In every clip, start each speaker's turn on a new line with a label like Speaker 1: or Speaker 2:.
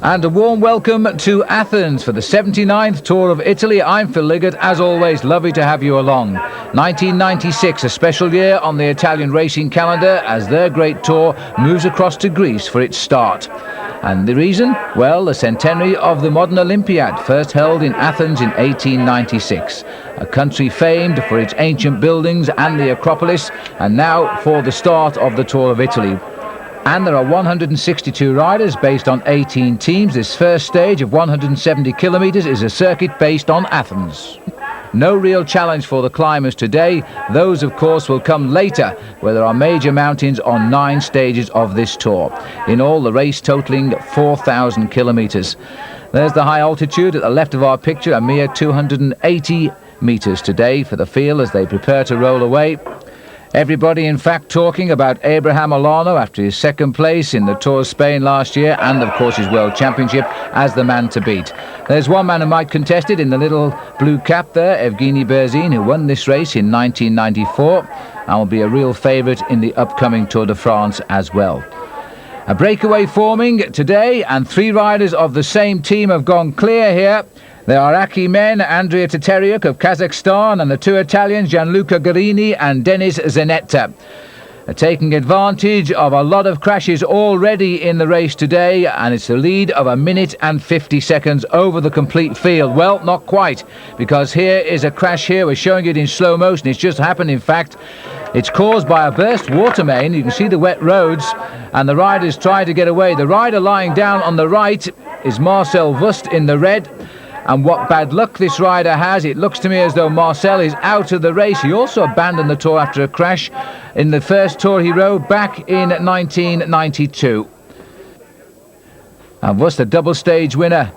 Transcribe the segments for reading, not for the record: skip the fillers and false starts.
Speaker 1: And a warm welcome to Athens for the 79th Tour of Italy. I'm Phil Liggett. As always, lovely to have you along. 1996, a special year on the Italian racing calendar as their great tour moves across to Greece for its start. And the reason? Well, the centenary of the modern Olympiad, first held in Athens in 1896. A country famed for its ancient buildings and the Acropolis, and now for the start of the Tour of Italy. And there are 162 riders based on 18 teams. This first stage of 170 kilometres is a circuit based on Athens. No real challenge for the climbers today. Those, of course, will come later, where there are major mountains on 9 stages of this tour. In all, the race totalling 4,000 kilometres. There's the high altitude at the left of our picture, a mere 280 metres today for the field as they prepare to roll away. Everybody, in fact, talking about Abraham Olano after his second place in the Tour of Spain last year and, of course, his World Championship as the man to beat. There's one man who might contest it in the little blue cap there, Evgeny Berzin, who won this race in 1994 and will be a real favourite in the upcoming Tour de France as well. A breakaway forming today, and 3 riders of the same team have gone clear here. There are Aki men, Andrea Teteriuk of Kazakhstan, and the 2 Italians, Gianluca Guerini and Denis Zanetta. Taking advantage of a lot of crashes already in the race today, and it's a lead of 1 minute and 50 seconds over the complete field. Well, not quite, because here is a crash here. We're showing it in slow motion. It's just happened, in fact. It's caused by a burst water main. You can see the wet roads, and the riders try to get away. The rider lying down on the right is Marcel Wust in the red. And what bad luck this rider has. It looks to me as though Marcel is out of the race. He also abandoned the tour after a crash in the first tour he rode back in 1992. And was the double stage winner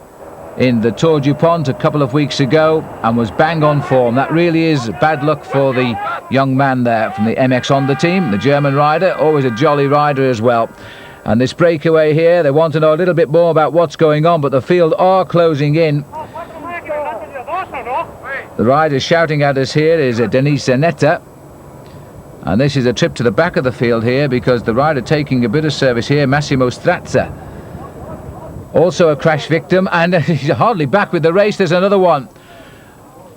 Speaker 1: in the Tour du Pont a couple of weeks ago and was bang on form. That really is bad luck for the young man there from the MX Honda team, the German rider, always a jolly rider as well. And this breakaway here, they want to know a little bit more about what's going on, but the field are closing in. The rider shouting at us here is Denis Zanetta. And this is a trip to the back of the field here, because the rider taking a bit of service here, Massimo Strazza. Also a crash victim, and he's hardly back with the race. There's another one.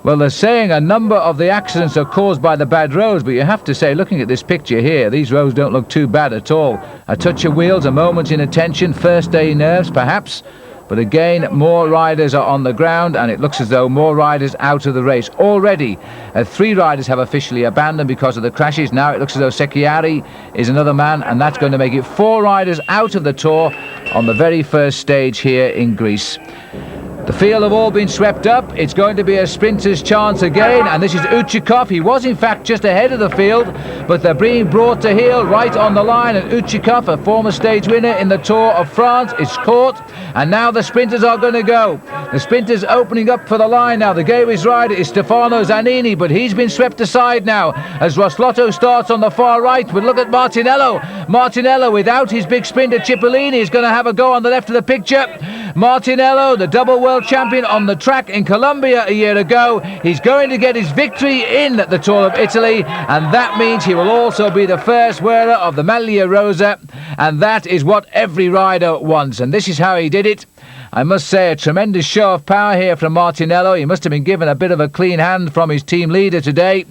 Speaker 1: Well, they're saying a number of the accidents are caused by the bad roads, but you have to say, looking at this picture here, these roads don't look too bad at all. A touch of wheels, a moment's inattention, first day nerves perhaps, but again, more riders are on the ground, and it looks as though more riders out of the race. Already, 3 riders have officially abandoned because of the crashes. Now it looks as though Secchiari is another man, and that's going to make it 4 riders out of the tour on the very first stage here in Greece. The field have all been swept up. It's going to be a sprinter's chance again, and this is Uchikov. He was in fact just ahead of the field, but they're being brought to heel right on the line, and Uchikov, a former stage winner in the Tour of France, is caught, and now the sprinters are going to go. The sprinters opening up for the line now. The Gawi's rider is Stefano Zanini, but he's been swept aside now as Roslotto starts on the far right. But look at Martinello. Martinello, without his big sprinter Cipollini, is going to have a go on the left of the picture. Martinello, the double world champion on the track in Colombia a year ago, he's going to get his victory in the Tour of Italy, and that means he will also be the first wearer of the Maglia Rosa, and that is what every rider wants, and this is how he did it. I must say, a tremendous show of power here from Martinello. He must have been given a bit of a clean hand from his team leader today,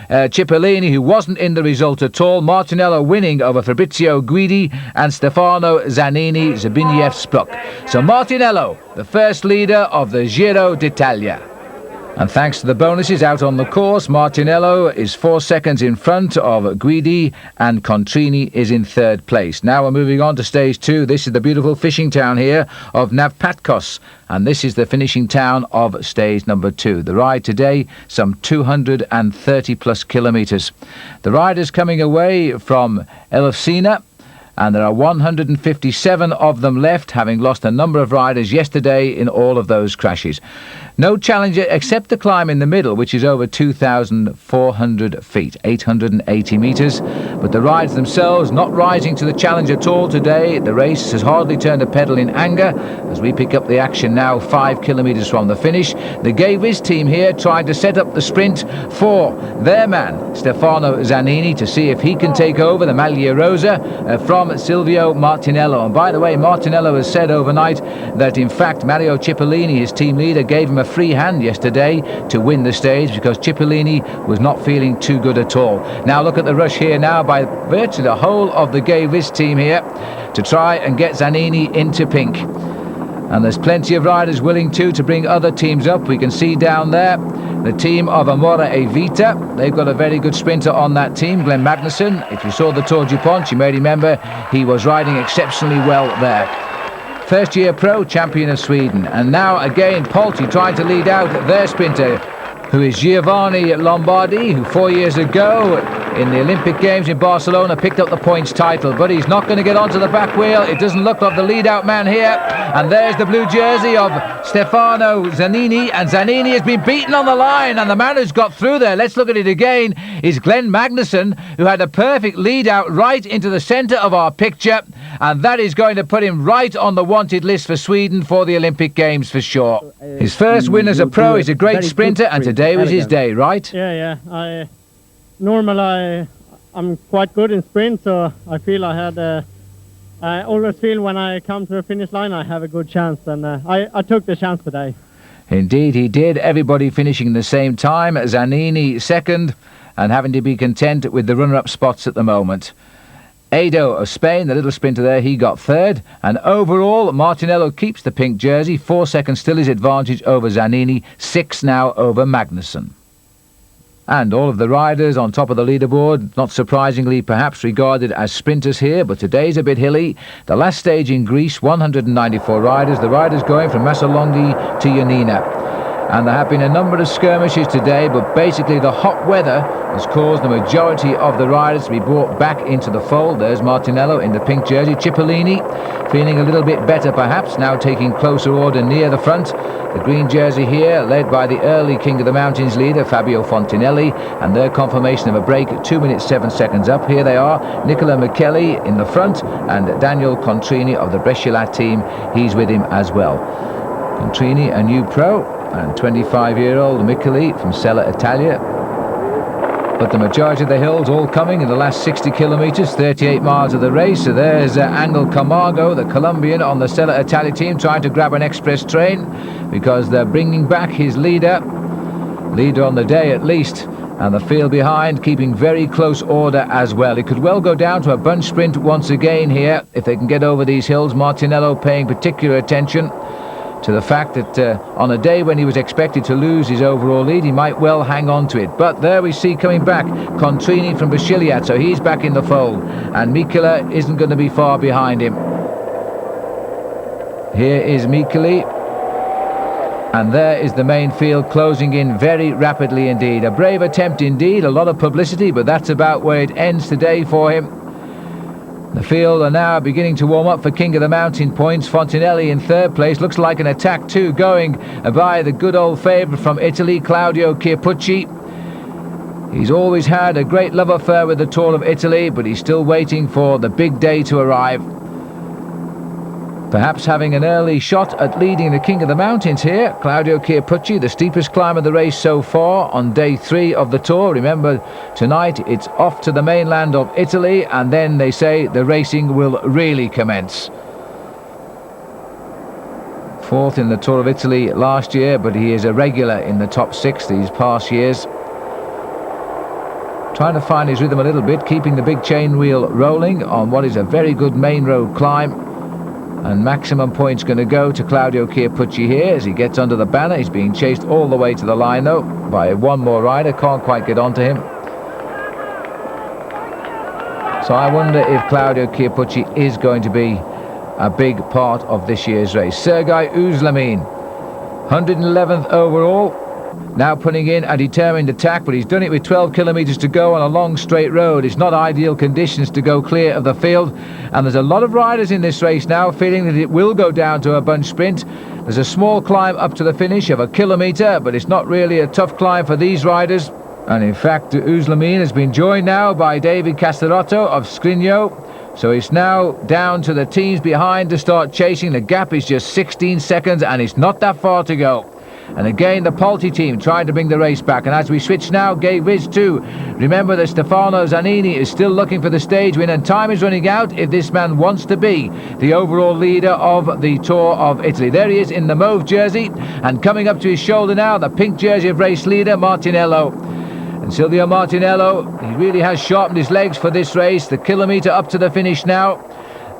Speaker 1: Cipollini, who wasn't in the result at all. Martinello winning over Fabrizio Guidi and Stefano Zanini, Zbigniew Spruck. So Martinello, the first leader of the Giro d'Italia. And thanks to the bonuses out on the course, Martinello is 4 seconds in front of Guidi, and Contrini is in 3rd place. Now we're moving on to stage 2. This is the beautiful fishing town here of Navpatkos, and this is the finishing town of stage number 2. The ride today, some 230 plus kilometres. The riders coming away from Elefsina, and there are 157 of them left, having lost a number of riders yesterday in all of those crashes. No challenger except the climb in the middle, which is over 2,400 feet, 880 metres. But the rides themselves not rising to the challenge at all today. The race has hardly turned a pedal in anger as we pick up the action now 5 kilometres from the finish. The Gay Wiz team here trying to set up the sprint for their man, Stefano Zanini, to see if he can take over the Maglia Rosa from Silvio Martinello. And by the way, Martinello has said overnight that in fact Mario Cipollini, his team leader, gave him a free hand yesterday to win the stage because Cipollini was not feeling too good at all. Now look at the rush here now by virtually the whole of the Gay Wiz team here to try and get Zanini into pink. And there's plenty of riders willing to bring other teams up. We can see down there the team of Amora e Vita. They've got a very good sprinter on that team, Glenn Magnusson. If you saw the Tour du Pont, you may remember he was riding exceptionally well there. First year pro champion of Sweden. And now again Polti trying to lead out their sprinter, who is Giovanni Lombardi, who 4 years ago in the Olympic Games in Barcelona picked up the points title, but he's not going to get onto the back wheel. It doesn't look like the lead-out man here. And there's the blue jersey of Stefano Zanini, and Zanini has been beaten on the line, and the man who's got through there, let's look at it again, is Glenn Magnusson, who had a perfect lead-out right into the centre of our picture, and that is going to put him right on the wanted list for Sweden for the Olympic Games for sure. His first win as a pro. He's a great sprinter, and today was his day, right?
Speaker 2: Yeah. Normally I'm quite good in sprint, so I feel I always feel when I come to the finish line I have a good chance, and I took the chance today.
Speaker 1: Indeed he did. Everybody finishing the same time. Zanini second, and having to be content with the runner-up spots at the moment. Edo of Spain, the little sprinter there, he got third. And overall, Martinello keeps the pink jersey. 4 seconds still his advantage over Zanini. 6 now over Magnusson. And all of the riders on top of the leaderboard, not surprisingly perhaps regarded as sprinters here, but today's a bit hilly. The last stage in Greece, 194 riders. The riders going from Masolonghi to Ioannina. And there have been a number of skirmishes today, but basically the hot weather has caused the majority of the riders to be brought back into the fold. There's Martinello in the pink jersey. Cipollini feeling a little bit better perhaps, now taking closer order near the front. The green jersey here led by the early King of the Mountains leader Fabio Fontinelli, and their confirmation of a break 2 minutes 7 seconds up. Here they are, Nicola Micheli in the front, and Daniel Contrini of the Brescialat team, he's with him as well. Contrini, a new pro, and 25-year-old Micheli from Sella Italia. But the majority of the hills all coming in the last 60 kilometres, 38 miles of the race. So there's Angel Camargo, the Colombian on the Sella Italia team, trying to grab an express train because they're bringing back his leader on the day at least, and the field behind keeping very close order as well. It could well go down to a bunch sprint once again here if they can get over these hills. Martinello paying particular attention to the fact that on a day when he was expected to lose his overall lead, he might well hang on to it. But there we see coming back Contrini from Brescialat, so he's back in the fold, and Michela isn't going to be far behind him. Here is Micheli, and there is the main field closing in very rapidly indeed. A brave attempt indeed, a lot of publicity, but that's about where it ends today for him. The field are now beginning to warm up for King of the Mountain points. Fontinelli in third place. Looks like an attack too going by the good old favourite from Italy, Claudio Chiappucci. He's always had a great love affair with the Tour of Italy, but he's still waiting for the big day to arrive. Perhaps having an early shot at leading the King of the Mountains here. Claudio Chiappucci, the steepest climb of the race so far on day 3 of the Tour. Remember, tonight it's off to the mainland of Italy, and then they say the racing will really commence. 4th in the Tour of Italy last year, but he is a regular in the top 6 these past years. Trying to find his rhythm a little bit, keeping the big chain wheel rolling on what is a very good main road climb. And maximum points going to go to Claudio Chiappucci here as he gets under the banner. He's being chased all the way to the line though by one more rider, can't quite get onto him. So I wonder if Claudio Chiappucci is going to be a big part of this year's race. Sergei Uzlamin, 111th overall. now putting in a determined attack, but he's done it with 12 kilometres to go on a long straight road. It's not ideal conditions to go clear of the field, and there's a lot of riders in this race now feeling that it will go down to a bunch sprint. There's a small climb up to the finish of a kilometre, but it's not really a tough climb for these riders. And in fact, Uzlamin has been joined now by David Castorotto of Scrigno. So it's now down to the teams behind to start chasing. The gap is just 16 seconds and it's not that far to go. And again, the Polti team trying to bring the race back. And as we switch now, Gay Viz 2. Remember that Stefano Zanini is still looking for the stage win, and time is running out if this man wants to be the overall leader of the Tour of Italy. There he is in the mauve jersey, and coming up to his shoulder now, the pink jersey of race leader Martinello. And Silvio Martinello, he really has sharpened his legs for this race. The kilometre up to the finish now.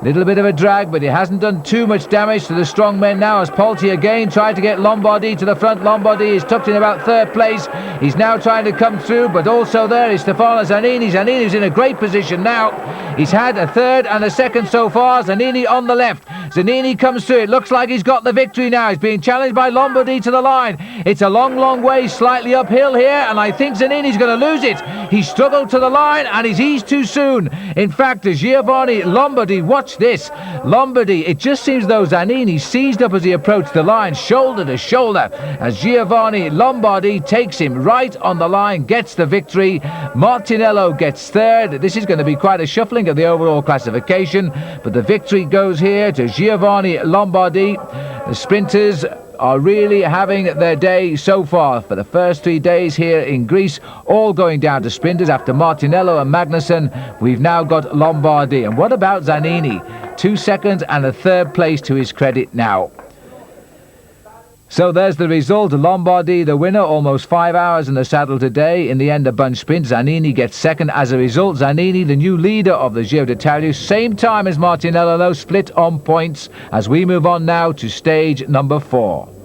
Speaker 1: Little bit of a drag, but it hasn't done too much damage to the strong men now, as Polti again tried to get Lombardi to the front. Lombardi is tucked in about third place. He's now trying to come through, but also there is Stefano Zanini. Zanini's in a great position now. He's had a third and a second so far. Zanini on the left. Zanini comes through. It looks like he's got the victory now. He's being challenged by Lombardi to the line. It's a long way, slightly uphill here, and I think Zanini's going to lose it. He struggled to the line and he's eased too soon. In fact, Giovanni Lombardi, watch this. Lombardi, it just seems though Zanini seized up as he approached the line, shoulder to shoulder, as Giovanni Lombardi takes him right on the line, gets the victory. Martinello gets third. This is going to be quite a shuffling of the overall classification, but the victory goes here to Giovanni Lombardi. The sprinters are really having their day so far. For the first 3 days here in Greece, all going down to sprinters. After Martinello and Magnussen, we've now got Lombardi. And what about Zanini? 2 seconds and a third place to his credit now. So there's the result. Lombardi, the winner, almost 5 hours in the saddle today. In the end, a bunch sprint. Zanini gets second. As a result, Zanini, the new leader of the Giro d'Italia, same time as Martinello, though, split on points, as we move on now to stage number 4.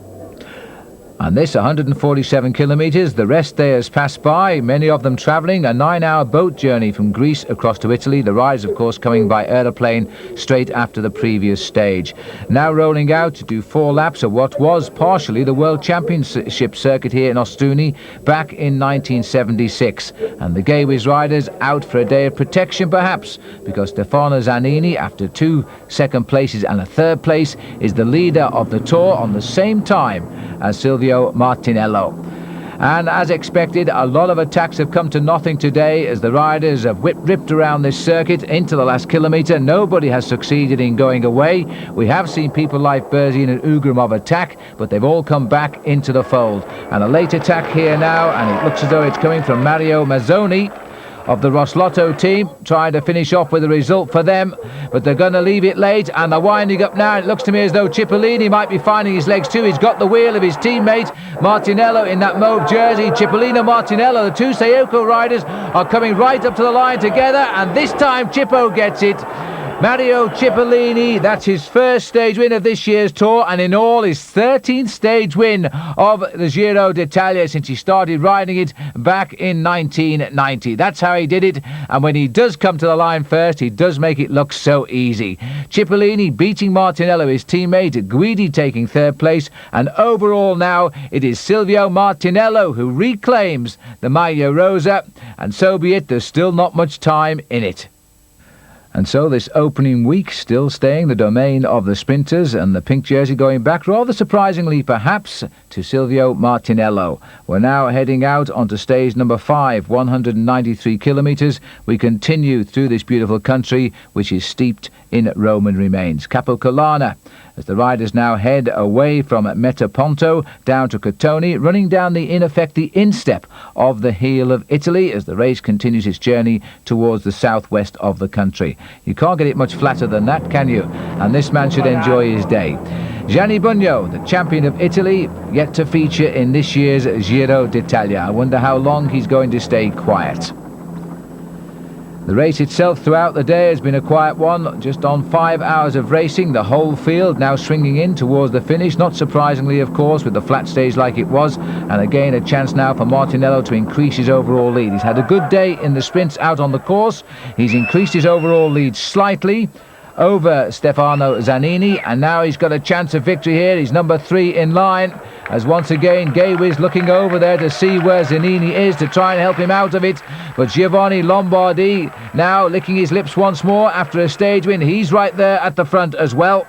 Speaker 1: And this 147 kilometres, the rest day has passed by, many of them travelling a 9-hour boat journey from Greece across to Italy. The riders, of course, coming by aeroplane straight after the previous stage. Now rolling out to do 4 laps of what was partially the World Championship circuit here in Ostuni back in 1976. And the Gaywis riders out for a day of protection perhaps, because Stefano Zanini, after 2 second places and a third place, is the leader of the Tour on the same time as Silvio Martinello. And as expected, a lot of attacks have come to nothing today as the riders have ripped around this circuit into the last kilometre. Nobody has succeeded in going away. We have seen people like Berzin and Ugrumov attack, but they've all come back into the fold. And a late attack here now, and it looks as though it's coming from Mario Mazzoni of the Roslotto team, trying to finish off with a result for them, but they're going to leave it late, and they're winding up now. It looks to me as though Cipollini might be finding his legs too. He's got the wheel of his teammate Martinello in that mauve jersey. Cipollino, Martinello, the 2 Seiko riders are coming right up to the line together, and this time Cippo gets it. Mario Cipollini, that's his first stage win of this year's Tour, and in all his 13th stage win of the Giro d'Italia since he started riding it back in 1990. That's how he did it, and when he does come to the line first, he does make it look so easy. Cipollini beating Martinello, his teammate, Guidi taking third place, and overall now it is Silvio Martinello who reclaims the Maglia Rosa, and so be it, there's still not much time in it. And so this opening week still staying the domain of the sprinters, and the pink jersey going back, rather surprisingly perhaps, to Silvio Martinello. We're now heading out onto stage number 5, 193 kilometres. We continue through this beautiful country, which is steeped in Roman remains. Capocolana, as the riders now head away from Metaponto down to Cotoni, running down the, in effect, the instep of the heel of Italy as the race continues its journey towards the southwest of the country. You can't get it much flatter than that, can you? And this man should enjoy his day. Gianni Bugno, the champion of Italy, yet to feature in this year's Giro d'Italia. I wonder how long he's going to stay quiet. The race itself throughout the day has been a quiet one, just on 5 hours of racing. The whole field now swinging in towards the finish, not surprisingly of course with the flat stage like it was, and again a chance now for Martinello to increase his overall lead. He's had a good day in the sprints out on the course. He's increased his overall lead slightly. over Stefano Zanini, and now he's got a chance of victory here. He's number 3 in line, as once again Gaywiz looking over there to see where Zanini is to try and help him out of it. But Giovanni Lombardi now licking his lips once more after a stage win. He's right there at the front as well.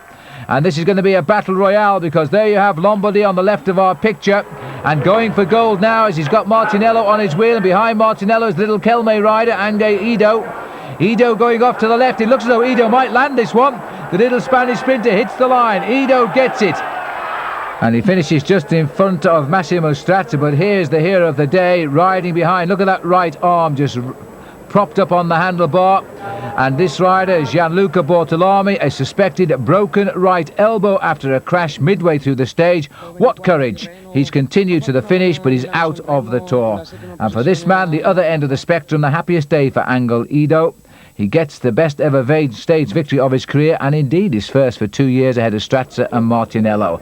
Speaker 1: And this is going to be a battle royale, because there you have Lombardi on the left of our picture, and going for gold now as he's got Martinello on his wheel, and behind Martinello is the little Kelme rider, Angay Ido. Ido going off to the left. It looks as though Ido might land this one. The little Spanish sprinter hits the line. Ido gets it. And he finishes just in front of Massimo Strazza. But here's the hero of the day riding behind. Look at that right arm just propped up on the handlebar. And this rider is Gianluca Bortolami, a suspected broken right elbow after a crash midway through the stage. What courage! He's continued to the finish, but he's out of the Tour. And for this man, the other end of the spectrum, the happiest day for Angel Ido. He gets the best ever stage victory of his career, and indeed his first for 2 years ahead of Strazza and Martinello.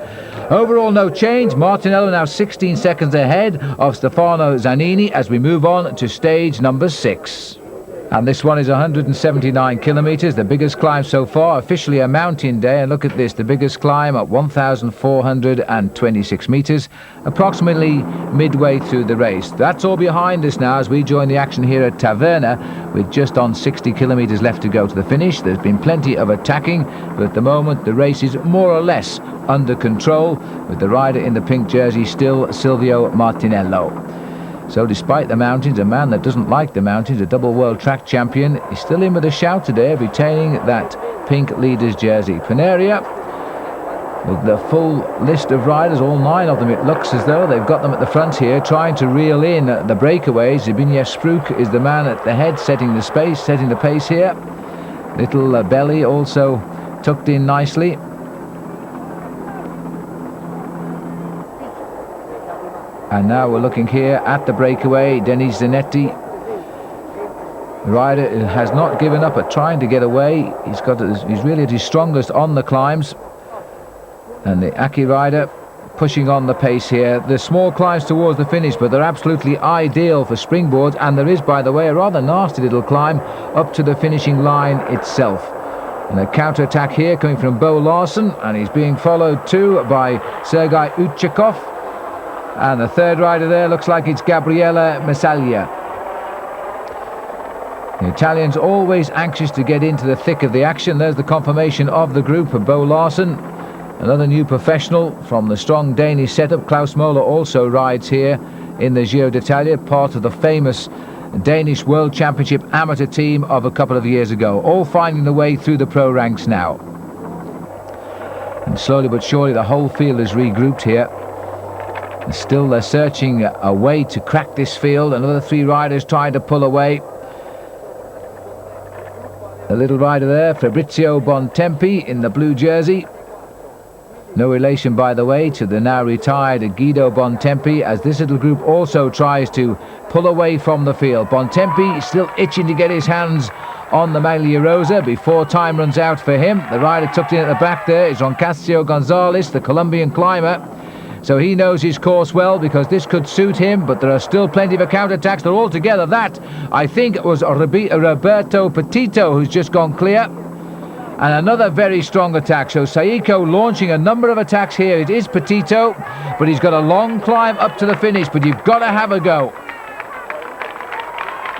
Speaker 1: Overall, no change. Martinello now 16 seconds ahead of Stefano Zanini as we move on to stage number 6. And this one is 179 kilometres, the biggest climb so far, officially a mountain day. And look at this, the biggest climb at 1,426 metres, approximately midway through the race. That's all behind us now as we join the action here at Taverna, with just on 60 kilometres left to go to the finish. There's been plenty of attacking, but at the moment the race is more or less under control, with the rider in the pink jersey still Silvio Martinello. So despite the mountains, a man that doesn't like the mountains, a double world track champion, is still in with a shout today, retaining that pink leader's jersey. Paneria, with the full list of riders, all 9 of them, it looks as though they've got them at the front here, trying to reel in the breakaways. Zbigniew Spruk is the man at the head, setting the pace here. Little Belly also tucked in nicely. And now we're looking here at the breakaway. Denis Zanetti, the rider, has not given up at trying to get away. He's really at his strongest on the climbs. And the Aki rider pushing on the pace here. The small climbs towards the finish, but they're absolutely ideal for springboards. And there is, by the way, a rather nasty little climb up to the finishing line itself. And a counter-attack here coming from Bo Larsen, and he's being followed too by Sergei Uchakov. And the third rider there looks like it's Gabriele Massaglia. The Italians always anxious to get into the thick of the action. There's the confirmation of the group of Bo Larsen. Another new professional from the strong Danish setup. Klaus Moller also rides here in the Giro d'Italia, part of the famous Danish World Championship amateur team of a couple of years ago. All finding the way through the pro ranks now. And slowly but surely the whole field is regrouped here. Still they're searching a way to crack this field. Another 3 riders trying to pull away. The little rider there, Fabrizio Bontempi in the blue jersey. No relation, by the way, to the now retired Guido Bontempi, as this little group also tries to pull away from the field. Bontempi still itching to get his hands on the Maglia Rosa before time runs out for him. The rider tucked in at the back there is Roncasio Gonzalez, the Colombian climber. So he knows his course well, because this could suit him, but there are still plenty of counter-attacks. They're all together. That, I think, it was Roberto Petito who's just gone clear. And another very strong attack. So Saiko launching a number of attacks here. It is Petito, but he's got a long climb up to the finish, but you've got to have a go.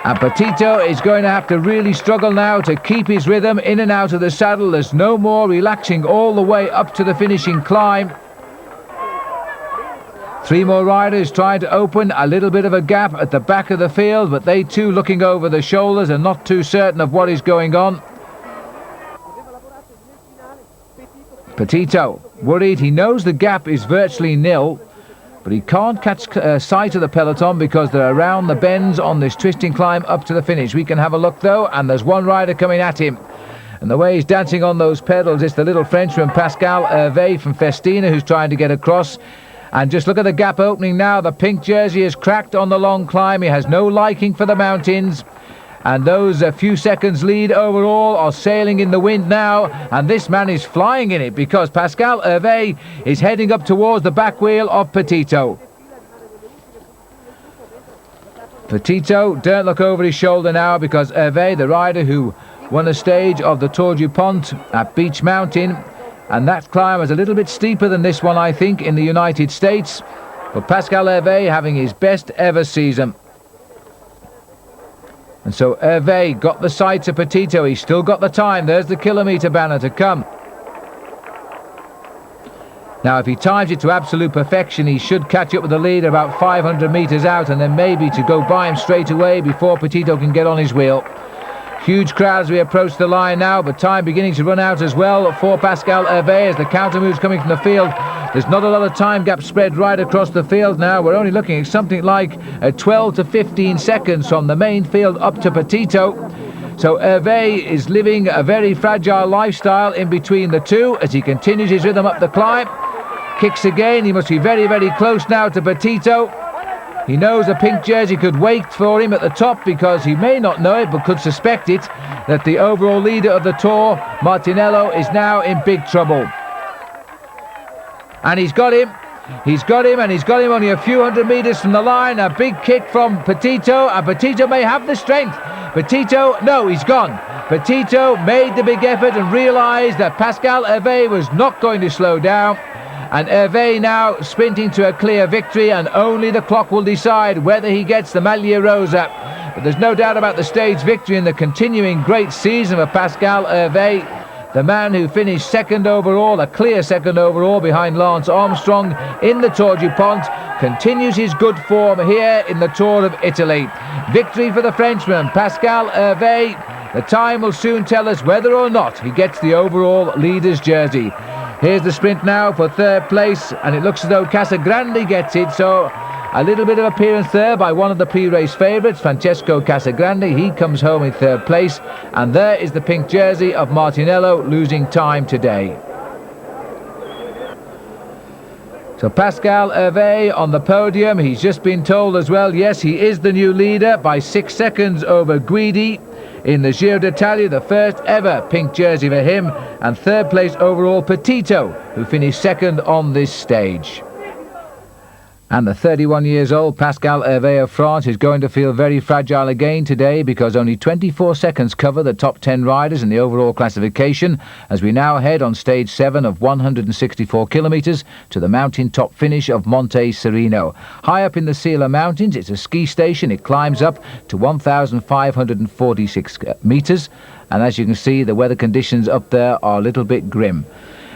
Speaker 1: And Petito is going to have to really struggle now to keep his rhythm in and out of the saddle. There's no more relaxing all the way up to the finishing climb. 3 more riders trying to open a little bit of a gap at the back of the field, but they too looking over the shoulders and not too certain of what is going on. Petito worried. He knows the gap is virtually nil, but he can't catch sight of the peloton because they're around the bends on this twisting climb up to the finish. We can have a look though, and there's one rider coming at him. And the way he's dancing on those pedals, it's the little Frenchman Pascal Hervé from Festina who's trying to get across. And just look at the gap opening now. The pink jersey is cracked on the long climb. He has no liking for the mountains. And those few seconds lead overall are sailing in the wind now. And this man is flying in it, because Pascal Hervé is heading up towards the back wheel of Petito. Petito, don't look over his shoulder now, because Hervé, the rider who won a stage of the Tour du Pont at Beach Mountain, and that climb was a little bit steeper than this one, I think, in the United States. But Pascal Hervé having his best ever season. And so Hervé got the sights of Petito. He's still got the time. There's the kilometre banner to come. Now, if he times it to absolute perfection, he should catch up with the lead about 500 metres out, and then maybe to go by him straight away before Petito can get on his wheel. Huge crowd as we approach the line now, but time beginning to run out as well for Pascal Hervé as the counter moves coming from the field. There's not a lot of time gap spread right across the field now. We're only looking at something like 12 to 15 seconds from the main field up to Petito. So Hervé is living a very fragile lifestyle in between the two as he continues his rhythm up the climb. Kicks again. He must be very, very close now to Petito. He knows a pink jersey could wait for him at the top because he may not know it but could suspect it, that the overall leader of the Tour, Martinello, is now in big trouble. And he's got him. He's got him, and he's got him only a few hundred metres from the line. A big kick from Petito, and Petito may have the strength. Petito, no, he's gone. Petito made the big effort and realised that Pascal Hervé was not going to slow down. And Hervé now sprinting to a clear victory, and only the clock will decide whether he gets the Maglia Rosa. But there's no doubt about the stage victory and the continuing great season of Pascal Hervé, the man who finished second overall, a clear second overall behind Lance Armstrong in the Tour du Pont, continues his good form here in the Tour of Italy. Victory for the Frenchman, Pascal Hervé. The time will soon tell us whether or not he gets the overall leader's jersey. Here's the sprint now for third place, and it looks as though Casagrande gets it, so a little bit of appearance there by one of the pre-race favourites, Francesco Casagrande. He comes home in third place, and there is the pink jersey of Martinello losing time today. So Pascal Hervé on the podium. He's just been told as well, yes, he is the new leader by 6 seconds over Guidi in the Giro d'Italia, the first ever pink jersey for him, and third place overall Petito, who finished second on this stage. And the 31 years old Pascal Hervé of France is going to feel very fragile again today, because only 24 seconds cover the top 10 riders in the overall classification as we now head on stage 7 of 164 kilometres to the mountain top finish of Monte Sereno. High up in the Sila Mountains, it's a ski station. It climbs up to 1,546 metres, and as you can see, the weather conditions up there are a little bit grim.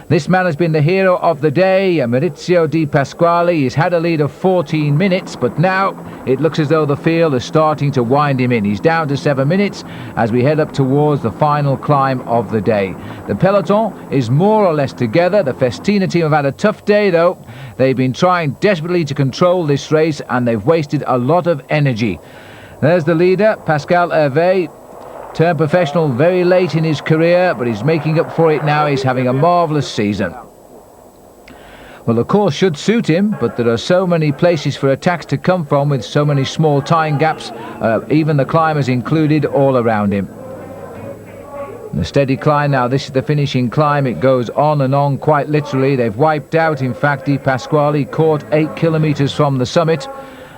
Speaker 1: This man has been the hero of the day, Maurizio Di Pasquale. He's had a lead of 14 minutes, but now it looks as though the field is starting to wind him in. He's down to 7 minutes as we head up towards the final climb of the day. The peloton is more or less together. The Festina team have had a tough day, though. They've been trying desperately to control this race, and they've wasted a lot of energy. There's the leader, Pascal Hervé. Turned professional very late in his career, but he's making up for it now. He's having a marvellous season. Well, the course should suit him, but there are so many places for attacks to come from with so many small time gaps, even the climbers included, all around him. The steady climb now, this is the finishing climb. It goes on and on quite literally. They've wiped out, in fact, Di Pasquale, caught 8 kilometres from the summit.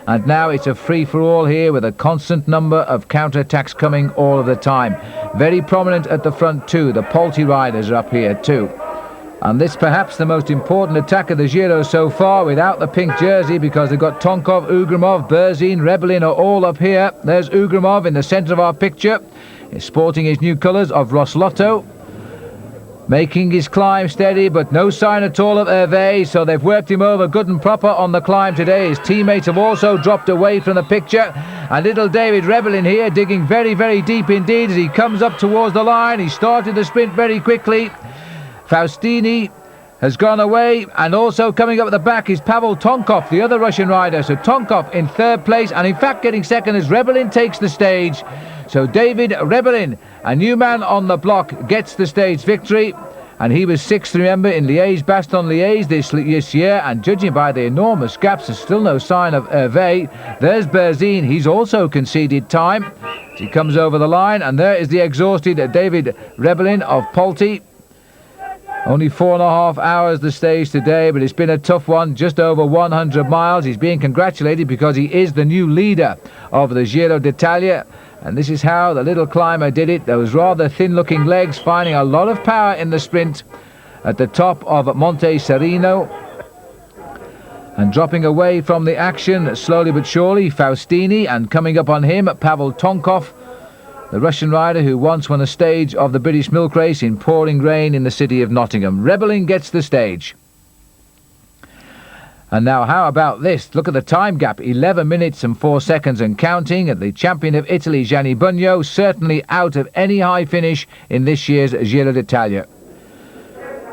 Speaker 1: And now it's a free-for-all here with a constant number of counter-attacks coming all of the time. Very prominent at the front too. The Polti riders are up here too. And this perhaps the most important attack of the Giro so far without the pink jersey, because they've got Tonkov, Ugrimov, Berzin, Rebellin are all up here. There's Ugrimov in the centre of our picture. He's sporting his new colours of Roslotto. Making his climb steady, but no sign at all of Hervé, so they've worked him over good and proper on the climb today. His teammates have also dropped away from the picture, and little David Rebellin here digging very, very deep indeed as he comes up towards the line. He started the sprint very quickly. Faustini has gone away, and also coming up at the back is Pavel Tonkov, the other Russian rider. So Tonkov in third place, and in fact getting second as Rebellin takes the stage. So David Rebellin, a new man on the block, gets the stage victory. And he was sixth, remember, in Liège-Bastogne-Liège this year. And judging by the enormous gaps, there's still no sign of Hervé. There's Berzin. He's also conceded time. He comes over the line. And there is the exhausted David Rebellin of Polti. Only 4.5 hours the stage today, but it's been a tough one, just over 100 miles. He's being congratulated because he is the new leader of the Giro d'Italia. And this is how the little climber did it. Those rather thin-looking legs finding a lot of power in the sprint at the top of Monte Serino. And dropping away from the action slowly but surely, Faustini, and coming up on him, Pavel Tonkov, the Russian rider who once won a stage of the British milk race in pouring rain in the city of Nottingham. Rebellin gets the stage. And now how about this? Look at the time gap, 11 minutes and 4 seconds and counting. The champion of Italy, Gianni Bugno, certainly out of any high finish in this year's Giro d'Italia.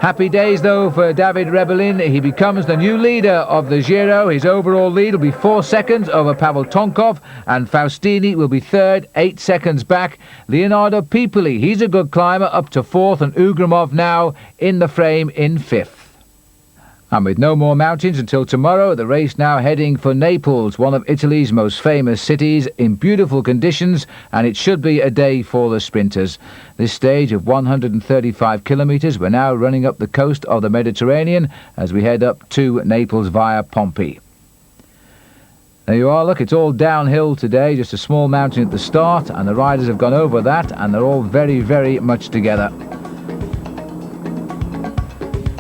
Speaker 1: Happy days though for David Rebellin. He becomes the new leader of the Giro. His overall lead will be 4 seconds over Pavel Tonkov, and Faustini will be third, 8 seconds back. Leonardo Pipoli, he's a good climber, up to fourth, and Ugramov now in the frame in fifth. And with no more mountains until tomorrow, the race now heading for Naples, one of Italy's most famous cities, in beautiful conditions, and it should be a day for the sprinters. This stage of 135 kilometres, we're now running up the coast of the Mediterranean as we head up to Naples via Pompey. There you are, look, it's all downhill today, just a small mountain at the start, and the riders have gone over that, and they're all very, very much together.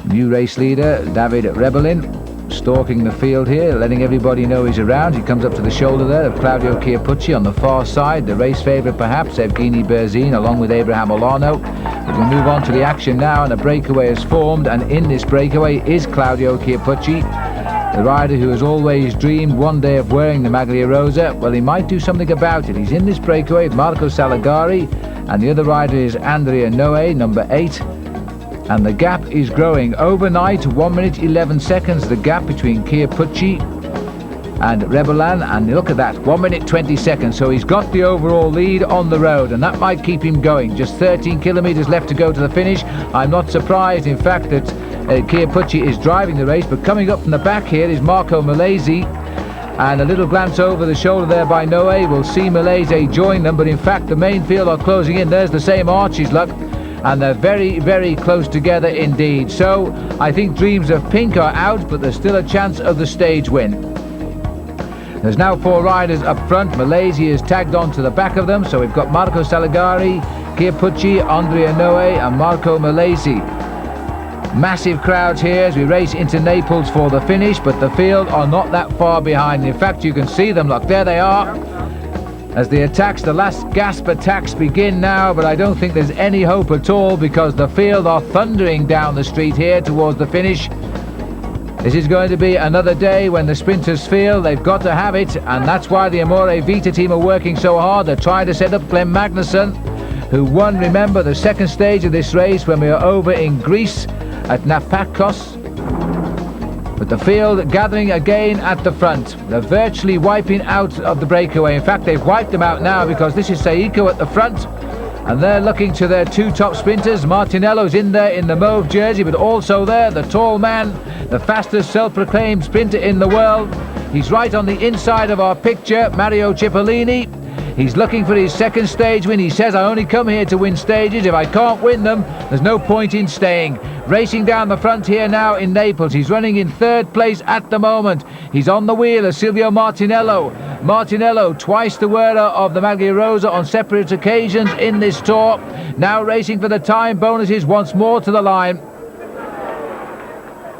Speaker 1: New race leader, David Rebellin, stalking the field here, letting everybody know he's around. He comes up to the shoulder there of Claudio Chiappucci on the far side. The race favourite perhaps, Evgeny Berzin, along with Abraham Olano. But we'll move on to the action now, and a breakaway is formed, and in this breakaway is Claudio Chiappucci, the rider who has always dreamed one day of wearing the Maglia Rosa. Well, he might do something about it. He's in this breakaway with Marco Salagari, and the other rider is Andrea Noe, number 8. And the gap is growing overnight, 1 minute 11 seconds, the gap between Chiappucci and Rebellin, and look at that, 1 minute 20 seconds, so he's got the overall lead on the road, and that might keep him going. Just 13 kilometres left to go to the finish. I'm not surprised, in fact, that Chiappucci is driving the race, but coming up from the back here is Marco Milesi, and a little glance over the shoulder there by Noe will see Milesi join them, but in fact the main field are closing in. There's the same Archie's luck, and they're very, very close together indeed. So I think dreams of pink are out, but there's still a chance of the stage win. There's now 4 riders up front. Milesi is tagged on to the back of them, so we've got Marco Salagari, Chiappucci, Andrea Noe and Marco Milesi. Massive crowds here as we race into Naples for the finish, but the field are not that far behind. In fact, you can see them, look, there they are. As the attacks, the last gasp attacks begin now, but I don't think there's any hope at all because the field are thundering down the street here towards the finish. This is going to be another day when the sprinters feel they've got to have it, and that's why the Amore Vita team are working so hard. They're trying to set up Glenn Magnusson, who won, remember, the second stage of this race when we were over in Greece at Nafakos. But the field gathering again at the front. They're virtually wiping out of the breakaway. In fact, they've wiped them out now because this is Seiko at the front. And they're looking to their 2 top sprinters. Martinello's in there in the mauve jersey, but also there, the tall man, the fastest self-proclaimed sprinter in the world. He's right on the inside of our picture, Mario Cipollini. He's looking for his second stage win. He says, I only come here to win stages. If I can't win them, there's no point in staying. Racing down the front here now in Naples. He's running in 3rd place at the moment. He's on the wheel of Silvio Martinello. Martinello, twice the wearer of the Maglia Rosa on separate occasions in this tour. Now racing for the time bonuses once more to the line.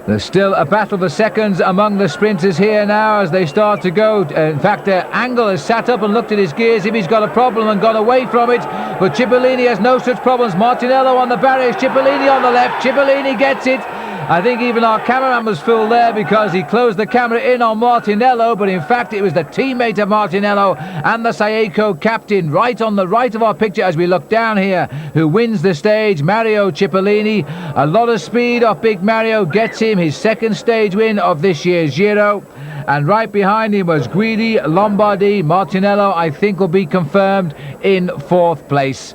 Speaker 1: There's still a battle for seconds among the sprinters here now as they start to go. In fact, Angle has sat up and looked at his gears if he's got a problem and gone away from it. But Cipollini has no such problems. Martinello on the barriers, Cipollini on the left. Cipollini gets it. I think even our cameraman was fooled there because he closed the camera in on Martinello, but in fact it was the teammate of Martinello and the Saeco captain right on the right of our picture as we look down here, who wins the stage, Mario Cipollini. A lot of speed off Big Mario, gets him his second stage win of this year's Giro. And right behind him was Guidi, Lombardi. Martinello, I think, will be confirmed in 4th place.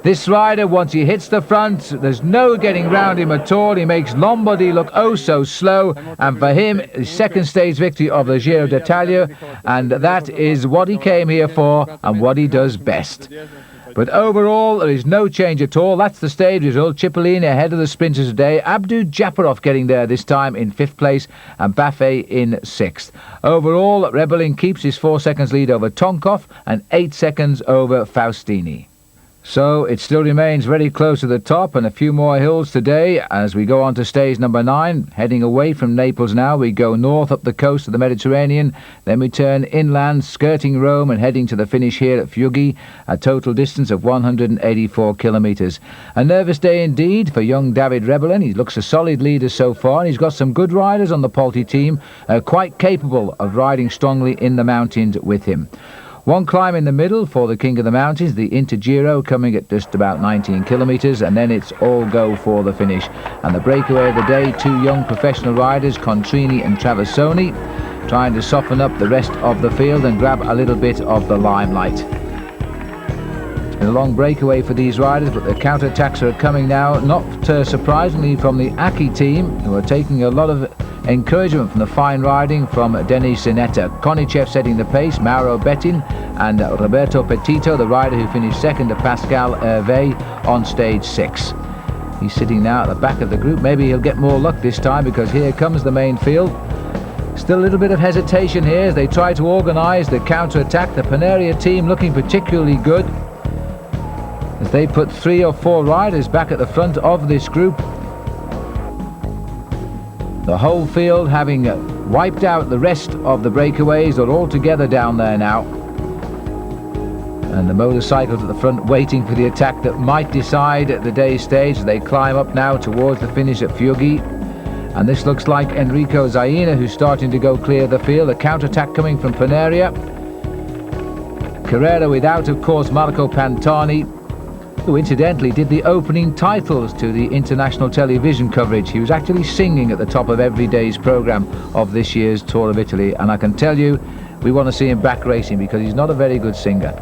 Speaker 1: This rider, once he hits the front, there's no getting round him at all. He makes Lombardi look oh so slow, and for him, his second stage victory of the Giro d'Italia, and that is what he came here for and what he does best. But overall, there is no change at all. That's the stage result. Cipollini ahead of the sprinters today. Abdu Japarov getting there this time in 5th place and Baffet in 6th. Overall, Rebellin keeps his 4 seconds lead over Tonkov and 8 seconds over Faustini. So it still remains very close to the top, and a few more hills today as we go on to stage number 9. Heading away from Naples now, we go north up the coast of the Mediterranean, then we turn inland, skirting Rome and heading to the finish here at Fiuggi, a total distance of 184 kilometres. A nervous day indeed for young David Rebellin. He looks a solid leader so far, and he's got some good riders on the Polti team, quite capable of riding strongly in the mountains with him. One climb in the middle for the King of the Mountains, the Giro, coming at just about 19 kilometres, and then it's all go for the finish. And the breakaway of the day, 2 young professional riders, Contrini and Traversoni, trying to soften up the rest of the field and grab a little bit of the limelight. A long breakaway for these riders, but the counter-attacks are coming now, not surprisingly from the Aki team, who are taking a lot of encouragement from the fine riding from Denis Senetta. Konichev setting the pace, Mauro Bettin and Roberto Petito, the rider who finished second to Pascal Hervé on stage 6. He's sitting now at the back of the group. Maybe he'll get more luck this time, because here comes the main field. Still a little bit of hesitation here as they try to organise the counter-attack. The Paneria team looking particularly good as they put 3 or 4 riders back at the front of this group. The whole field having wiped out the rest of the breakaways are all together down there now. And the motorcycles at the front waiting for the attack that might decide the day's stage. They climb up now towards the finish at Fiuggi. And this looks like Enrico Zaina, who's starting to go clear the field. A counter-attack coming from Paneria. Carrera without, of course, Marco Pantani, who incidentally did the opening titles to the international television coverage. He was actually singing at the top of every day's programme of this year's Tour of Italy, and I can tell you, we want to see him back racing because he's not a very good singer.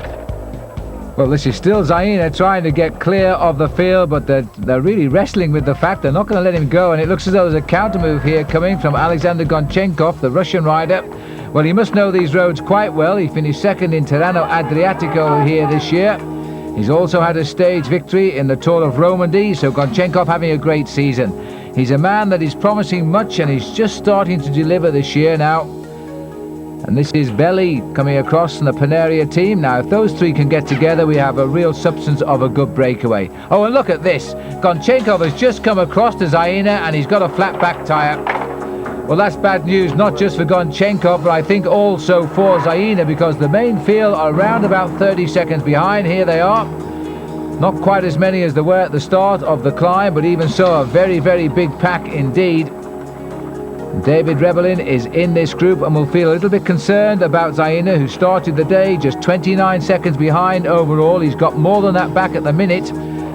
Speaker 1: Well, this is still Zaina trying to get clear of the field, but they're really wrestling with the fact they're not going to let him go, and it looks as though there's a counter move here coming from Alexander Gonchenkov, the Russian rider. Well, he must know these roads quite well. He finished second in Tirreno Adriatico here this year. He's also had a stage victory in the Tour of Romandy, so Gonchenkov having a great season. He's a man that is promising much, and he's just starting to deliver this year now. And this is Belli coming across from the Paneria team. Now, if those 3 can get together, we have a real substance of a good breakaway. Oh, and look at this. Gonchenkov has just come across to Zaina, and he's got a flat back tyre. Well, that's bad news, not just for Gonchenkov, but I think also for Zaina, because the main field are around about 30 seconds behind. Here they are. Not quite as many as there were at the start of the climb, but even so, a very, very big pack indeed. David Rebellin is in this group and will feel a little bit concerned about Zaina, who started the day just 29 seconds behind overall. He's got more than that back at the minute.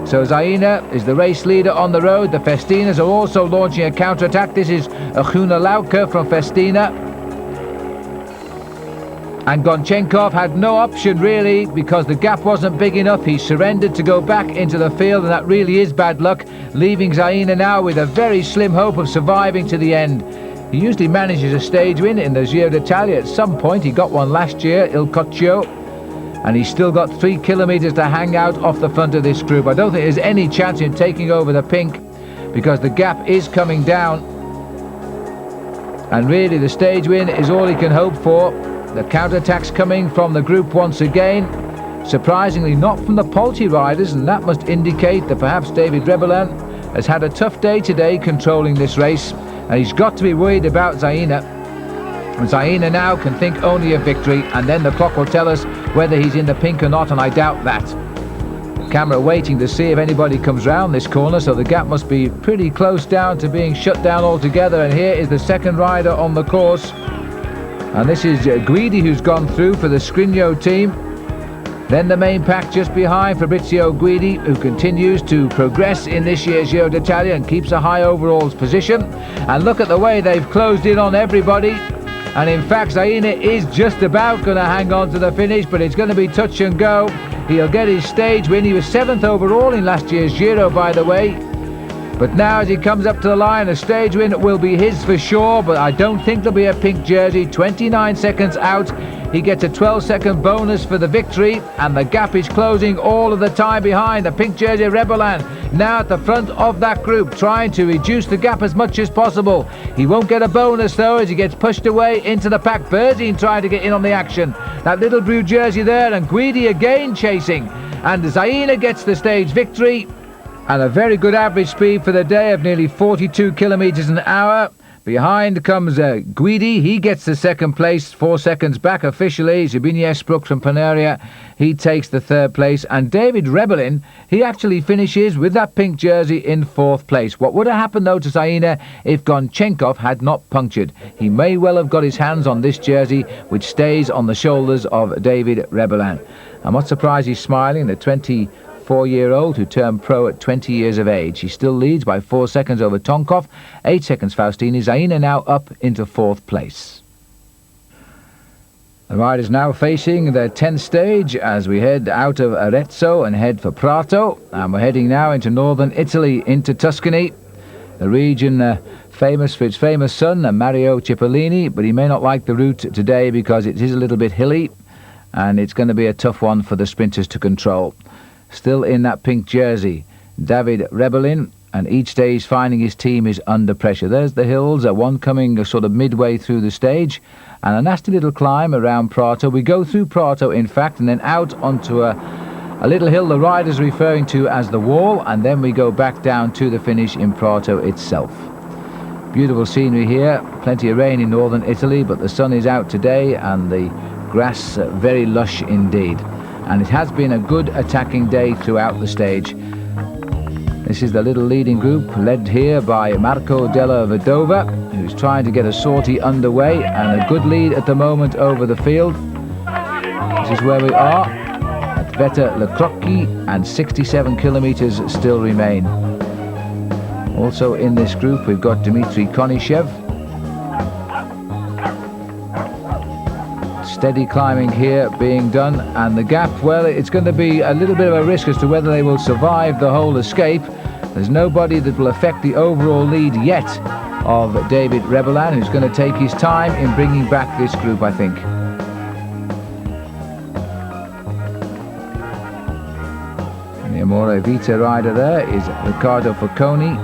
Speaker 1: So Zaina is the race leader on the road. The Festinas are also launching a counter-attack. This is Gunnar Lauke from Festina. And Gonchenkov had no option really, because the gap wasn't big enough. He surrendered to go back into the field, and that really is bad luck, leaving Zaina now with a very slim hope of surviving to the end. He usually manages a stage win in the Giro d'Italia at some point. He got one last year, Il Coccio. And he's still got 3 kilometres to hang out off the front of this group. I don't think there's any chance in taking over the pink, because the gap is coming down. And really the stage win is all he can hope for. The counter-attacks coming from the group once again. Surprisingly not from the Polti riders, and that must indicate that perhaps David Rebellin has had a tough day today controlling this race. And he's got to be worried about Zaina. Zaina now can think only of victory, and then the clock will tell us whether he's in the pink or not, and I doubt that. The camera waiting to see if anybody comes round this corner, so the gap must be pretty close down to being shut down altogether. And here is the second rider on the course, and this is Guidi, who's gone through for the Scrigno team. Then the main pack just behind, Fabrizio Guidi, who continues to progress in this year's Giro d'Italia and keeps a high overalls position. And look at the way they've closed in on everybody. And in fact, Zaina is just about going to hang on to the finish, but it's going to be touch and go. He'll get his stage win. He was 7th overall in last year's Giro, by the way. But now as he comes up to the line, a stage win will be his for sure, but I don't think there'll be a pink jersey. 29 seconds out. He gets a 12-second bonus for the victory, and the gap is closing all of the time behind. The pink jersey Rebelan now at the front of that group, trying to reduce the gap as much as possible. He won't get a bonus though as he gets pushed away into the pack. Berzin trying to get in on the action. That little blue jersey there, and Guidi again chasing. And Zaina gets the stage victory, and a very good average speed for the day of nearly 42 kilometres an hour. Behind comes Guidi. He gets the second place, 4 seconds back officially. Zbigniew Spruk from Paneria, he takes the third place. And David Rebellin, he actually finishes with that pink jersey in fourth place. What would have happened though to Zaina if Gonchenkov had not punctured? He may well have got his hands on this jersey, which stays on the shoulders of David Rebellin. I'm not surprised he's smiling. The 24-year-old who turned pro at 20 years of age. He still leads by 4 seconds over Tonkov, 8 seconds Faustini. Zaina now up into fourth place. The riders now facing their 10th stage as we head out of Arezzo and head for Prato. And we're heading now into northern Italy, into Tuscany. The region famous for its famous son, Mario Cipollini, but he may not like the route today because it is a little bit hilly, and it's going to be a tough one for the sprinters to control. Still in that pink jersey, David Rebellin, and each day he's finding his team is under pressure. There's the hills, one coming sort of midway through the stage, and a nasty little climb around Prato. We go through Prato, in fact, and then out onto a little hill the rider's referring to as the Wall, and then we go back down to the finish in Prato itself. Beautiful scenery here, plenty of rain in northern Italy, but the sun is out today and the grass very lush indeed. And it has been a good attacking day throughout the stage. This is the little leading group, led here by Marco della Vedova, who's trying to get a sortie underway, and a good lead at the moment over the field. This is where we are at Vetta Le Crocchi, and 67 kilometres still remain. Also in this group we've got Dmitry Konishev. Steady climbing here being done, and the gap, well, it's going to be a little bit of a risk as to whether they will survive the whole escape. There's nobody that will affect the overall lead yet of David Rebellin, who's going to take his time in bringing back this group, I think. And the Amore Vita rider there is Riccardo Focconi.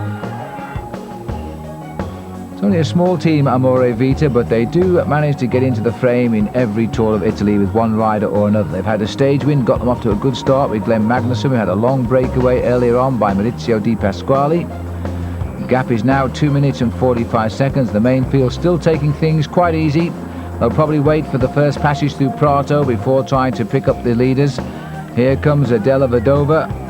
Speaker 1: It's only a small team, Amore Vita, but they do manage to get into the frame in every Tour of Italy with one rider or another. They've had a stage win, got them off to a good start with Glenn Magnusson, who had a long breakaway earlier on by Maurizio Di Pasquale. The gap is now 2 minutes and 45 seconds. The main field still taking things quite easy. They'll probably wait for the first passage through Prato before trying to pick up the leaders. Here comes Della Vedova.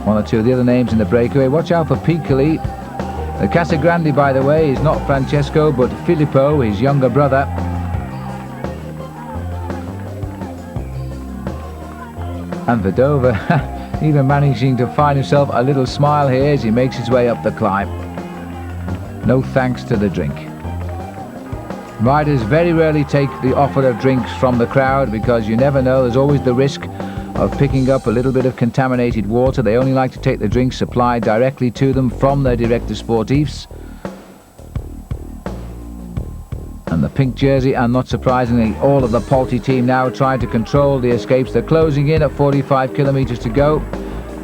Speaker 1: One or two of the other names in the breakaway. Watch out for Piccoli. The Casagrande, by the way, is not Francesco but Filippo, his younger brother. And Vedova even managing to find himself a little smile here as he makes his way up the climb. No thanks to the drink. Riders very rarely take the offer of drinks from the crowd because you never know, there's always the risk of picking up a little bit of contaminated water. They only like to take the drinks supplied directly to them from their directors sportifs. And the pink jersey, and not surprisingly all of the Polti team now trying to control the escapes. They're closing in at 45 kilometres to go.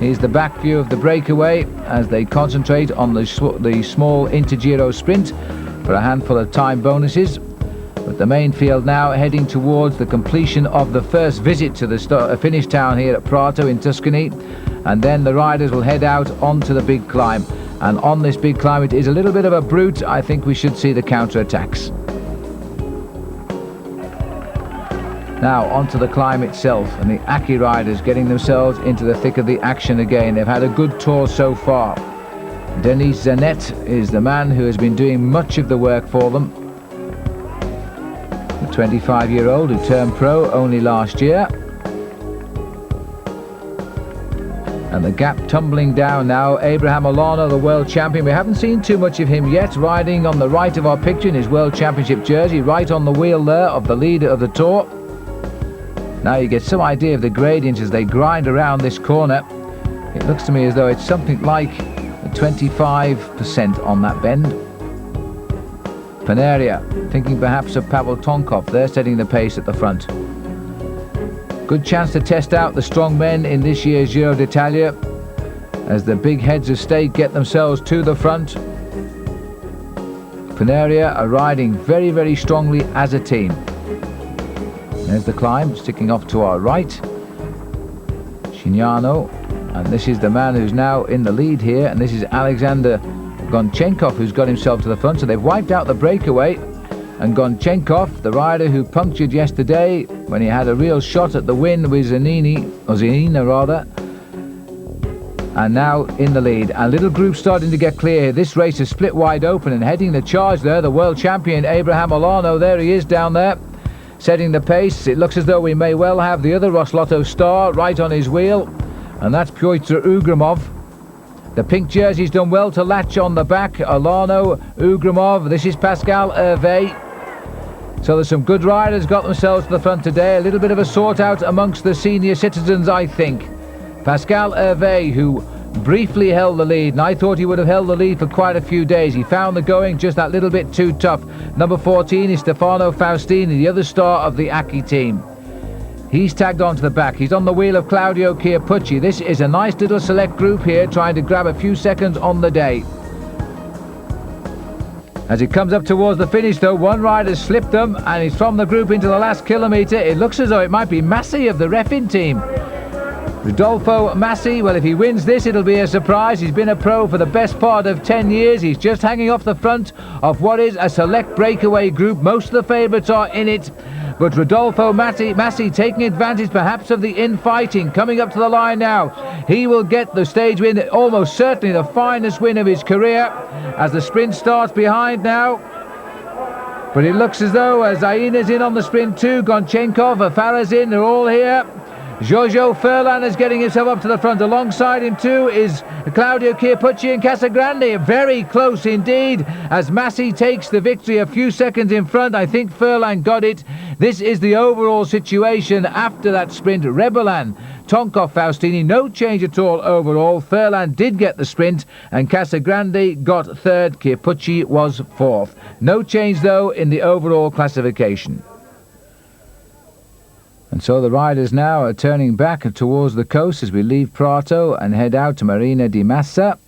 Speaker 1: Here's the back view of the breakaway as they concentrate on the small Intergiro sprint for a handful of time bonuses. But the main field now heading towards the completion of the first visit to the finish town here at Prato in Tuscany, and then the riders will head out onto the big climb. And on this big climb it is a little bit of a brute. I think we should see the counter-attacks. Now onto the climb itself, and the Aki riders getting themselves into the thick of the action again. They've had a good tour so far. Denis Zanet is the man who has been doing much of the work for them. The 25-year-old who turned pro only last year. And the gap tumbling down now. Abraham Olano, the world champion. We haven't seen too much of him yet, riding on the right of our picture in his world championship jersey, right on the wheel there of the leader of the tour. Now you get some idea of the gradients as they grind around this corner. It looks to me as though it's something like 25% on that bend. Paneria, thinking perhaps of Pavel Tonkov. They're setting the pace at the front. Good chance to test out the strong men in this year's Giro d'Italia as the big heads of state get themselves to the front. Paneria are riding very, very strongly as a team. There's the climb, sticking off to our right. Shignano, and this is the man who's now in the lead here, and this is Alexander Gonchenkov, who's got himself to the front. So they've wiped out the breakaway, and Gonchenkov, the rider who punctured yesterday when he had a real shot at the win with Zanina rather, and now in the lead. And little groups starting to get clear here. This race is split wide open, and heading the charge there, the world champion Abraham Olano. There he is down there, setting the pace. It looks as though we may well have the other Roslotto star right on his wheel, and that's Pyotr Ugramov. The pink jersey's done well to latch on the back. Olano, Ugramov, this is Pascal Hervé. So there's some good riders got themselves to the front today. A little bit of a sort out amongst the senior citizens, I think. Pascal Hervé, who briefly held the lead, and I thought he would have held the lead for quite a few days. He found the going just that little bit too tough. Number 14 is Stefano Faustini, the other star of the Aki team. He's tagged onto the back. He's on the wheel of Claudio Chiappucci. This is a nice little select group here, trying to grab a few seconds on the day. As it comes up towards the finish, though, one rider's slipped them, and he's from the group into the last kilometre. It looks as though it might be Massi of the Refin team. Rodolfo Massi, well, if he wins this, it'll be a surprise. He's been a pro for the best part of 10 years. He's just hanging off the front of what is a select breakaway group. Most of the favourites are in it. But Rodolfo Massi taking advantage perhaps of the infighting, coming up to the line now. He will get the stage win, almost certainly the finest win of his career, as the sprint starts behind now. But it looks as though Zaina's in on the sprint too. Gonchenkov, Afara's in, they're all here. Giorgio Furlan is getting himself up to the front. Alongside him too is Claudio Chiappucci and Casagrande. Very close indeed as Massi takes the victory a few seconds in front. I think Furlan got it. This is the overall situation after that sprint. Rebelan, Tonkov, Faustini, no change at all overall. Furlan did get the sprint and Casagrande got third. Chiappucci was fourth. No change though in the overall classification. And so the riders now are turning back towards the coast as we leave Prato and head out to Marina di Massa.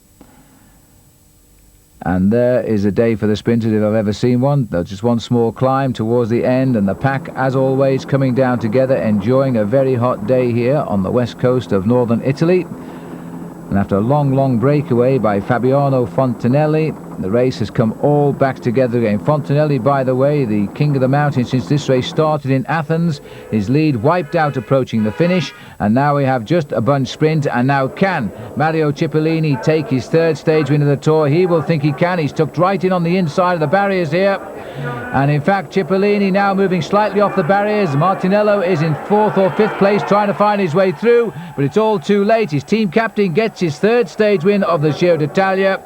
Speaker 1: And there is a day for the sprinters if I've ever seen one. There's just one small climb towards the end, and the pack, as always, coming down together, enjoying a very hot day here on the west coast of northern Italy. And after a long breakaway by Fabiano Fontanelli, the race has come all back together again. Fontanelli, by the way, the king of the mountain since this race started in Athens. His lead wiped out approaching the finish, and now we have just a bunch sprint. And now can Mario Cipollini take his third stage win of the Tour? He will think he can. He's tucked right in on the inside of the barriers here. And in fact, Cipollini now moving slightly off the barriers. Martinello is in 4th or 5th place trying to find his way through, but it's all too late. His team captain gets his third stage win of the Giro d'Italia.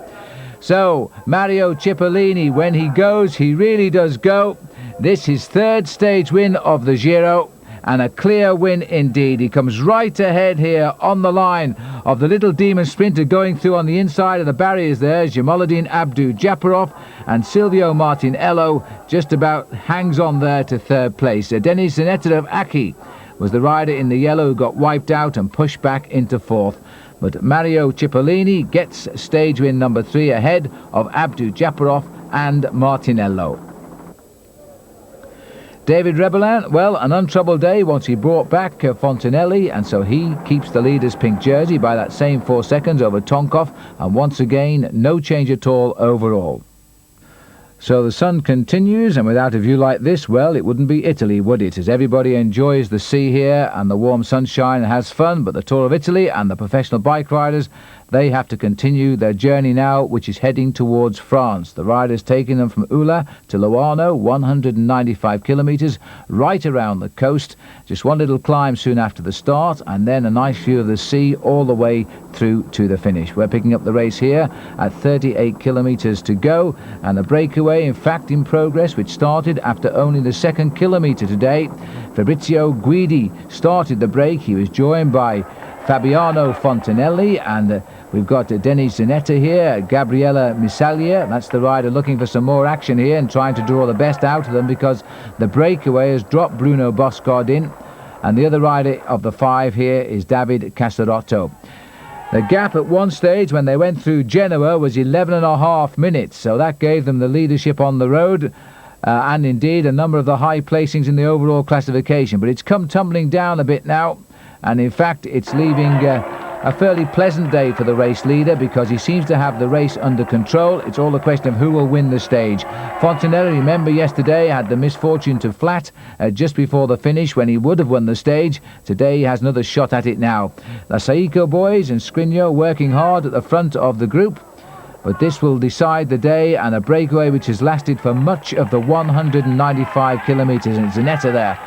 Speaker 1: So Mario Cipollini, when he goes, he really does go. This is his third stage win of the Giro, and a clear win indeed. He comes right ahead here on the line of the little demon sprinter going through on the inside of the barriers there. Jamaluddin Abdu-Japarov, and Silvio Martinello just about hangs on there to third place. Denis Zanetta of Aki was the rider in the yellow who got wiped out and pushed back into 4th. But Mario Cipollini gets stage win number 3 ahead of Abdu-Japarov and Martinello. David Rebelan, well, an untroubled day once he brought back Fontanelli, and so he keeps the leader's pink jersey by that same 4 seconds over Tonkov, and once again, no change at all overall. So the sun continues, and without a view like this, well, it wouldn't be Italy, would it? As everybody enjoys the sea here and the warm sunshine and has fun, but the Tour of Italy and the professional bike riders, they have to continue their journey now, which is heading towards France. The riders taking them from Ula to Loano, 195 kilometres, right around the coast. Just one little climb soon after the start, and then a nice view of the sea all the way through to the finish. We're picking up the race here at 38 kilometres to go, and the breakaway, in fact, in progress, which started after only the 2nd kilometre today. Fabrizio Guidi started the break. He was joined by Fabiano Fontanelli, and we've got Denis Zanetta here, Gabriella Misaglia. That's the rider looking for some more action here and trying to draw the best out of them, because the breakaway has dropped Bruno Boscard in, and the other rider of the 5 here is David Casarotto. The gap at one stage when they went through Genoa was 11.5 minutes, so that gave them the leadership on the road, and indeed a number of the high placings in the overall classification. But it's come tumbling down a bit now, and in fact it's leaving a fairly pleasant day for the race leader, because he seems to have the race under control. It's all a question of who will win the stage. Fontanelli, remember, yesterday had the misfortune to flat just before the finish when he would have won the stage. Today he has another shot at it now. The Saiko boys and Skriniar working hard at the front of the group, but this will decide the day, and a breakaway which has lasted for much of the 195 kilometres, and Zanetta there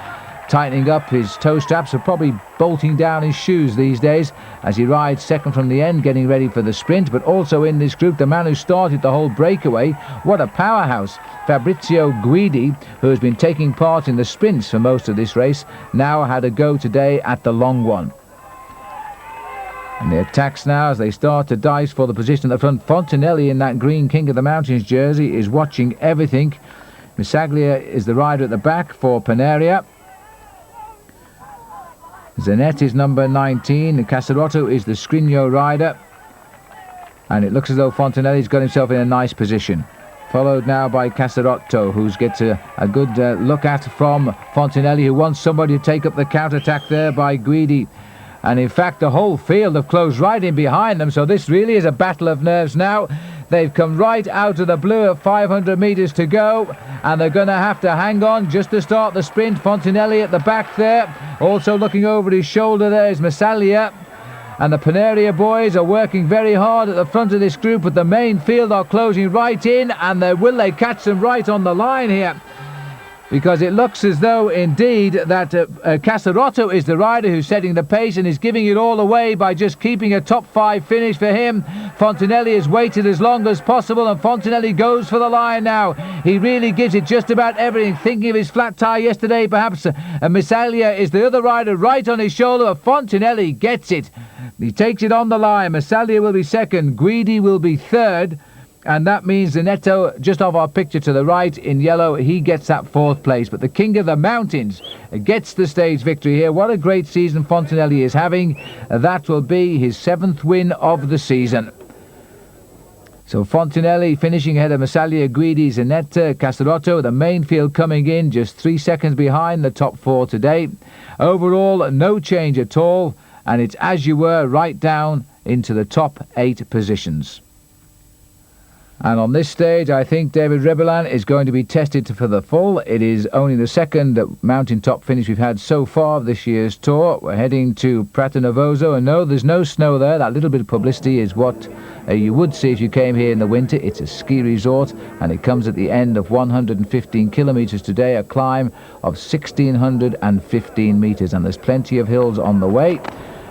Speaker 1: tightening up his toe straps, or probably bolting down his shoes these days as he rides second from the end, getting ready for the sprint. But also in this group, the man who started the whole breakaway, what a powerhouse, Fabrizio Guidi, who has been taking part in the sprints for most of this race, now had a go today at the long one. And the attacks now as they start to dice for the position at the front. Fontanelli in that green King of the Mountains jersey is watching everything. Misaglia is the rider at the back for Paneria. Zanet is number 19, Casarotto is the Skriniar rider, and it looks as though Fontanelli's got himself in a nice position. Followed now by Casarotto, who gets a good look at from Fontanelli, who wants somebody to take up the counter-attack there by Guidi. And in fact the whole field have closed right in behind them, so this really is a battle of nerves now. They've come right out of the blue at 500 metres to go, and they're going to have to hang on just to start the sprint. Fontanelli at the back there, also looking over his shoulder there is Massalia, and the Paneria boys are working very hard at the front of this group, but the main field are closing right in, and will they catch them right on the line here? Because it looks as though indeed that Casarotto is the rider who's setting the pace and is giving it all away by just keeping a top 5 finish for him. Fontanelli has waited as long as possible, and Fontanelli goes for the line now. He really gives it just about everything. Thinking of his flat tyre yesterday, perhaps Misaglia is the other rider right on his shoulder, but Fontanelli gets it. He takes it on the line. Misaglia will be second, Guidi will be third, and that means Zanetto, just off our picture to the right in yellow, he gets that 4th place. But the King of the Mountains gets the stage victory here. What a great season Fontanelli is having. That will be his 7th win of the season. So Fontanelli finishing ahead of Massalia, Guidi, Zanetta, Casarotto. The main field coming in just 3 seconds behind the top 4 today. Overall, no change at all, and it's as you were right down into the top 8 positions. And on this stage, I think David Rebelan is going to be tested for the full. It is only the second mountaintop finish we've had so far of this year's tour. We're heading to Pratanovoso, and no, there's no snow there. That little bit of publicity is what you would see if you came here in the winter. It's a ski resort, and it comes at the end of 115 kilometres today, a climb of 1,615 metres, and there's plenty of hills on the way.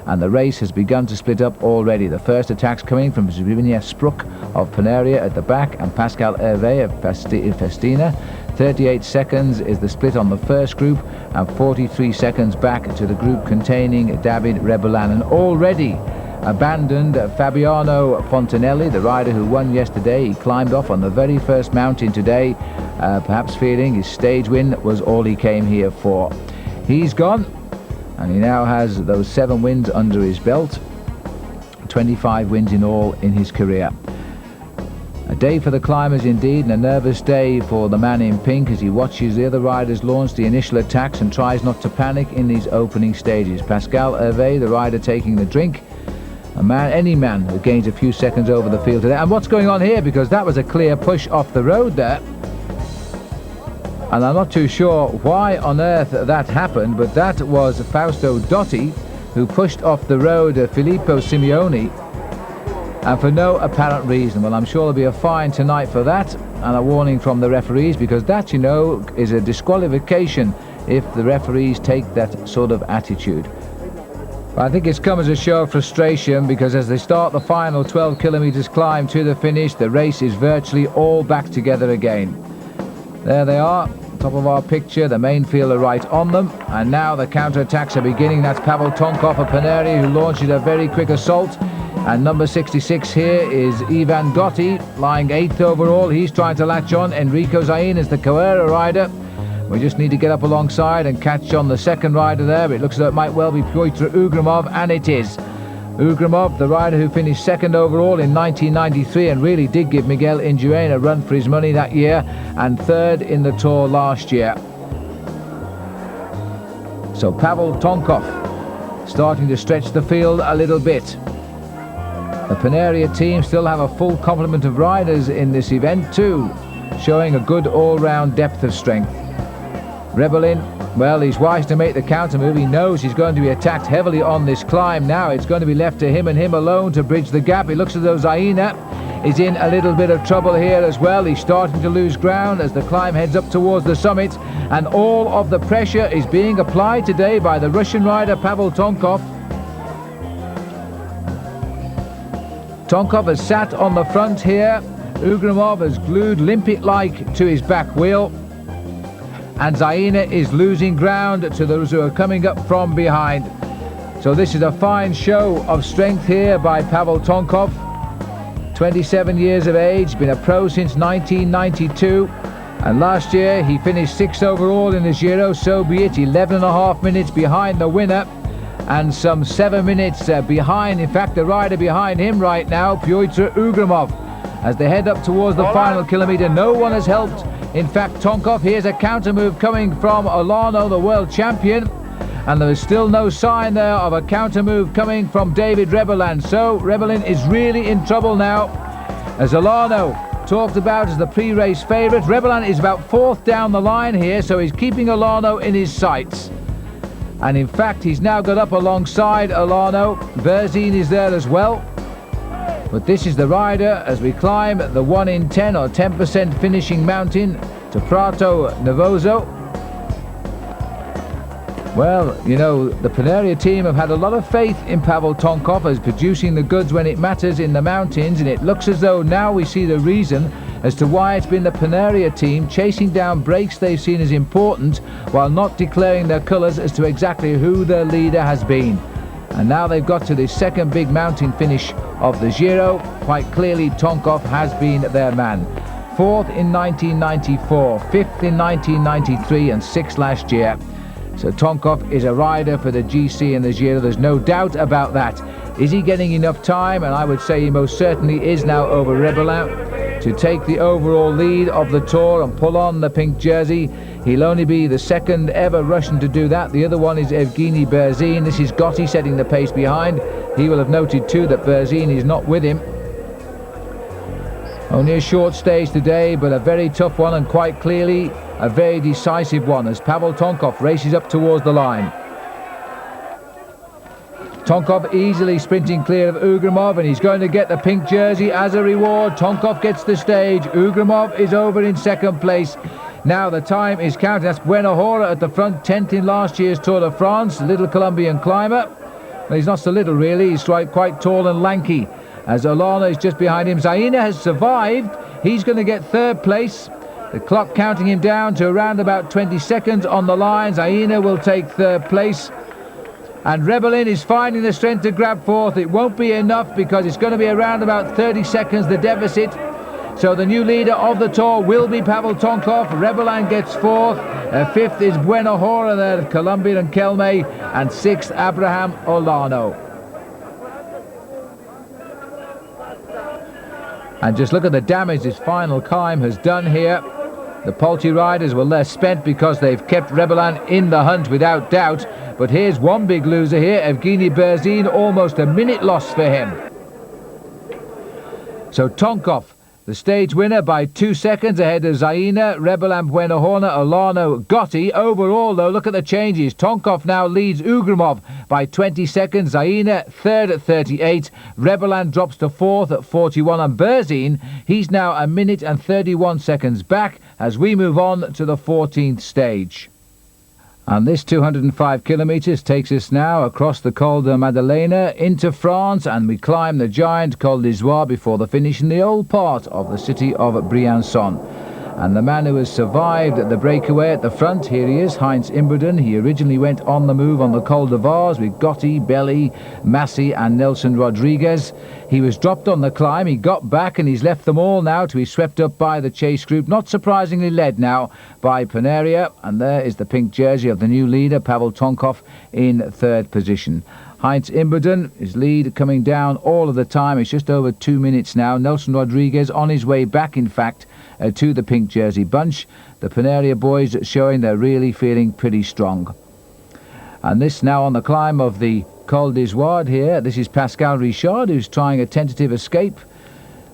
Speaker 1: And the race has begun to split up already. The first attacks coming from Zbigniew Spruk of Paneria at the back and Pascal Hervé of Festina. 38 seconds is the split on the first group, and 43 seconds back to the group containing David Rebelan. And already abandoned Fabiano Fontanelli, the rider who won yesterday. He climbed off on the very first mountain today, perhaps feeling his stage win was all he came here for. He's gone, and he now has those 7 wins under his belt, 25 wins in all in his career. A day for the climbers indeed, and a nervous day for the man in pink as he watches the other riders launch the initial attacks and tries not to panic in these opening stages. Pascal Hervé, the rider taking the drink, any man who gains a few seconds over the field today. And what's going on here, because that was a clear push off the road there. And I'm not too sure why on earth that happened, but that was Fausto Dotti who pushed off the road Filippo Simeoni, and for no apparent reason. Well, I'm sure there'll be a fine tonight for that, and a warning from the referees, because that, you know, is a disqualification if the referees take that sort of attitude. I think it's come as a show of frustration, because as they start the final 12 kilometres climb to the finish, the race is virtually all back together again. There they are, top of our picture, the main field are right on them, and now the counter-attacks are beginning. That's Pavel Tonkov of Paneri, who launches a very quick assault, and number 66 here is Ivan Gotti, lying 8th overall. He's trying to latch on. Enrico Zain is the Carrera rider. We just need to get up alongside and catch on the second rider there, but it looks as though it might well be Pyotr Ugrimov, and it is. Ugrimov, the rider who finished 2nd overall in 1993 and really did give Miguel Indurain a run for his money that year, and 3rd in the Tour last year. So Pavel Tonkov starting to stretch the field a little bit. The Paneria team still have a full complement of riders in this event too, showing a good all-round depth of strength. Rebellin, well, he's wise to make the counter move. He knows he's going to be attacked heavily on this climb. Now it's going to be left to him and him alone to bridge the gap. It looks as though Zaina is in a little bit of trouble here as well. He's starting to lose ground as the climb heads up towards the summit, and all of the pressure is being applied today by the Russian rider Pavel Tonkov. Tonkov has sat on the front here. Ugrimov has glued limpet-like to his back wheel, and Zaina is losing ground to those who are coming up from behind. So this is a fine show of strength here by Pavel Tonkov. 27 years of age, been a pro since 1992, and last year he finished 6th overall in the Giro, so be it. 11.5 minutes behind the winner, and some 7 minutes behind, in fact, the rider behind him right now, Pyotr Ugrimov. As they head up towards the final kilometre, no one has helped. In fact, Tonkov, here's a counter move coming from Olano, the world champion, and there is still no sign there of a counter move coming from David Rebellin. So Rebellin is really in trouble now, as Olano talked about as the pre-race favourite. Rebellin is about 4th down the line here, so he's keeping Olano in his sights. And in fact, he's now got up alongside Olano. Berzin is there as well. But this is the rider as we climb the 1 in 10 or 10% finishing mountain to Prato Novozo. Well, you know, the Paneria team have had a lot of faith in Pavel Tonkov as producing the goods when it matters in the mountains, and it looks as though now we see the reason as to why it's been the Paneria team chasing down breaks they've seen as important while not declaring their colours as to exactly who their leader has been. And now they've got to this second big mountain finish of the Giro. Quite clearly Tonkov has been their man. 4th in 1994, 5th in 1993 and 6th last year. So Tonkov is a rider for the GC and the Giro, there's no doubt about that. Is he getting enough time? And I would say he most certainly is now over Rebellin to take the overall lead of the Tour and pull on the pink jersey. He'll only be the 2nd ever Russian to do that. The other one is Evgeny Berzin. This is Gotti setting the pace behind. He will have noted too that Berzin is not with him. Only a short stage today, but a very tough one, and quite clearly a very decisive one as Pavel Tonkov races up towards the line. Tonkov easily sprinting clear of Ugrimov, and he's going to get the pink jersey as a reward. Tonkov gets the stage. Ugrimov is over in 2nd place. Now the time is counting. That's Buenahora at the front, 10th in last year's Tour de France, little Colombian climber. Well, he's not so little really, he's quite tall and lanky. As Olano is just behind him. Zaina has survived. He's going to get 3rd place. The clock counting him down to around about 20 seconds on the line. Zaina will take 3rd place. And Rebellin is finding the strength to grab 4th. It won't be enough because it's going to be around about 30 seconds the deficit. So the new leader of the Tour will be Pavel Tonkov. Rebellin gets 4th. 5th is Buenahora there, Colombian and Kelme. And 6th, Abraham Olano. And just look at the damage this final climb has done here. The Polti riders were less spent because they've kept Rebellin in the hunt without doubt. But here's one big loser here, Evgeny Berzin, almost a minute loss for him. So Tonkov, the stage winner by 2 seconds ahead of Zaina, Rebellin, Buenahora, Olano, Gotti. Overall, though, look at the changes. Tonkov now leads Ugrimov by 20 seconds. Zaina, 3rd at 38. Rebellin drops to 4th at 41. And Berzin, he's now a minute and 31 seconds back as we move on to the 14th stage. And this 205 kilometres takes us now across the Col de Madeleine into France, and we climb the giant Col d'Izoire before the finish in the old part of the city of Briançon. And the man who has survived the breakaway at the front, here he is, Heinz Imberden. He originally went on the move on the Col de Vars with Gotti, Belli, Massi and Nelson Rodriguez. He was dropped on the climb, he got back and he's left them all now to be swept up by the chase group, not surprisingly led now by Paneria. And there is the pink jersey of the new leader, Pavel Tonkov, in third position. Heinz Imberden, his lead coming down all of the time. It's just over 2 minutes now. Nelson Rodriguez on his way back, in fact, to the pink jersey bunch. The Paneria boys showing they're really feeling pretty strong. And this now on the climb of the Col d'Izoard here. This is Pascal Richard, who's trying a tentative escape.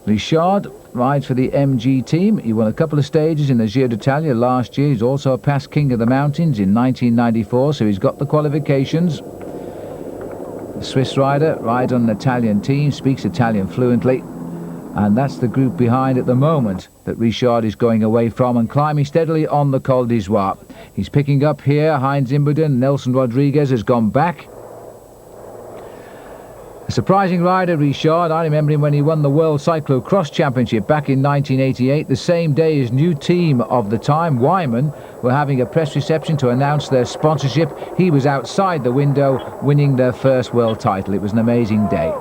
Speaker 1: Richard rides for the MG team. He won a couple of stages in the Giro d'Italia last year. He's also a past king of the mountains in 1994, so he's got the qualifications. The Swiss rider rides on an Italian team, speaks Italian fluently, and that's the group behind at the moment that Richard is going away from and climbing steadily on the Col d'Izoard. He's picking up here Heinz Imberden. Nelson Rodriguez has gone back. A surprising rider, Richard. I remember him when he won the World Cyclo-Cross Championship back in 1988. The same day his new team of the time, Wyman, were having a press reception to announce their sponsorship. He was outside the window winning their first world title. It was an amazing day.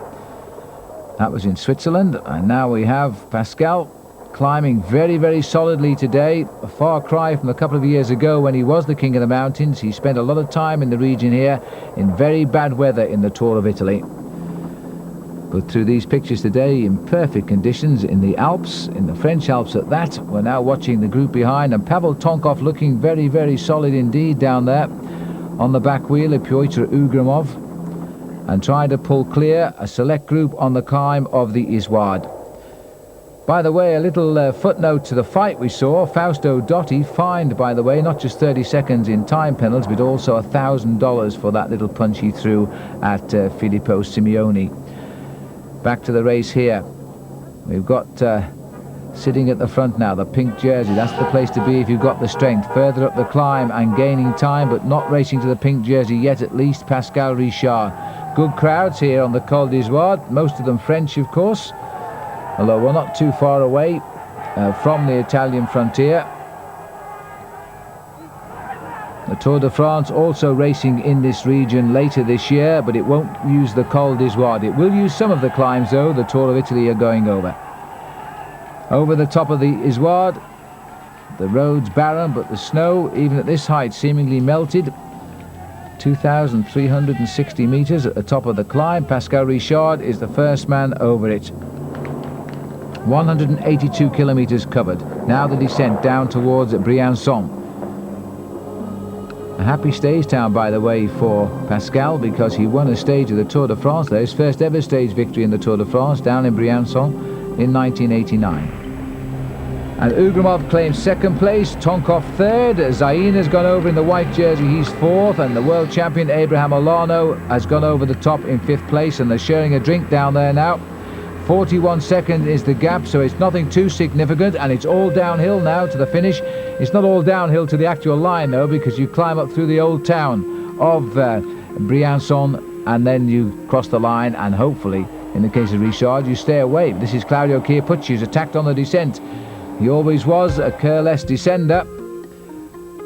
Speaker 1: That was in Switzerland, and now we have Pascal climbing very, very solidly today. A far cry from a couple of years ago when he was the king of the mountains. He spent a lot of time in the region here in very bad weather in the Tour of Italy. But through these pictures today, in perfect conditions in the Alps, in the French Alps at that, we're now watching the group behind, and Pavel Tonkov looking very, very solid indeed down there. On the back wheel of Pyotr Ugramov, and trying to pull clear a select group on the climb of the Izoard. By the way, a little footnote to the fight we saw. Fausto Dotti fined, by the way, not just 30 seconds in time penalties, but also $1,000 for that little punch he threw at Filippo Simeoni. Back to the race here. We've got sitting at the front now, the pink jersey. That's the place to be if you've got the strength. Further up the climb and gaining time, but not racing to the pink jersey yet, at least, Pascal Richard. Good crowds here on the Col d'Izoard, most of them French, of course, although we're not too far away from the Italian frontier. The Tour de France also racing in this region later this year, but it won't use the Col d'Izoard. It will use some of the climbs, though, the Tour of Italy are going over. Over the top of the Izoard, the road's barren, but the snow, even at this height, seemingly melted. 2,360 metres at the top of the climb. Pascal Richard is the first man over it. 182 kilometres covered. Now the descent down towards Briançon. A happy stage town, by the way, for Pascal, because he won a stage of the Tour de France there, his first ever stage victory in the Tour de France, down in Briançon in 1989. And Ugramov claims second place, Tonkov third, Zayn has gone over in the white jersey, he's fourth, and the world champion Abraham Olano has gone over the top in fifth place, and they're sharing a drink down there now. 41 seconds is the gap, so it's nothing too significant, and it's all downhill now to the finish. It's not all downhill to the actual line, though, because you climb up through the old town of Briançon, and then you cross the line, and hopefully, in the case of Richard, you stay away. This is Claudio Chiappucci, who's attacked on the descent. He always was a careless descender.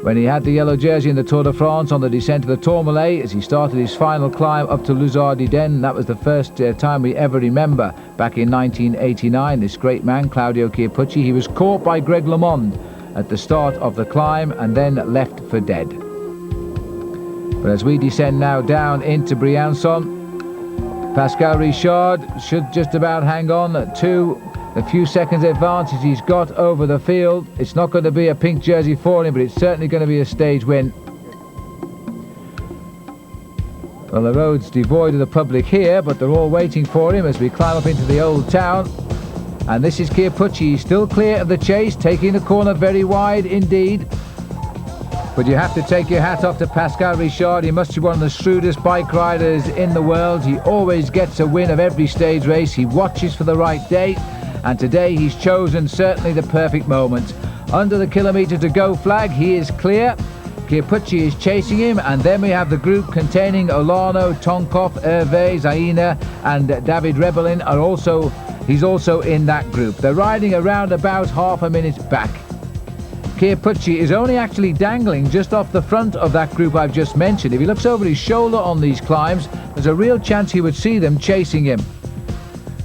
Speaker 1: When he had the yellow jersey in the Tour de France on the descent of the Tourmalet, as he started his final climb up to Luzard-Iden, that was the first time we ever remember, back in 1989, this great man, Claudio Chiappucci. He was caught by Greg LeMond at the start of the climb and then left for dead. But as we descend now down into Briançon, Pascal Richard should just about hang on to the few seconds advantage he's got over the field. It's not going to be a pink jersey for him, but it's certainly going to be a stage win. Well, the road's devoid of the public here, but they're all waiting for him as we climb up into the old town. And this is Chiappucci. He's still clear of the chase, taking the corner very wide indeed. But you have to take your hat off to Pascal Richard. He must be one of the shrewdest bike riders in the world. He always gets a win of every stage race. He watches for the right day. And today he's chosen certainly the perfect moment. Under the kilometre to go flag, he is clear. Chiappucci is chasing him, and then we have the group containing Olano, Tonkov, Hervé, Zaina and David Rebellin he's also in that group. They're riding around about half a minute back. Chiappucci is only actually dangling just off the front of that group I've just mentioned. If he looks over his shoulder on these climbs, there's a real chance he would see them chasing him.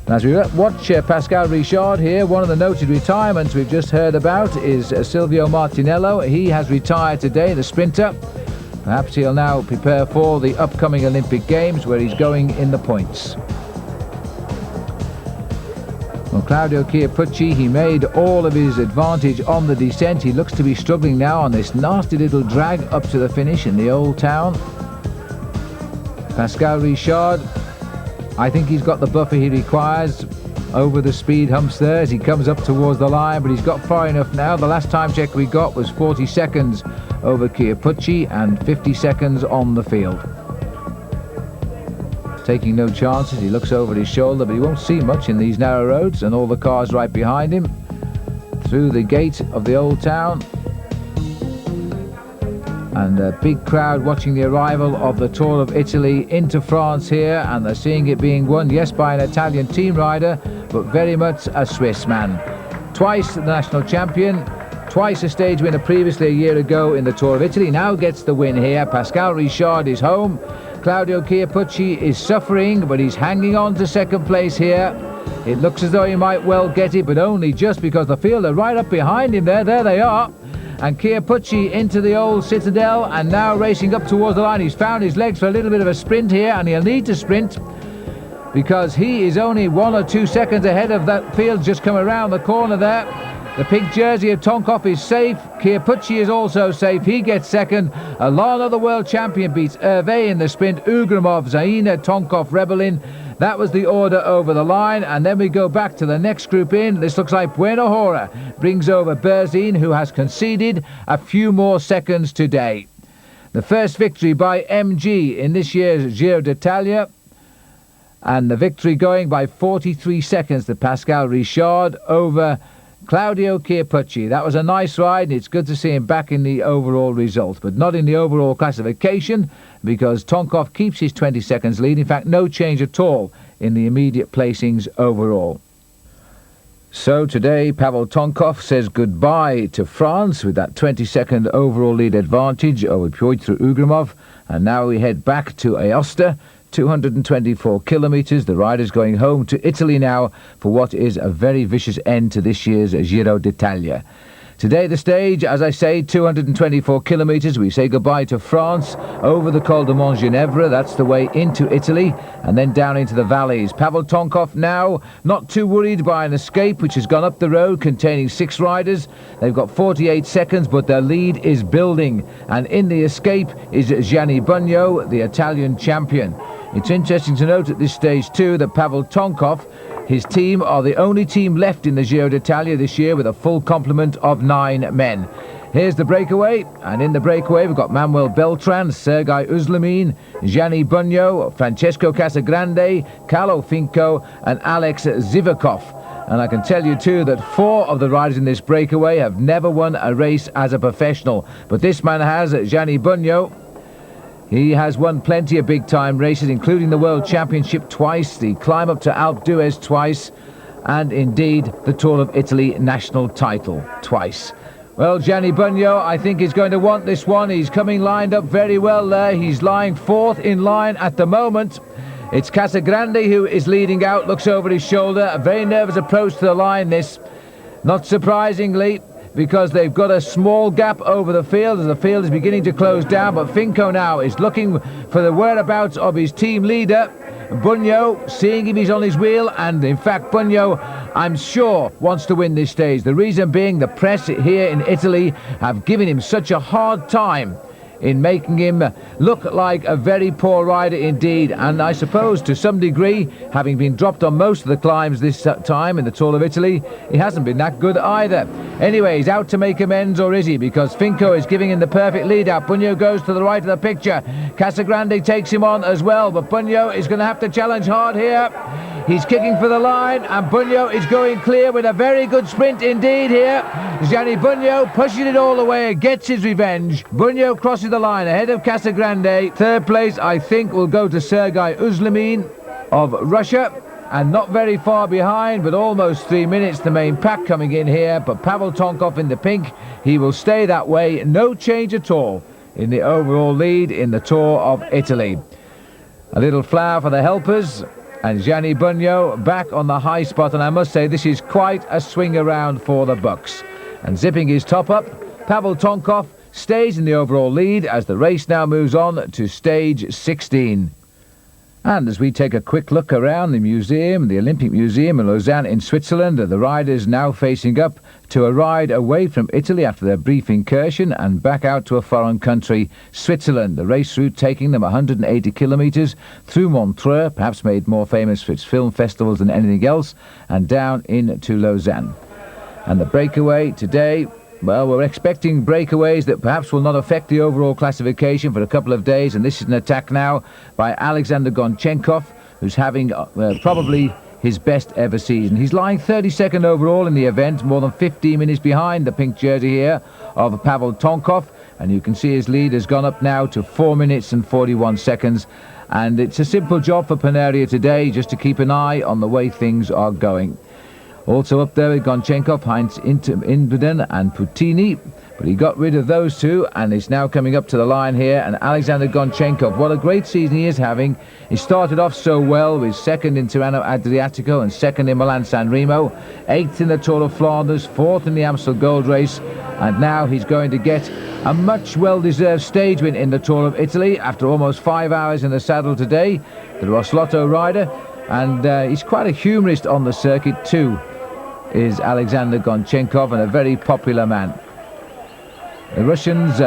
Speaker 1: As we watch Pascal Richard here, one of the noted retirements we've just heard about is Silvio Martinello. He has retired today, the sprinter. Perhaps he'll now prepare for the upcoming Olympic Games where he's going in the points. Well, Claudio Chiappucci, he made all of his advantage on the descent. He looks to be struggling now on this nasty little drag up to the finish in the Old Town. Pascal Richard, I think he's got the buffer he requires over the speed humps there as he comes up towards the line, but he's got far enough now. The last time check we got was 40 seconds over Chiappucci and 50 seconds on the field. Taking no chances, he looks over his shoulder, but he won't see much in these narrow roads and all the cars right behind him. Through the gate of the Old Town. And a big crowd watching the arrival of the Tour of Italy into France here, and they're seeing it being won, yes, by an Italian team rider, but very much a Swiss man. Twice the national champion, twice a stage winner previously a year ago in the Tour of Italy, now gets the win here. Pascal Richard is home. Claudio Chiappucci is suffering, but he's hanging on to second place here. It looks as though he might well get it, but only just because the field are right up behind him there. There they are. And Chiappucci into the old Citadel and now racing up towards the line. He's found his legs for a little bit of a sprint here, and he'll need to sprint because he is only 1 or 2 seconds ahead of that field just come around the corner there. The pink jersey of Tonkov is safe. Chiappucci is also safe. He gets second. Alana, the world champion, beats Hervé in the sprint. Ugrimov, Zaina, Tonkov, Rebelin. That was the order over the line. And then we go back to the next group in. This looks like Bueno Hora brings over Berzin, who has conceded a few more seconds today. The first victory by MG in this year's Giro d'Italia. And the victory going by 43 seconds to Pascal Richard over Claudio Chiappucci. That was a nice ride, and it's good to see him back in the overall result, but not in the overall classification because Tonkov keeps his 20 seconds lead. In fact, no change at all in the immediate placings overall. So today, Pavel Tonkov says goodbye to France with that 20-second overall lead advantage over Piotr Ugrimov, and now we head back to Aosta. 224 kilometres. The rider's going home to Italy now for what is a very vicious end to this year's Giro d'Italia. Today the stage, as I say, 224 kilometres. We say goodbye to France over the Col de Montgenèvre. That's the way into Italy and then down into the valleys. Pavel Tonkov now not too worried by an escape which has gone up the road containing 6 riders. They've got 48 seconds, but their lead is building. And in the escape is Gianni Bugno, the Italian champion. It's interesting to note at this stage too that Pavel Tonkov, his team, are the only team left in the Giro d'Italia this year with a full complement of 9 men. Here's the breakaway, and in the breakaway we've got Manuel Beltran, Sergei Uzlamin, Gianni Bugno, Francesco Casagrande, Carlo Finco and Alex Zivakov. And I can tell you too that 4 of the riders in this breakaway have never won a race as a professional, but this man has, Gianni Bugno. He has won plenty of big-time races, including the World Championship twice, the climb up to Alpe d'Huez twice, and indeed the Tour of Italy national title twice. Well, Gianni Bugno, I think, is going to want this one. He's coming lined up very well there. He's lying 4th in line at the moment. It's Casagrande who is leading out, looks over his shoulder. A very nervous approach to the line, this. Not surprisingly, because they've got a small gap over the field as the field is beginning to close down, but Finco now is looking for the whereabouts of his team leader. Bugno, seeing if he's on his wheel, and in fact Bugno, I'm sure, wants to win this stage. The reason being the press here in Italy have given him such a hard time in making him look like a very poor rider indeed, and I suppose to some degree, having been dropped on most of the climbs this time in the Tour of Italy, he hasn't been that good either. Anyway, he's out to make amends, or is he? Because Finco is giving him the perfect lead out. Bugno goes to the right of the picture. Casagrande takes him on as well, but Bugno is going to have to challenge hard here. He's kicking for the line, and Bugno is going clear with a very good sprint indeed here. Gianni Bugno pushing it all the way, gets his revenge. Bugno crosses the line ahead of Casagrande. 3rd place, I think, will go to Sergei Uzlamin of Russia. and not very far behind, but almost 3 minutes. The main pack coming in here, but Pavel Tonkov in the pink. He will stay that way. No change at all in the overall lead in the Tour of Italy. A little flower for the helpers, and Gianni Bugno back on the high spot, and I must say this is quite a swing around for the Bucks. And zipping his top up, Pavel Tonkov stays in the overall lead as the race now moves on to stage 16. And as we take a quick look around the museum, the Olympic Museum in Lausanne in Switzerland, the riders now facing up to a ride away from Italy after their brief incursion and back out to a foreign country, Switzerland. The race route taking them 180 kilometres through Montreux, perhaps made more famous for its film festivals than anything else, and down into Lausanne. And the breakaway today, well, we're expecting breakaways that perhaps will not affect the overall classification for a couple of days, and this is an attack now by Alexander Gonchenkov, who's having probably his best ever season. He's lying 32nd overall in the event, more than 15 minutes behind the pink jersey here of Pavel Tonkov, and you can see his lead has gone up now to 4 minutes and 41 seconds, and it's a simple job for Paneria today, just to keep an eye on the way things are going. Also up there with Gonchenkov, Heinz Inbuden and Puttini, but he got rid of those two and is now coming up to the line here. And Alexander Gonchenkov, what a great season he is having. He started off so well with second in Tirreno Adriatico and second in Milan San Remo, 8th in the Tour of Flanders, 4th in the Amstel Gold Race, and now he's going to get a much well-deserved stage win in the Tour of Italy after almost 5 hours in the saddle today, the Roslotto rider, and he's quite a humorist on the circuit too, is Alexander Gonchenkov, and a very popular man. The Russians,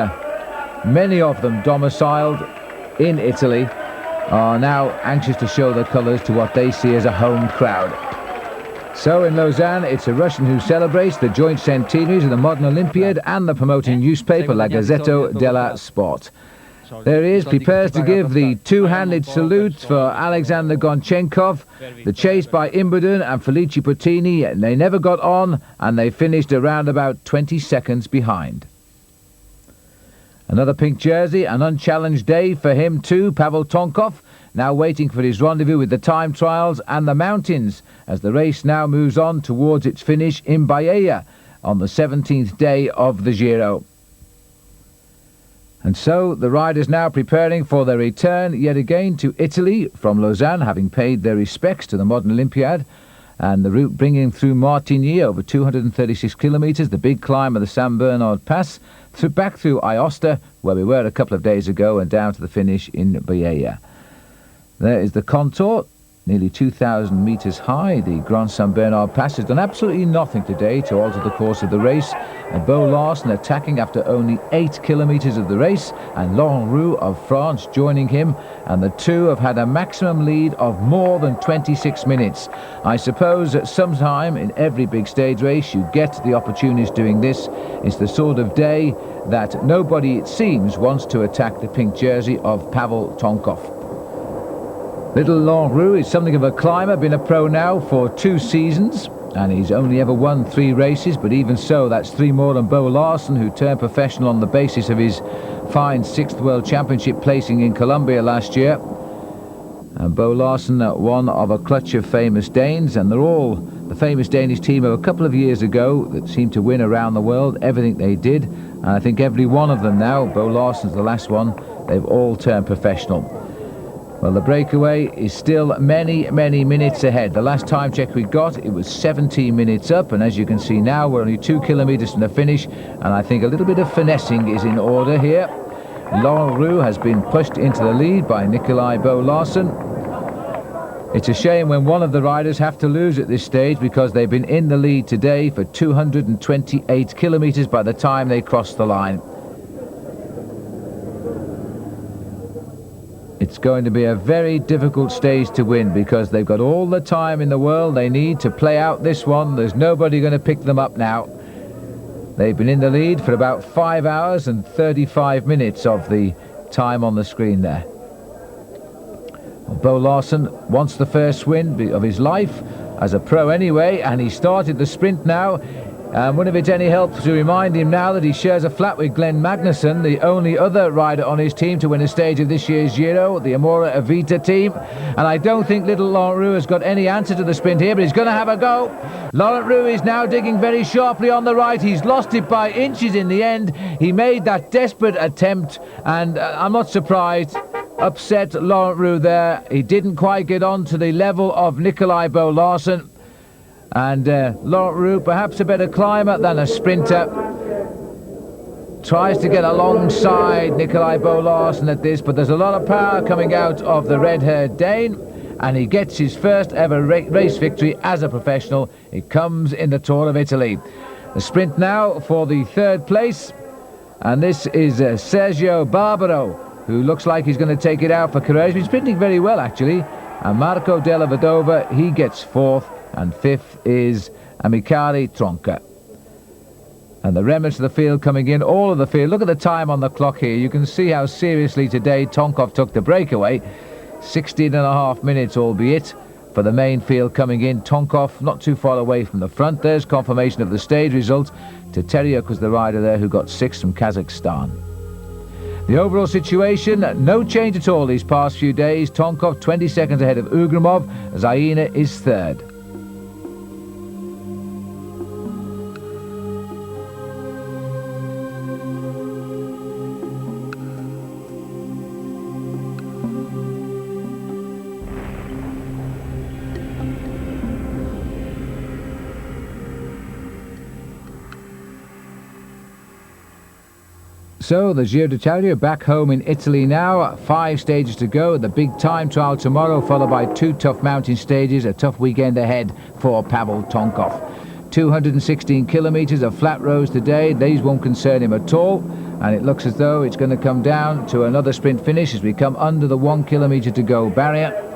Speaker 1: many of them domiciled in Italy, are now anxious to show their colours to what they see as a home crowd. So in Lausanne, it's a Russian who celebrates the joint centenaries of the modern Olympiad and the promoting newspaper La Gazzetta della Sport. There he is, prepares to give the two-handed salute for Alexander Gonchenkov. The chase by Inbuden and Felice Puttini, they never got on, and they finished around about 20 seconds behind. Another pink jersey, an unchallenged day for him too, Pavel Tonkov, now waiting for his rendezvous with the time trials and the mountains, as the race now moves on towards its finish in Bahia on the 17th day of the Giro. And so the riders now preparing for their return yet again to Italy from Lausanne, having paid their respects to the modern Olympiad, and the route bringing through Martigny over 236 kilometres, the big climb of the San Bernard Pass, back through Aosta, where we were a couple of days ago, and down to the finish in Bahia. There is the contour, nearly 2,000 metres high. The Grand San Bernard Pass has done absolutely nothing today to alter the course of the race. And Bo Larsen attacking after only 8 kilometres of the race, and Laurent Roux of France joining him, and the two have had a maximum lead of more than 26 minutes. I suppose that sometime in every big stage race you get the opportunities doing this. It's the sort of day that nobody, it seems, wants to attack the pink jersey of Pavel Tonkov. Little Laurent Roux is something of a climber, been a pro now for 2 seasons, and he's only ever won 3 races, but even so, that's 3 more than Bo Larsen, who turned professional on the basis of his fine 6th World Championship placing in Colombia last year. And Bo Larsen, one of a clutch of famous Danes, and they're all the famous Danish team of a couple of years ago that seemed to win around the world, everything they did, and I think every one of them now, Bo Larsen's the last one, they've all turned professional. Well, the breakaway is still many, many minutes ahead. The last time check we got, it was 17 minutes up, and as you can see now, we're only 2 kilometres from the finish, and I think a little bit of finessing is in order here. Laurent Roux has been pushed into the lead by Nikolai Bo Larsen. It's a shame when one of the riders have to lose at this stage, because they've been in the lead today for 228 kilometres by the time they cross the line. It's going to be a very difficult stage to win, because they've got all the time in the world they need to play out this one. There's nobody going to pick them up now. They've been in the lead for about 5 hours and 35 minutes of the time on the screen there. Bo Larsen wants the first win of his life, as a pro anyway, and he started the sprint now. And wouldn't it any help to remind him now that he shares a flat with Glenn Magnussen, the only other rider on his team to win a stage of this year's Giro, the Amora Avita team. And I don't think little Laurent Roux has got any answer to the sprint here, but he's going to have a go. Laurent Roux is now digging very sharply on the right. He's lost it by inches in the end. He made that desperate attempt, and I'm not surprised. Upset Laurent Roux there. He didn't quite get on to the level of Nikolai Bo Larsen. And Laurent Roux, perhaps a better climber than a sprinter, tries to get alongside Nikolai Bo Larsen at this, but there's a lot of power coming out of the red-haired Dane, and he gets his first ever race victory as a professional. It comes in the Tour of Italy. The sprint now for the third place, and this is Sergio Barbaro, who looks like he's going to take it out for Carrera. He's been sprinting very well, actually. And Marco Della Vedova, he gets fourth. And fifth is Amicare Tronca. And the remnants of the field coming in, all of the field. Look at the time on the clock here. You can see how seriously today Tonkov took the breakaway. 16.5 minutes, albeit, for the main field coming in. Tonkov not too far away from the front. There's confirmation of the stage result. Teteriuk was the rider there who got sixth from Kazakhstan. The overall situation, no change at all these past few days. Tonkov 20 seconds ahead of Ugrimov. Zaina is third. So the Giro d'Italia back home in Italy now. 5 stages to go. The big time trial tomorrow, followed by 2 tough mountain stages. A tough weekend ahead for Pavel Tonkov. 216 kilometres of flat roads today. These won't concern him at all. And it looks as though it's going to come down to another sprint finish as we come under the 1 kilometre to go barrier.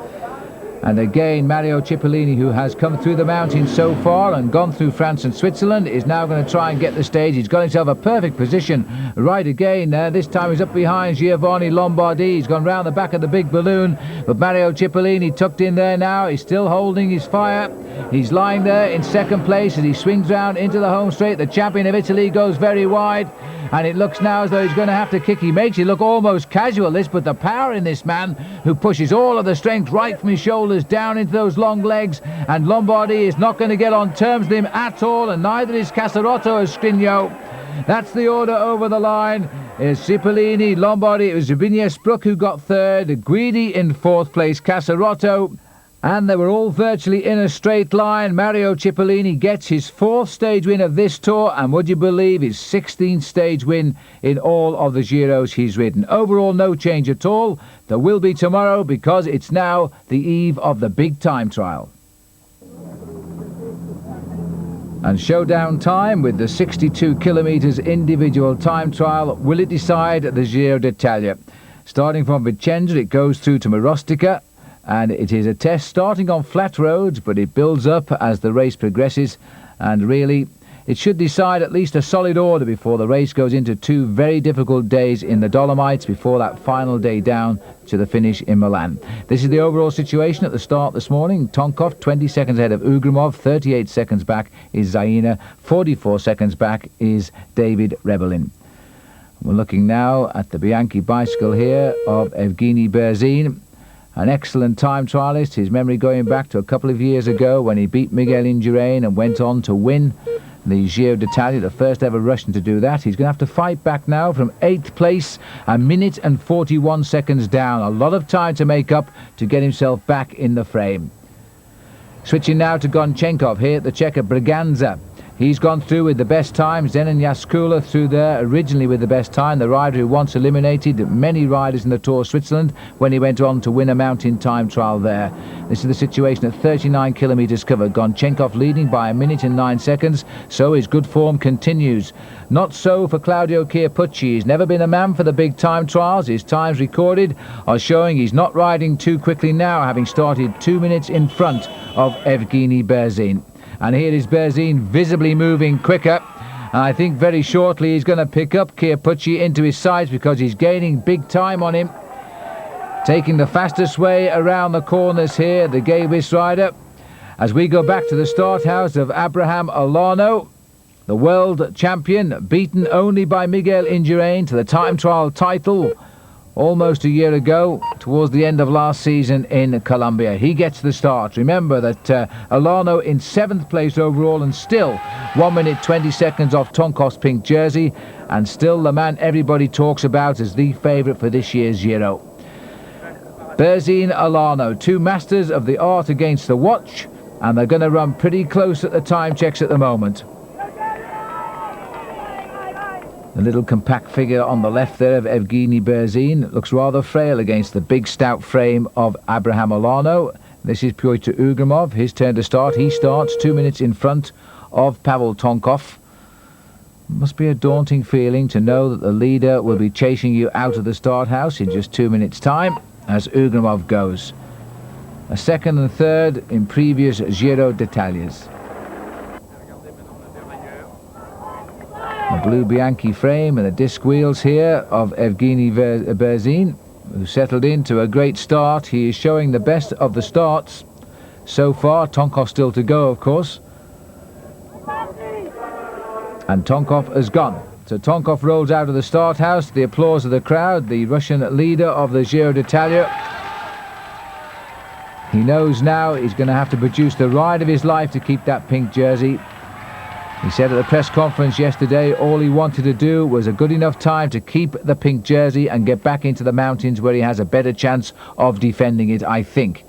Speaker 1: And again, Mario Cipollini, who has come through the mountains so far and gone through France and Switzerland, is now going to try and get the stage. He's got himself a perfect position right again. This time he's up behind Giovanni Lombardi. He's gone round the back of the big balloon. But Mario Cipollini tucked in there now. He's still holding his fire. He's lying there in second place as he swings round into the home straight. The champion of Italy goes very wide. And it looks now as though he's going to have to kick. He makes it look almost casual, this, but the power in this man who pushes all of the strength right from his shoulders down into those long legs. And Lombardi is not going to get on terms with him at all, and neither is Casarotto or Skriniar. That's the order over the line. It's Cipollini, Lombardi. It was Vignes Brook who got third, Guidi in fourth place, Casarotto. And they were all virtually in a straight line. Mario Cipollini gets his 4th stage win of this tour, and would you believe his 16th stage win in all of the Giros he's ridden. Overall, no change at all. There will be tomorrow because it's now the eve of the big time trial. And showdown time with the 62 kilometres individual time trial. Will it decide the Giro d'Italia? Starting from Vicenza, it goes through to Marostica. And it is a test starting on flat roads, but it builds up as the race progresses. And really, it should decide at least a solid order before the race goes into 2 very difficult days in the Dolomites before that final day down to the finish in Milan. This is the overall situation at the start this morning. Tonkov 20 seconds ahead of Ugrimov, 38 seconds back is Zaina, 44 seconds back is David Rebellin. We're looking now at the Bianchi bicycle here of Evgeny Berzin. An excellent time trialist, his memory going back to a couple of years ago when he beat Miguel Indurain and went on to win the Giro d'Italia, the first ever Russian to do that. He's going to have to fight back now from 8th place, a minute and 41 seconds down. A lot of time to make up to get himself back in the frame. Switching now to Gonchenkov here at the Czech of Braganza. He's gone through with the best time. Zenon Jaskula through there originally with the best time. The rider who once eliminated many riders in the Tour of Switzerland when he went on to win a mountain time trial there. This is the situation at 39 kilometres covered. Gonchenkov leading by a minute and 9 seconds. So his good form continues. Not so for Claudio Chiappucci. He's never been a man for the big time trials. His times recorded are showing he's not riding too quickly now, having started 2 minutes in front of Evgeny Berzin. And here is Berzin visibly moving quicker. And I think very shortly he's going to pick up Chiappucci into his sights because he's gaining big time on him. Taking the fastest way around the corners here, the Gavis rider. As we go back to the start house of Abraham Olano. the world champion, beaten only by Miguel Indurain to the time trial title almost a year ago, towards the end of last season in Colombia. He gets the start. Remember that Olano in 7th place overall and still 1 minute 20 seconds off Tonkoff's pink jersey, and still the man everybody talks about as the favourite for this year's Giro. Berzin, Olano, two masters of the art against the watch, and they're going to run pretty close at the time checks at the moment. The little compact figure on the left there of Evgeny Berzin looks rather frail against the big stout frame of Abraham Olano. This is Pyotr Ugrimov, his turn to start. He starts 2 minutes in front of Pavel Tonkoff. Must be a daunting feeling to know that the leader will be chasing you out of the start house in just 2 minutes' time as Ugrimov goes. A second and third in previous Giro d'Italias. The blue Bianchi frame and the disc wheels here of Evgeny Berzin, who settled into a great start. He is showing the best of the starts so far. Tonkoff still to go, of course. And Tonkoff has gone. So Tonkoff rolls out of the start house. The applause of the crowd. The Russian leader of the Giro d'Italia. He knows now he's going to have to produce the ride of his life to keep that pink jersey. He said at the press conference yesterday all he wanted to do was a good enough time to keep the pink jersey and get back into the mountains where he has a better chance of defending it, I think.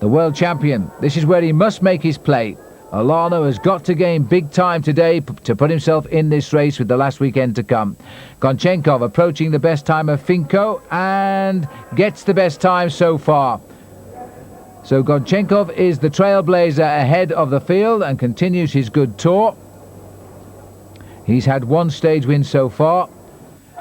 Speaker 1: The world champion, this is where he must make his play. Olano has got to gain big time today to put himself in this race with the last weekend to come. Gonchenkov approaching the best time of Finko and gets the best time so far. So Gonchenkov is the trailblazer ahead of the field and continues his good tour. He's had one stage win so far.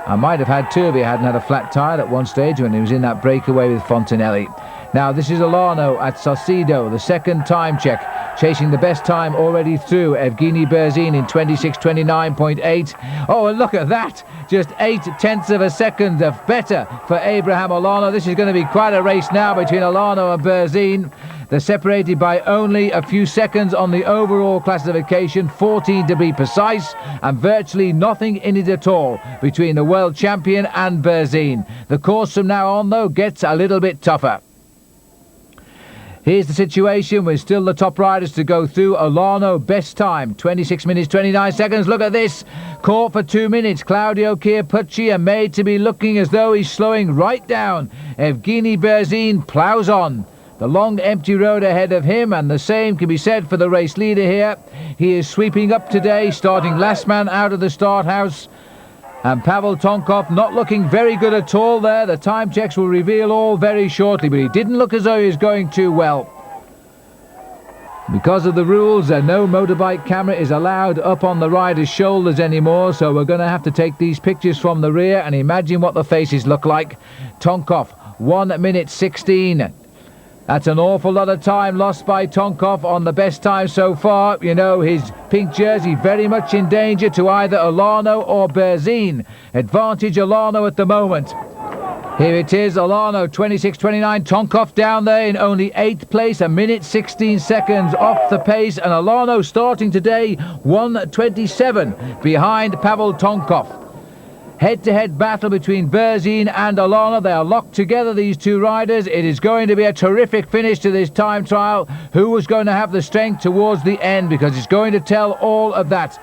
Speaker 1: I might have had two if he hadn't had a flat tyre at one stage when he was in that breakaway with Fontanelli. Now this is Olano at Saucedo, the second time check, chasing the best time already through Evgeny Berzin in 26:29.8. Oh, and look at that! Just 0.8 of a second of better for Abraham Olano. This is going to be quite a race now between Olano and Berzin. They're separated by only a few seconds on the overall classification, 14 to be precise, and virtually nothing in it at all between the world champion and Berzin. The course from now on, though, gets a little bit tougher. Here's the situation with still the top riders to go through. Olano, best time, 26 minutes, 29 seconds. Look at this. Caught for 2 minutes. Claudio Chiappucci are made to be looking as though he's slowing right down. Evgeny Berzin ploughs on. The long empty road ahead of him, and the same can be said for the race leader here. He is sweeping up today, starting last man out of the start house. And Pavel Tonkoff not looking very good at all there. The time checks will reveal all very shortly, but he didn't look as though he was going too well. Because of the rules, no motorbike camera is allowed up on the rider's shoulders anymore, so we're going to have to take these pictures from the rear and imagine what the faces look like. Tonkoff, 1 minute 16. That's an awful lot of time lost by Tonkoff on the best time so far. You know, his pink jersey very much in danger to either Olano or Berzin. Advantage Olano at the moment. Here it is, Olano, 26:29. Tonkoff down there in only 8th place, 1 minute 16 seconds off the pace. And Olano starting today 1:27 behind Pavel Tonkoff. Head-to-head battle between Berzin and Olano. They are locked together, these two riders. It is going to be a terrific finish to this time trial. Who was going to have the strength towards the end, because it's going to tell all of that.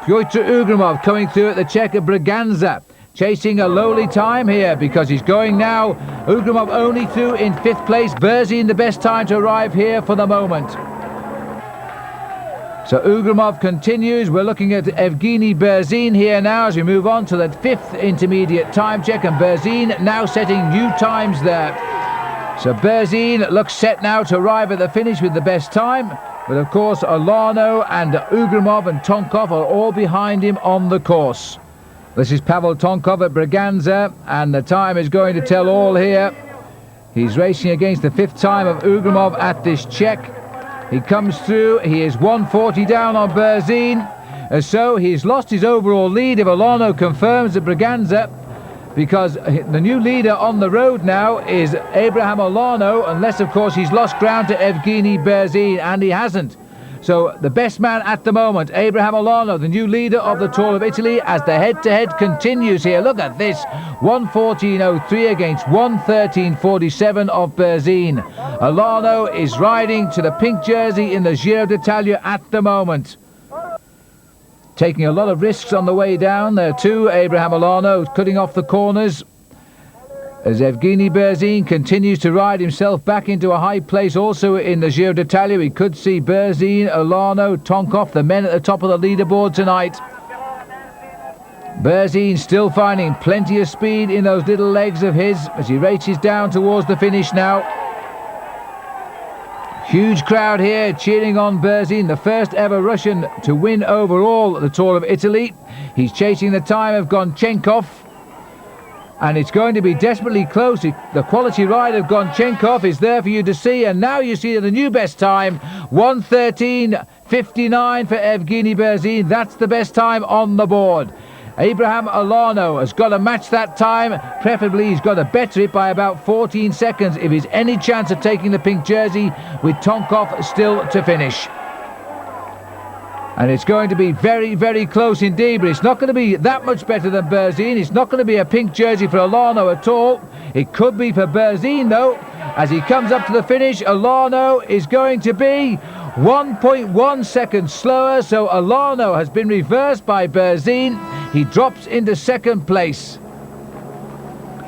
Speaker 1: Pyotr Ugrimov coming through at the check of Braganza, chasing a lowly time here because he's going now. Ugrimov only through in 5th place. Berzin the best time to arrive here for the moment. So Ugrimov continues. We're looking at Evgeny Berzin here now as we move on to the 5th intermediate time check, and Berzin now setting new times there. So Berzin looks set now to arrive at the finish with the best time, but of course Olano and Ugrimov and Tonkoff are all behind him on the course. This is Pavel Tonkoff at Braganza, and the time is going to tell all here. He's racing against the 5th time of Ugrimov at this check. He comes through, he is 1:40 down on Berzin. So he's lost his overall lead if Olano confirms at Braganza, because the new leader on the road now is Abraham Olano, unless of course he's lost ground to Evgeny Berzin, and he hasn't. So the best man at the moment, Abraham Olano, the new leader of the Tour of Italy, as the head-to-head continues here. Look at this, 1:14.03 against 1:13.47 of Berzin. Olano is riding to the pink jersey in the Giro d'Italia at the moment. Taking a lot of risks on the way down there too, Abraham Olano, cutting off the corners. As Evgeny Berzin continues to ride himself back into a high place also in the Giro d'Italia. We could see Berzin, Olano, Tonkov, the men at the top of the leaderboard tonight. Berzin still finding plenty of speed in those little legs of his as he races down towards the finish now. Huge crowd here cheering on Berzin, the first ever Russian to win overall the Tour of Italy. He's chasing the time of Gonchenkov. And it's going to be desperately close. The quality ride of Gonchenkov is there for you to see. And now you see the new best time, 1:13.59 for Evgeny Berzin. That's the best time on the board. Abraham Olano has got to match that time. Preferably he's got to better it by about 14 seconds if he's any chance of taking the pink jersey, with Tonkov still to finish. And it's going to be very, very close indeed, but it's not going to be that much better than Berzin. It's not going to be a pink jersey for Olano at all. It could be for Berzin, though. As he comes up to the finish, Olano is going to be 1.1 seconds slower, so Olano has been reversed by Berzin. He drops into second place.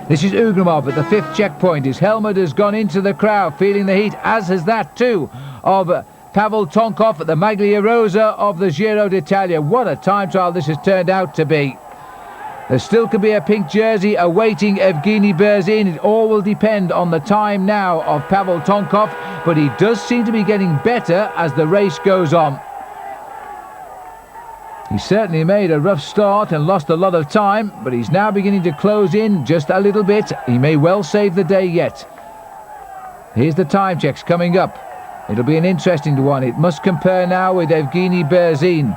Speaker 1: This is Ugrimov at the 5th checkpoint. His helmet has gone into the crowd, feeling the heat, as has that too of Pavel Tonkov at the Maglia Rosa of the Giro d'Italia. What a time trial this has turned out to be. There still could be a pink jersey awaiting Evgeny Berzin. It all will depend on the time now of Pavel Tonkov, but he does seem to be getting better as the race goes on. He certainly made a rough start and lost a lot of time, but he's now beginning to close in just a little bit. He may well save the day yet. Here's the time checks coming up. It'll be an interesting one. It must compare now with Evgeny Berzin.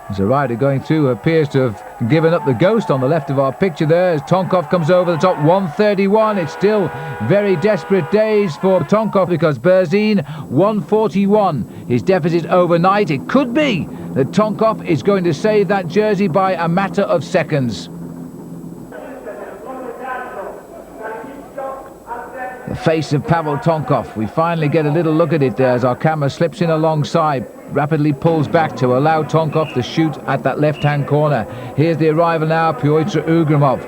Speaker 1: There's a rider going through who appears to have given up the ghost on the left of our picture there as Tonkov comes over the top. 1:31. It's still very desperate days for Tonkov because Berzin 1:41. His deficit overnight. It could be that Tonkov is going to save that jersey by a matter of seconds. The face of Pavel Tonkov. We finally get a little look at it there as our camera slips in alongside, rapidly pulls back to allow Tonkov to shoot at that left-hand corner. Here's the arrival now, Pyotr Ugrimov.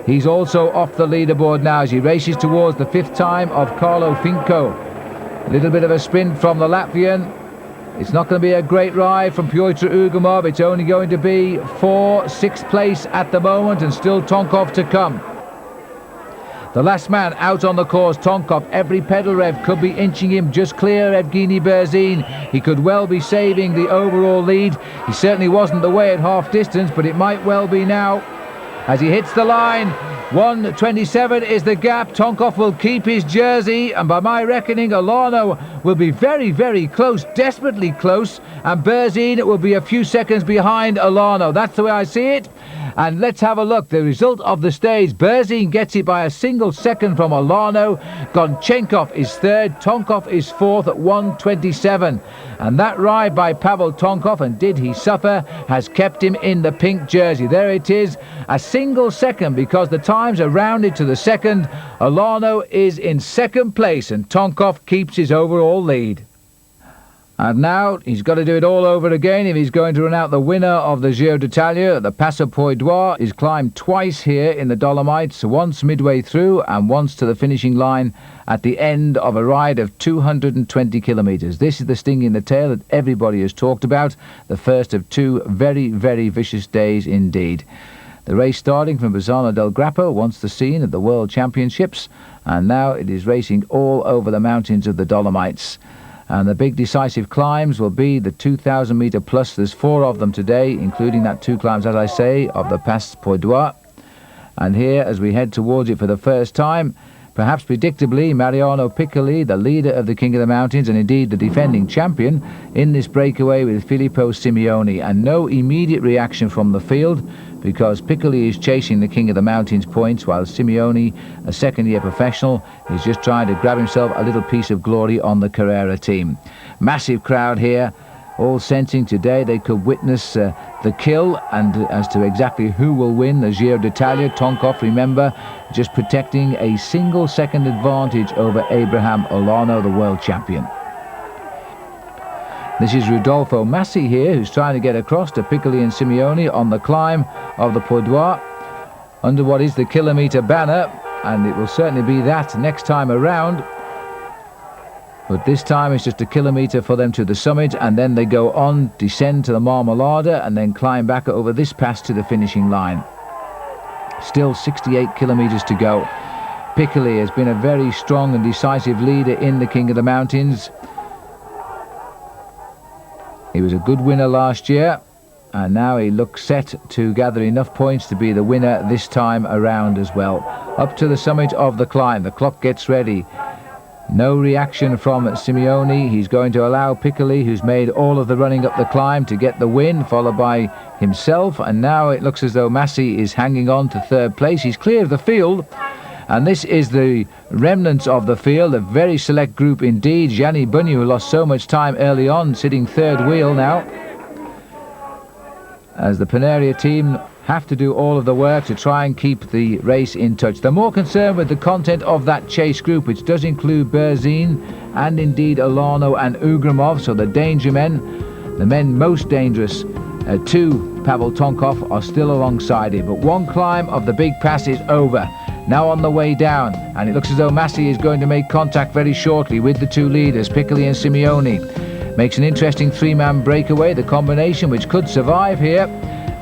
Speaker 1: He's also off the leaderboard now as he races towards the 5th time of Carlo Finko. A little bit of a sprint from the Latvian. It's not going to be a great ride from Pyotr Ugrimov. It's only going to be 6th place at the moment, and still Tonkov to come. The last man out on the course, Tonkov. Every pedal rev could be inching him just clear of Evgeny Berzin. He could well be saving the overall lead. He certainly wasn't the way at half distance, but it might well be now. As he hits the line, 1:27 is the gap. Tonkov will keep his jersey, and by my reckoning, Olano will be very, very close, desperately close, and Berzin will be a few seconds behind Olano. That's the way I see it. And let's have a look. The result of the stage. Berzin gets it by a single second from Olano. Gonchenkov is 3rd. Tonkov is 4th at 1:27. And that ride by Pavel Tonkov, and did he suffer, has kept him in the pink jersey. There it is. A single second because the times are rounded to the second. Olano is in second place and Tonkov keeps his overall lead. And now he's got to do it all over again if he's going to run out the winner of the Giro d'Italia. The Passo Poi d'Or is climbed twice here in the Dolomites, once midway through and once to the finishing line at the end of a ride of 220 kilometres. This is the sting in the tail that everybody has talked about, the first of 2 very, very vicious days indeed. The race starting from Bassano del Grappa, once the scene of the World Championships, and now it is racing all over the mountains of the Dolomites. And the big decisive climbs will be the 2,000 metre plus. There's 4 of them today, including that 2 climbs, as I say, of the Passo Poi d'Or. And here, as we head towards it for the first time, perhaps predictably, Mariano Piccoli, the leader of the King of the Mountains, and indeed the defending champion, in this breakaway with Filippo Simeoni. And no immediate reaction from the field. because Piccoli is chasing the King of the Mountains points, while Simeone, a second-year professional, is just trying to grab himself a little piece of glory on the Carrera team. Massive crowd here, all sensing today they could witness the kill, and as to exactly who will win the Giro d'Italia, Tonkov, remember, just protecting a single-second advantage over Abraham Olano, the world champion. This is Rodolfo Massi here, who's trying to get across to Piccoli and Simeone on the climb of the Pourdois under what is the kilometre banner, and it will certainly be that next time around. But this time it's just a kilometre for them to the summit, and then they go on, descend to the Marmolada, and then climb back over this pass to the finishing line. Still 68 kilometres to go. Piccoli has been a very strong and decisive leader in the King of the Mountains. He was a good winner last year, and now he looks set to gather enough points to be the winner this time around as well. Up to the summit of the climb, the clock gets ready. No reaction from Simeone. He's going to allow Piccoli, who's made all of the running up the climb, to get the win, followed by himself. And now it looks as though Massi is hanging on to third place. He's clear of the field. And this is the remnants of the field, a very select group indeed. Gianni Bugno, who lost so much time early on, sitting third wheel now, as the Paneria team have to do all of the work to try and keep the race in touch. They're more concerned with the content of that chase group, which does include Berzin and indeed Olano and Ugrimov, so the danger men, the men most dangerous to Pavel Tonkov, are still alongside him. But one climb of the big pass is over. Now on the way down, and it looks as though Massi is going to make contact very shortly with the two leaders, Piccoli and Simeone. Makes an interesting three-man breakaway, the combination which could survive here.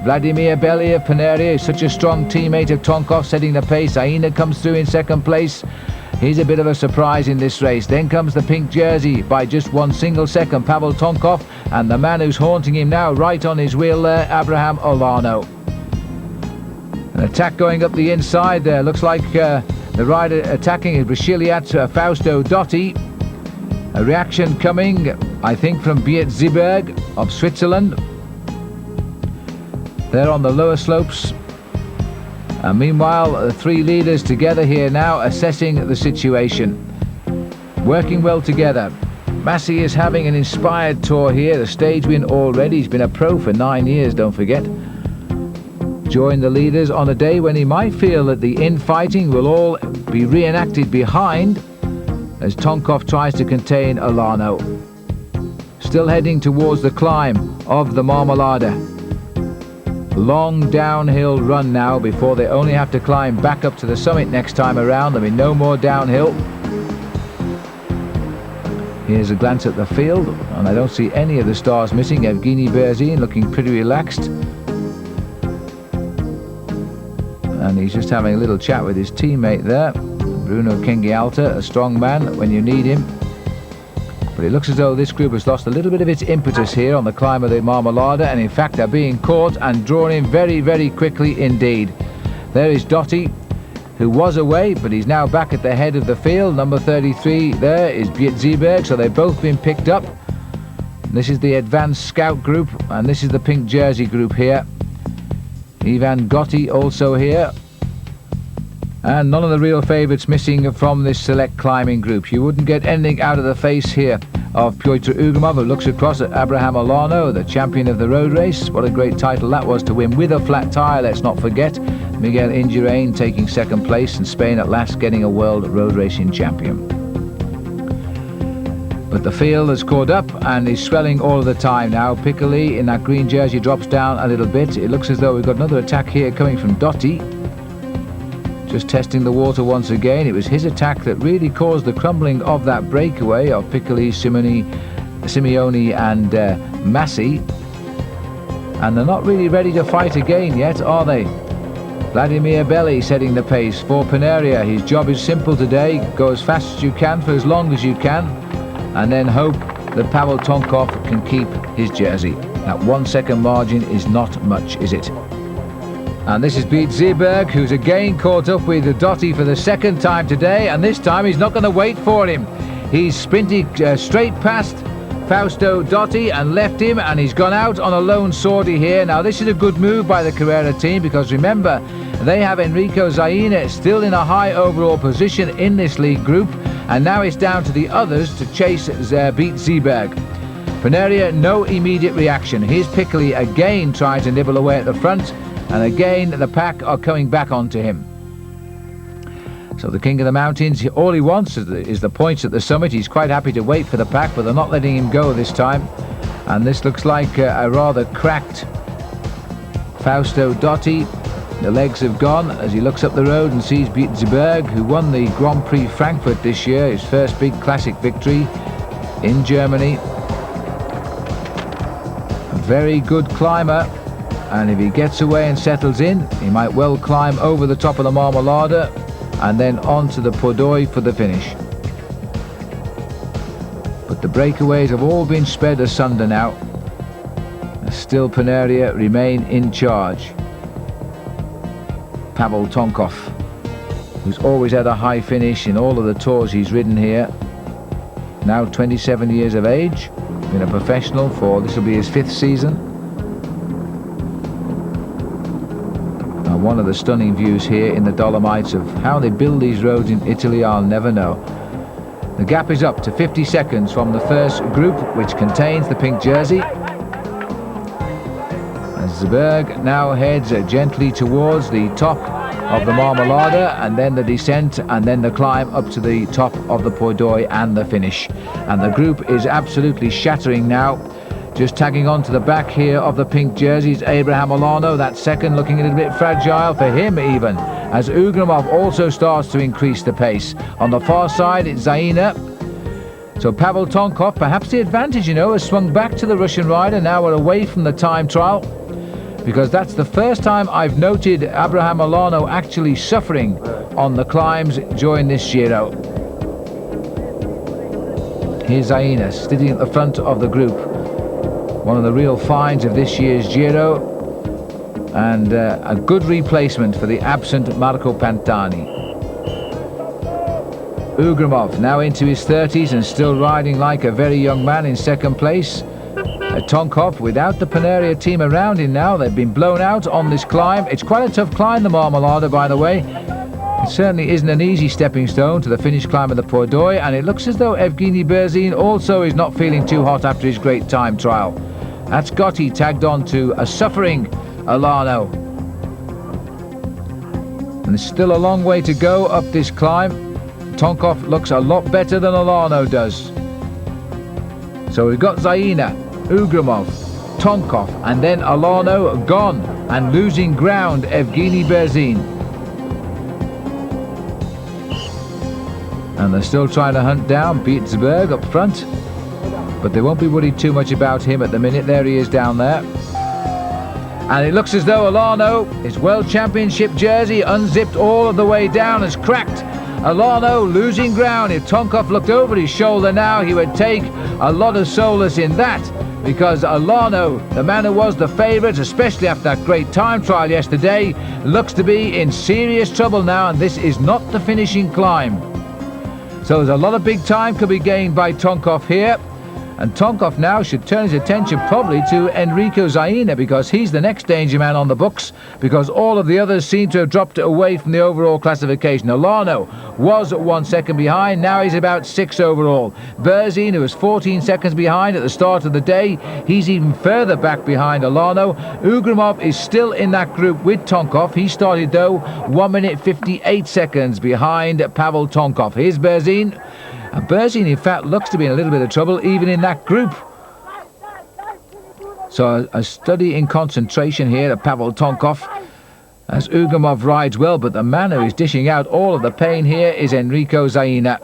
Speaker 1: Vladimir Belli of Paneria is such a strong teammate of Tonkov, setting the pace. Aina comes through in second place. He's a bit of a surprise in this race. Then comes the pink jersey by just 1 single second, Pavel Tonkov, and the man who's haunting him now right on his wheel there, Abraham Olano. An attack going up the inside there. Looks like the rider attacking is Brasiliat Fausto Dotti. A reaction coming, I think, from Beat Ziberg of Switzerland. They're on the lower slopes. And meanwhile, the three leaders together here now, assessing the situation. Working well together. Massi is having an inspired tour here. The stage win already. He's been a pro for 9 years, don't forget. Join the leaders on a day when he might feel that the infighting will all be reenacted behind, as Tonkov tries to contain Olano. Still heading towards the climb of the Marmolada. Long downhill run now before they only have to climb back up to the summit next time around. There'll be no more downhill. Here's a glance at the field, and I don't see any of the stars missing. Evgeny Berzin looking pretty relaxed. And he's just having a little chat with his teammate there, Bruno Kengialta, a strong man when you need him. But it looks as though this group has lost a little bit of its impetus here on the climb of the Marmolada, and in fact they're being caught and drawn in very, very quickly indeed. There is Dotti, who was away, but he's now back at the head of the field. Number 33 there is Beat Ziberg, so they've both been picked up. This is the advanced scout group, and this is the pink jersey group here. Ivan Gotti also here, and none of the real favourites missing from this select climbing group. You wouldn't get anything out of the face here of Piotr Ugrimov, who looks across at Abraham Olano, the champion of the road race. What a great title that was to win with a flat tyre, let's not forget. Miguel Indurain taking second place, and Spain at last getting a world road racing champion. But the field has caught up and is swelling all of the time now. Piccoli in that green jersey drops down a little bit. It looks as though we've got another attack here coming from Dotti. Just testing the water once again. It was his attack that really caused the crumbling of that breakaway of Piccoli, Simeone and Massi. And they're not really ready to fight again yet, are they? Vladimir Belli setting the pace for Paneria. His job is simple today. Go as fast as you can for as long as you can, and then hope that Pavel Tonkov can keep his jersey. That 1 second margin is not much, is it? And this is Beat Ziberg, who's again caught up with Dotti for the second time today, and this time he's not going to wait for him. He's sprinting straight past Fausto Dotti and left him, and he's gone out on a lone sortie here. Now this is a good move by the Carrera team, because remember, they have Enrico Zaina still in a high overall position in this league group, and now it's down to the others to chase beat Seeberg. Paneria, no immediate reaction. Here's Piccoli again trying to nibble away at the front, and again the pack are coming back onto him. So the King of the Mountains, all he wants is the points at the summit. He's quite happy to wait for the pack, but they're not letting him go this time. And this looks like a rather cracked Fausto Dotti. The legs have gone as he looks up the road and sees Beetzeberg, who won the Grand Prix Frankfurt this year, his first big classic victory in Germany. A very good climber, and if he gets away and settles in, he might well climb over the top of the Marmolada and then on to the Pordoi for the finish. But the breakaways have all been spread asunder now. Still Paneria remain in charge. Pavel Tonkov, who's always had a high finish in all of the tours he's ridden here. Now 27 years of age, been a professional for, this will be his 5th season. One of the stunning views here in the Dolomites of how they build these roads in Italy, I'll never know. The gap is up to 50 seconds from the first group, which contains the pink jersey. And Seeberg now heads gently towards the top of the Marmolada, and then the descent, and then the climb up to the top of the Pordoi and the finish. And the group is absolutely shattering now. Just tagging on to the back here of the pink jerseys, Abraham Olano, that second looking a little bit fragile for him even, as Ugramov also starts to increase the pace. On the far side, it's Zaina. So Pavel Tonkov, perhaps the advantage, has swung back to the Russian rider. Now we're away from the time trial, because that's the first time I've noted Abraham Olano actually suffering on the climbs during this Giro. Here's Zaina sitting at the front of the group. One of the real finds of this year's Giro, and a good replacement for the absent Marco Pantani. Ugramov now into his 30s and still riding like a very young man in second place. Tonkov without the Paneria team around him now. They've been blown out on this climb. It's quite a tough climb, the Marmolada, by the way. It certainly isn't an easy stepping stone to the finish climb of the Pordoi, and it looks as though Evgeny Berzin also is not feeling too hot after his great time trial. That's Gotti tagged on to a suffering Olano. And there's still a long way to go up this climb. Tonkov looks a lot better than Olano does. So we've got Zaina, Ugramov, Tonkov, and then Olano gone, and losing ground Evgeny Berzin. And they're still trying to hunt down Beetzeberg up front, but they won't be worried too much about him at the minute. There he is down there. And it looks as though Olano, his World Championship jersey, unzipped all of the way down, has cracked. Olano losing ground. If Tonkov looked over his shoulder now, he would take a lot of solace in that, because Olano, the man who was the favourite, especially after that great time trial yesterday, looks to be in serious trouble now, and this is not the finishing climb. So there's a lot of big time could be gained by Tonkov here. And Tonkov now should turn his attention probably to Enrico Zaina, because he's the next danger man on the books, because all of the others seem to have dropped away from the overall classification. Olano was 1 second behind, now he's about 6 overall. Berzin, who was 14 seconds behind at the start of the day, he's even further back behind Olano. Ugramov is still in that group with Tonkov. He started though 1 minute 58 seconds behind Pavel Tonkov. Here's Berzin. And Berzin, in fact, looks to be in a little bit of trouble even in that group. So a study in concentration here of Pavel Tonkov, as Ugramov rides well, but the man who is dishing out all of the pain here is Enrico Zaina.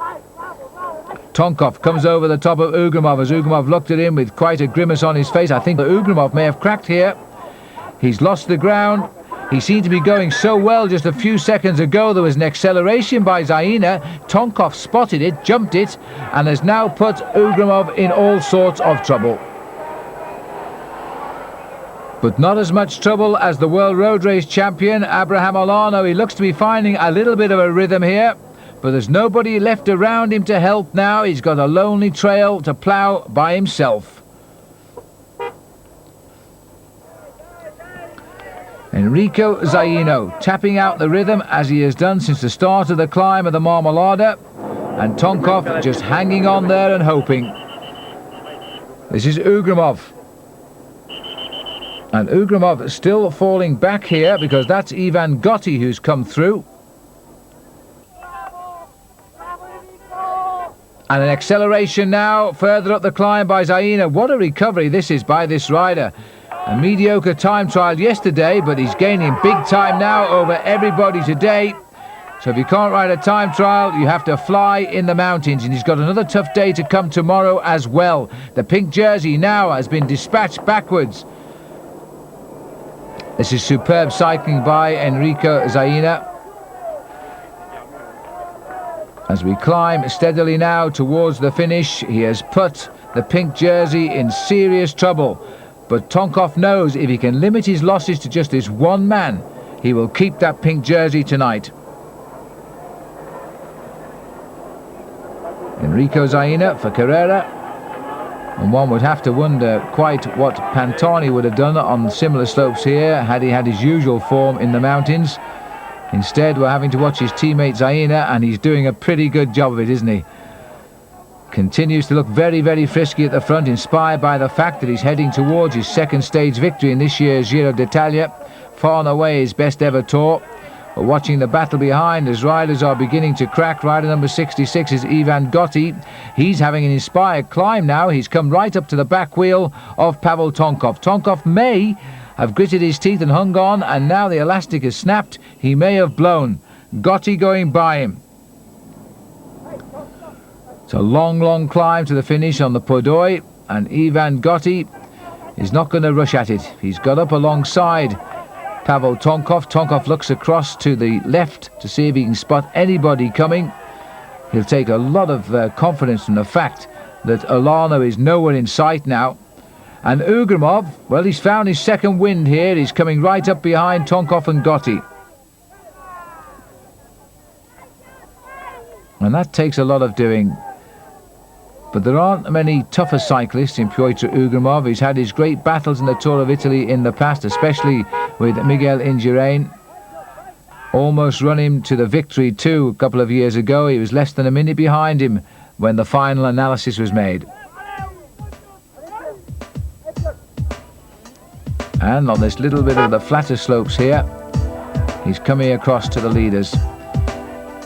Speaker 1: Tonkov comes over the top of Ugramov as Ugramov looked at him with quite a grimace on his face. I think that Ugramov may have cracked here. He's lost the ground. He seemed to be going so well just a few seconds ago. There was an acceleration by Zaina. Tonkov spotted it, jumped it, and has now put Ugramov in all sorts of trouble. But not as much trouble as the World Road Race champion, Abraham Olano. He looks to be finding a little bit of a rhythm here. but there's nobody left around him to help now. He's got a lonely trail to plough by himself. Enrico Zaino tapping out the rhythm as he has done since the start of the climb of the Marmolada, and Tonkov just hanging on there and hoping. This is Ugrimov. And Ugrimov still falling back here because that's Ivan Gotti who's come through. And an acceleration now further up the climb by Zaina. What a recovery this is by this rider. A mediocre time trial yesterday, but he's gaining big time now over everybody today. So if you can't ride a time trial, you have to fly in the mountains. And he's got another tough day to come tomorrow as well. The pink jersey now has been dispatched backwards. This is superb cycling by Enrico Zaina. As we climb steadily now towards the finish, he has put the pink jersey in serious trouble. But Tonkov knows if he can limit his losses to just this one man, he will keep that pink jersey tonight. Enrico Zaina for Carrera. And one would have to wonder quite what Pantani would have done on similar slopes here had he had his usual form in the mountains. Instead, we're having to watch his teammate Zaina, and he's doing a pretty good job of it, isn't he? Continues to look very, very frisky at the front, inspired by the fact that he's heading towards his second stage victory in this year's Giro d'Italia, far and away his best ever tour. But watching the battle behind as riders are beginning to crack. Rider number 66 is Ivan Gotti. He's having an inspired climb now. He's come right up to the back wheel of Pavel Tonkov. Tonkov may have gritted his teeth and hung on, and now the elastic has snapped. He may have blown. Gotti going by him. It's a long, long climb to the finish on the Podoi, and Ivan Gotti is not going to rush at it. He's got up alongside Pavel Tonkov. Tonkov looks across to the left to see if he can spot anybody coming. He'll take a lot of confidence from the fact that Olano is nowhere in sight now. And Ugrimov, well, he's found his second wind here. He's coming right up behind Tonkov and Gotti. And that takes a lot of doing. But there aren't many tougher cyclists in Piotr Ugrimov. He's had his great battles in the Tour of Italy in the past, especially with Miguel Indurain. Almost run him to the victory too a couple of years ago. He was less than a minute behind him when the final analysis was made. And on this little bit of the flatter slopes here, he's coming across to the leaders.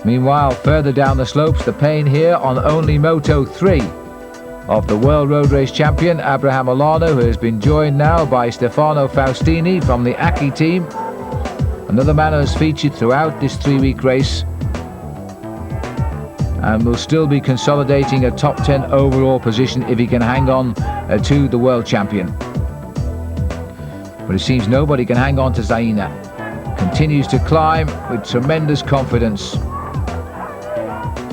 Speaker 1: Meanwhile, further down the slopes, the pain here on only Moto 3 of the World Road Race champion, Abraham Olano, who has been joined now by Stefano Faustini from the Aki team. Another man who has featured throughout this 3-week race and will still be consolidating a top 10 overall position if he can hang on to the world champion. But it seems nobody can hang on to Zaina. Continues to climb with tremendous confidence.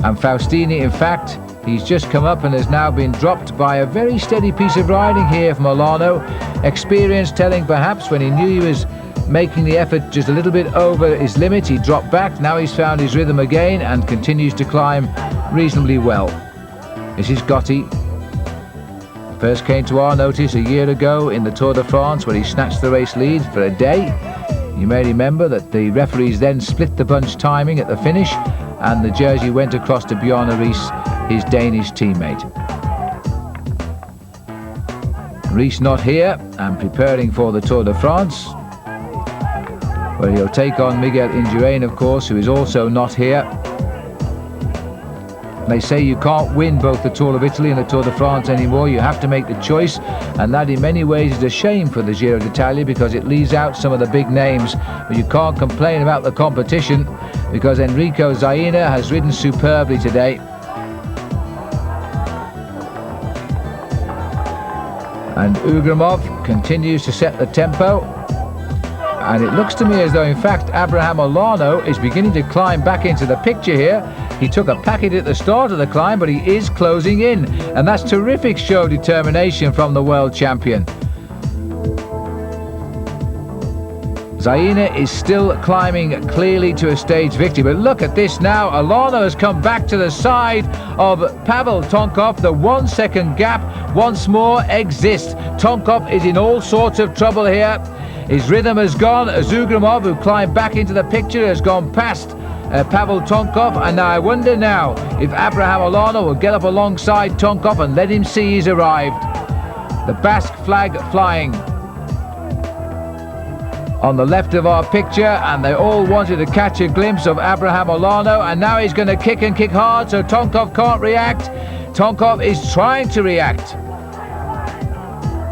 Speaker 1: And Faustini, in fact, he's just come up and has now been dropped by a very steady piece of riding here from Olano. Experience telling perhaps when he knew he was making the effort just a little bit over his limit, he dropped back. Now he's found his rhythm again and continues to climb reasonably well. This is Gotti. First came to our notice a year ago in the Tour de France where he snatched the race lead for a day. You may remember that the referees then split the bunch timing at the finish, and the jersey went across to Bjarne Riis, his Danish teammate. Riis not here and preparing for the Tour de France, where he'll take on Miguel Indurain, of course, who is also not here. They say you can't win both the Tour of Italy and the Tour de France anymore. You have to make the choice, and that in many ways is a shame for the Giro d'Italia because it leaves out some of the big names. But you can't complain about the competition because Enrico Zaina has ridden superbly today. And Ugrimov continues to set the tempo. And it looks to me as though, in fact, Abraham Olano is beginning to climb back into the picture here. He took a packet at the start of the climb, but he is closing in. And that's terrific show of determination from the world champion. Zaina is still climbing clearly to a stage victory, but look at this now. Alano has come back to the side of Pavel Tonkov. The 1 second gap once more exists. Tonkov is in all sorts of trouble here. His rhythm has gone. Zugramov, who climbed back into the picture, has gone past Pavel Tonkov, and now I wonder now if Abraham Olano will get up alongside Tonkov and let him see he's arrived. The Basque flag flying on the left of our picture, and they all wanted to catch a glimpse of Abraham Olano, and now he's going to kick and kick hard, so Tonkov can't react. Tonkov is trying to react.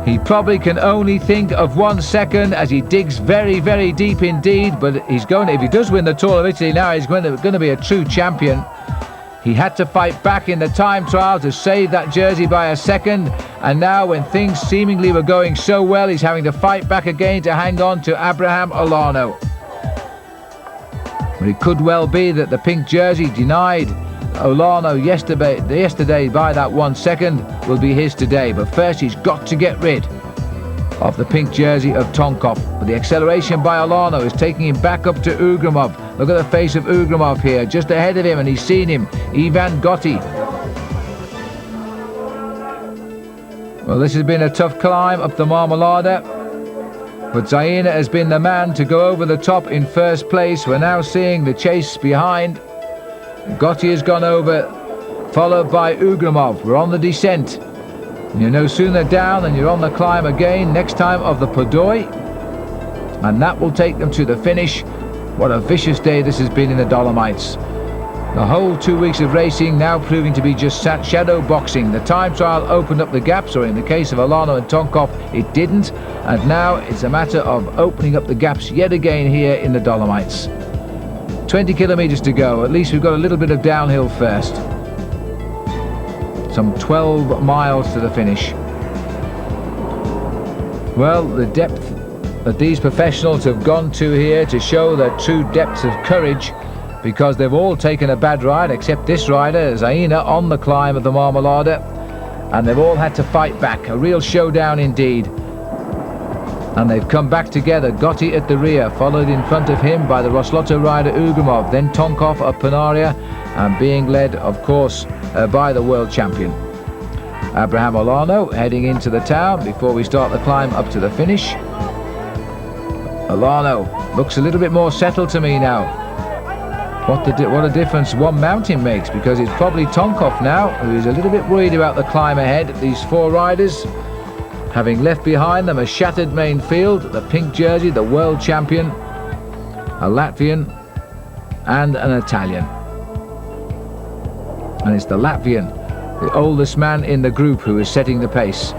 Speaker 1: He probably can only think of 1 second as he digs very, very deep indeed, but he's going to, if he does win the Tour of Italy now, he's going to be a true champion. He had to fight back in the time trial to save that jersey by a second, and now when things seemingly were going so well, he's having to fight back again to hang on to Abraham Olano. But it could well be that the pink jersey denied Olano yesterday by that 1 second will be his today, but first he's got to get rid of the pink jersey of Tonkov. But the acceleration by Olano is taking him back up to Ugramov. Look at the face of Ugramov here, just ahead of him, and he's seen him, Ivan Gotti. Well, this has been a tough climb up the Marmolada, but Zaina has been the man to go over the top in first place. We're now seeing the chase behind. Gotti has gone over, followed by Ugramov. We're on the descent. You're no sooner down than you're on the climb again, next time of the Podoi, and that will take them to the finish. What a vicious day this has been in the Dolomites. The whole 2 weeks of racing now proving to be just shadow boxing. The time trial opened up the gaps, or in the case of Olano and Tonkov, it didn't, and now it's a matter of opening up the gaps yet again here in the Dolomites. 20 kilometers to go. At least we've got a little bit of downhill first. Some 12 miles to the finish. Well, the depth that these professionals have gone to here to show their true depths of courage, because they've all taken a bad ride except this rider, Zaina, on the climb of the Marmolada, and they've all had to fight back. A real showdown indeed. And they've come back together. Gotti at the rear, followed in front of him by the Roslotto rider Ugramov, then Tonkov up Panaria, and being led, of course, by the world champion Abraham Olano, heading into the town before we start the climb up to the finish. Olano looks a little bit more settled to me now. What a difference one mountain makes, because it's probably Tonkov now who is a little bit worried about the climb ahead. These four riders, having left behind them a shattered main field, the pink jersey, the world champion, a Latvian and an Italian. And it's the Latvian, the oldest man in the group, who is setting the pace.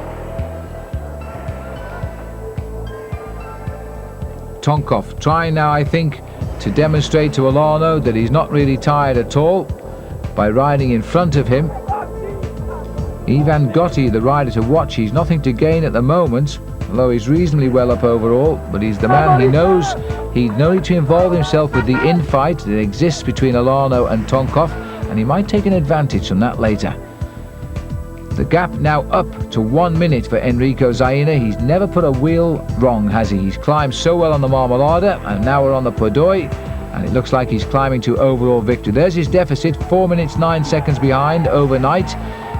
Speaker 1: Tonkov trying now, I think, to demonstrate to Olano that he's not really tired at all by riding in front of him. Ivan Gotti, the rider to watch, he's nothing to gain at the moment, although he's reasonably well up overall, but he's the man. He knows he no need to involve himself with the infight that exists between Olano and Tonkov, and he might take an advantage from that later. The gap now up to 1 minute for Enrico Zaina. He's never put a wheel wrong, has he? He's climbed so well on the Marmolada, and now we're on the Podoi, and it looks like he's climbing to overall victory. There's his deficit, 4 minutes 9 seconds behind overnight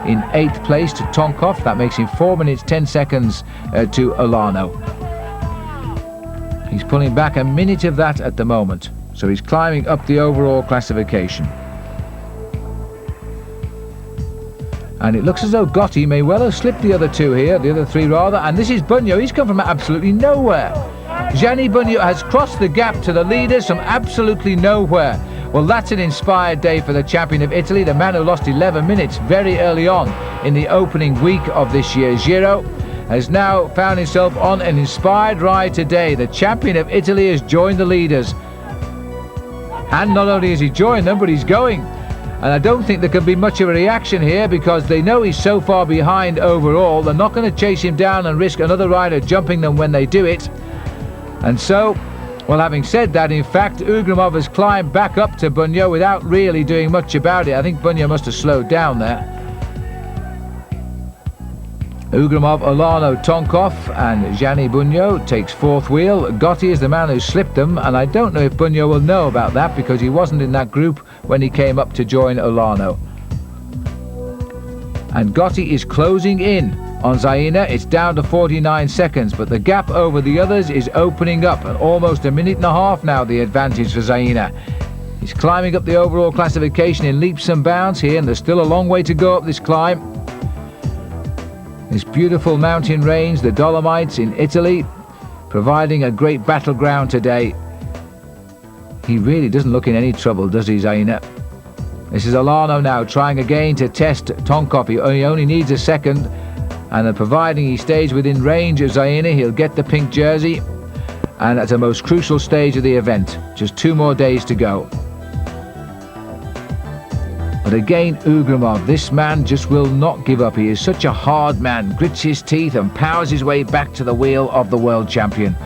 Speaker 1: in 8th place to Tonkov. That makes him 4 minutes 10 seconds to Olano. He's pulling back a minute of that at the moment, so he's climbing up the overall classification. And it looks as though Gotti may well have slipped the other two here, the other three rather, and this is Bugno. He's come from absolutely nowhere. Gianni Bugno has crossed the gap to the leaders from absolutely nowhere. Well, that's an inspired day for the champion of Italy, the man who lost 11 minutes very early on in the opening week of this year's Giro, has now found himself on an inspired ride today. The champion of Italy has joined the leaders. And not only has he joined them, but he's going. And I don't think there can be much of a reaction here, because they know he's so far behind overall. They're not going to chase him down and risk another rider jumping them when they do it. And so, well, having said that, in fact, Ugramov has climbed back up to Bugno without really doing much about it. I think Bugno must have slowed down there. Ugrimov, Olano, Tonkov and Gianni Bugno takes fourth wheel. Gotti is the man who slipped them, and I don't know if Bugno will know about that because he wasn't in that group when he came up to join Olano. And Gotti is closing in on Zaina. It's down to 49 seconds, but the gap over the others is opening up, and almost a minute and a half now the advantage for Zaina. He's climbing up the overall classification in leaps and bounds here, and there's still a long way to go up this climb. This beautiful mountain range, the Dolomites in Italy, providing a great battleground today. He really doesn't look in any trouble, does he, Zaina? This is Olano now trying again to test Tonkov. He only needs a second, and then providing he stays within range of Zaina, he'll get the pink jersey, and at the most crucial stage of the event. Just 2 more days to go. But again, Ugrimov, this man just will not give up. He is such a hard man, grits his teeth and powers his way back to the wheel of the world champion.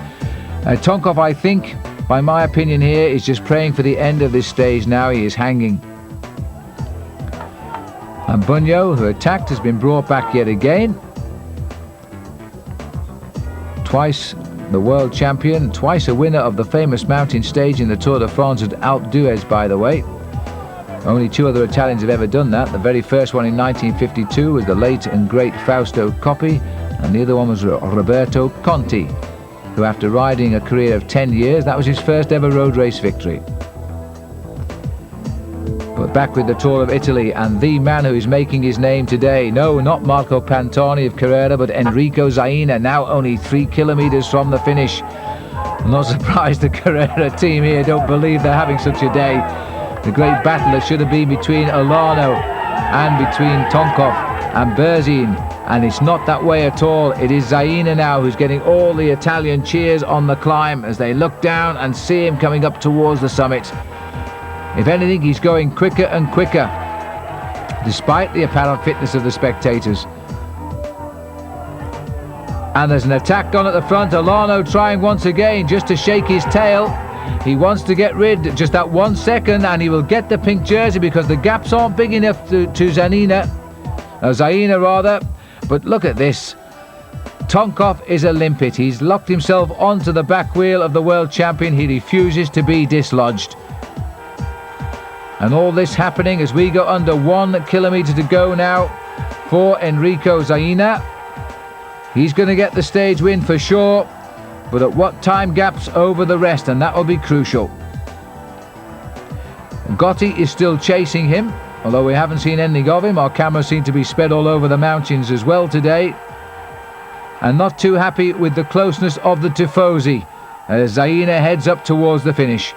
Speaker 1: Tonkov, I think, by my opinion here, is just praying for the end of this stage now. He is hanging. And Bugno, who attacked, has been brought back yet again. Twice the world champion, twice a winner of the famous mountain stage in the Tour de France at Alpe d'Huez, by the way. Only 2 other Italians have ever done that. The very first one in 1952 was the late and great Fausto Coppi, and the other one was Roberto Conti, who after riding a career of 10 years, that was his first ever road race victory. But back with the Tour of Italy, and the man who is making his name today, no, not Marco Pantani of Carrera, but Enrico Zaina, now only 3 kilometers from the finish. I'm not surprised the Carrera team here don't believe they're having such a day. The great battle that should have been between Olano and between Tonkov and Berzin, and it's not that way at all. It is Zaina now who's getting all the Italian cheers on the climb as they look down and see him coming up towards the summit. If anything, he's going quicker and quicker, despite the apparent fitness of the spectators. And there's an attack on at the front. Olano trying once again just to shake his tail. He wants to get rid just that 1 second, and he will get the pink jersey because the gaps aren't big enough to Zaina. But look at this. Tonkov is a limpet. He's locked himself onto the back wheel of the world champion. He refuses to be dislodged. And all this happening as we go under 1 kilometer to go now for Enrico Zaina. He's going to get the stage win for sure, but at what time gaps over the rest, and that will be crucial. Gotti is still chasing him, although we haven't seen anything of him. Our cameras seem to be spread all over the mountains as well today. And not too happy with the closeness of the Tifosi as Zaina heads up towards the finish.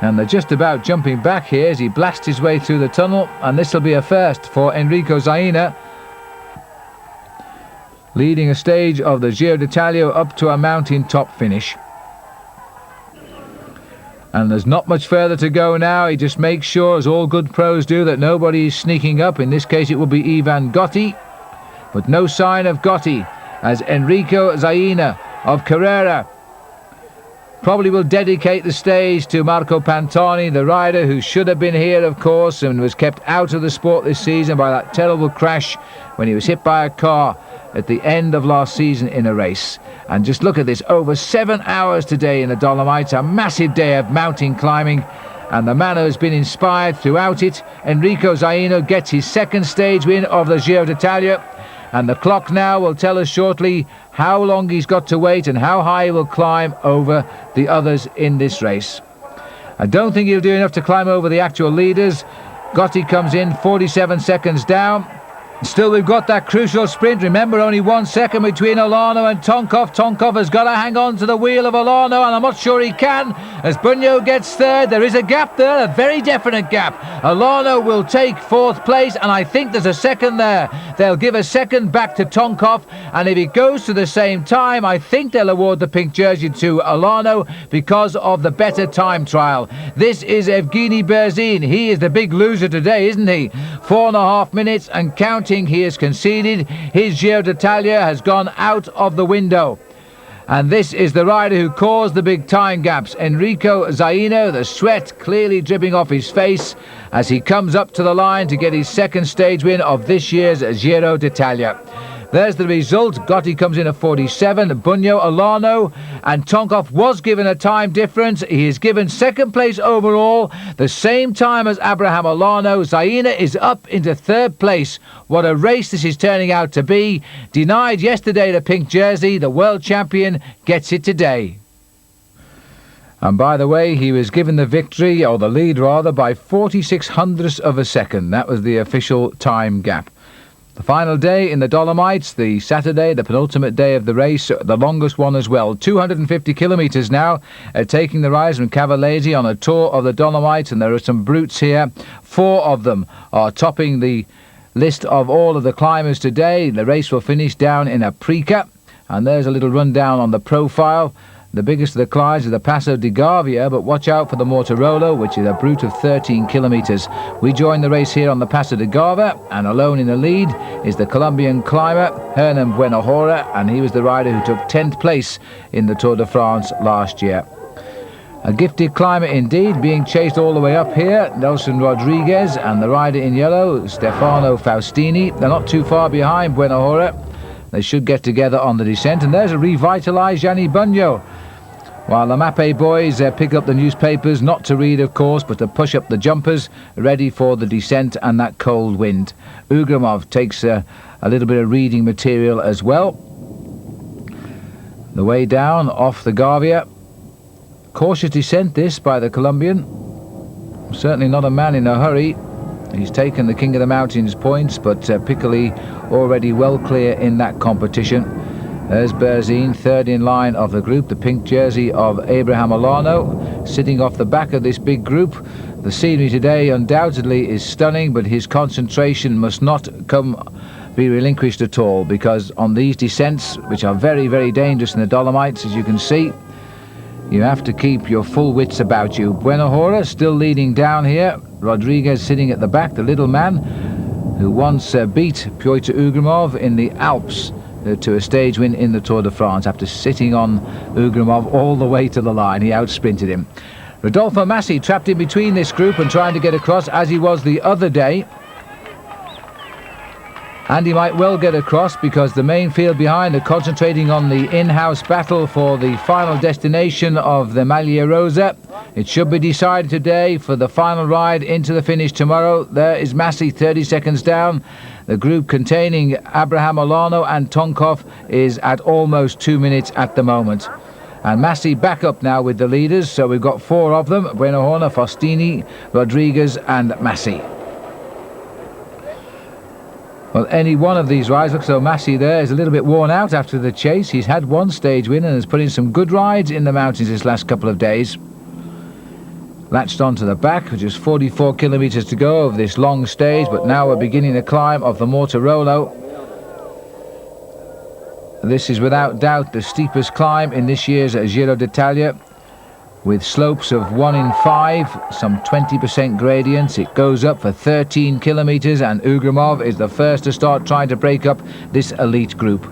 Speaker 1: And they're just about jumping back here as he blasts his way through the tunnel, and this will be a first for Enrico Zaina, leading a stage of the Giro d'Italia up to a mountain top finish. And there's not much further to go now. He just makes sure, as all good pros do, that nobody is sneaking up. In this case it will be Ivan Gotti, but no sign of Gotti as Enrico Zaina of Carrera probably will dedicate the stage to Marco Pantani, the rider who should have been here, of course, and was kept out of the sport this season by that terrible crash when he was hit by a car at the end of last season in a race. And just look at this, over 7 hours today in the Dolomites, a massive day of mountain climbing, and the man who has been inspired throughout it, Enrico Zaina, gets his second stage win of the Giro d'Italia, and the clock now will tell us shortly how long he's got to wait and how high he will climb over the others in this race. I don't think he'll do enough to climb over the actual leaders. Gotti comes in 47 seconds down. Still, we've got that crucial sprint. Remember, only 1 second between Olano and Tonkov. Tonkov has got to hang on to the wheel of Olano, and I'm not sure he can. As Bugno gets third, there is a gap there, a very definite gap. Olano will take 4th place, and I think there's a second there. They'll give a second back to Tonkov, and if it goes to the same time, I think they'll award the pink jersey to Olano because of the better time trial. This is Evgeny Berzin. He is the big loser today, isn't he? 4.5 minutes and counting. He has conceded. His Giro d'Italia has gone out of the window. And this is the rider who caused the big time gaps, Enrico Zaino, the sweat clearly dripping off his face as he comes up to the line to get his second stage win of this year's Giro d'Italia. There's the result. Gotti comes in at 47. Bugno, Alano and Tonkov was given a time difference. He is given second place overall, the same time as Abraham Alano. Zaina is up into third place. What a race this is turning out to be. Denied yesterday the pink jersey, the world champion gets it today. And by the way, he was given the victory, or the lead rather, by 46 hundredths of a second. That was the official time gap. The final day in the Dolomites, the Saturday, the penultimate day of the race, the longest one as well. 250 kilometres now, taking the rise from Cavallese on a tour of the Dolomites, and there are some brutes here. 4 of them are topping the list of all of the climbers today. The race will finish down in Aprica, and there's a little rundown on the profile. The biggest of the climbs is the Passo di Gavia, but watch out for the Mortarolo, which is a brute of 13 kilometres. We join the race here on the Passo di Gavia, and alone in the lead is the Colombian climber Hernan Buenahora, and he was the rider who took 10th place in the Tour de France last year. A gifted climber indeed, being chased all the way up here, Nelson Rodriguez, and the rider in yellow, Stefano Faustini. They're not too far behind Buenahora. They should get together on the descent, and there's a revitalised Gianni Bugno. While the Mappe boys pick up the newspapers, not to read of course, but to push up the jumpers, ready for the descent and that cold wind. Ugramov takes a little bit of reading material as well. The way down off the Gavia. Cautious descent this by the Colombian. Certainly not a man in a hurry. He's taken the King of the Mountains points, but Piccoli already well clear in that competition. There's Berzin, third in line of the group, the pink jersey of Abraham Alano, sitting off the back of this big group. The scenery today undoubtedly is stunning, but his concentration must not be relinquished at all, because on these descents, which are very, very dangerous in the Dolomites, as you can see, you have to keep your full wits about you. Buenahora still leading down here. Rodriguez sitting at the back, the little man who once beat Pyotr Ugramov in the Alps to a stage win in the Tour de France after sitting on Ugramov all the way to the line. He outsprinted him. Rodolfo Massi trapped in between this group and trying to get across, as he was the other day. And he might well get across, because the main field behind are concentrating on the in-house battle for the final destination of the Maglia Rosa. It should be decided today for the final ride into the finish tomorrow. There is Massi 30 seconds down. The group containing Abraham Alano and Tonkov is at almost 2 minutes at the moment. And Massi back up now with the leaders, so we've got 4 of them: Buenahora, Faustini, Rodriguez and Massi. Well, any one of these rides, looks though Massi there is a little bit worn out after the chase. He's had one stage win and has put in some good rides in the mountains this last couple of days. Latched onto the back, which is 44 kilometres to go of this long stage, but now we're beginning the climb of the Mortarolo. This is without doubt the steepest climb in this year's Giro d'Italia, with slopes of 1 in 5, some 20% gradients. It goes up for 13 kilometres, and Ugramov is the first to start trying to break up this elite group.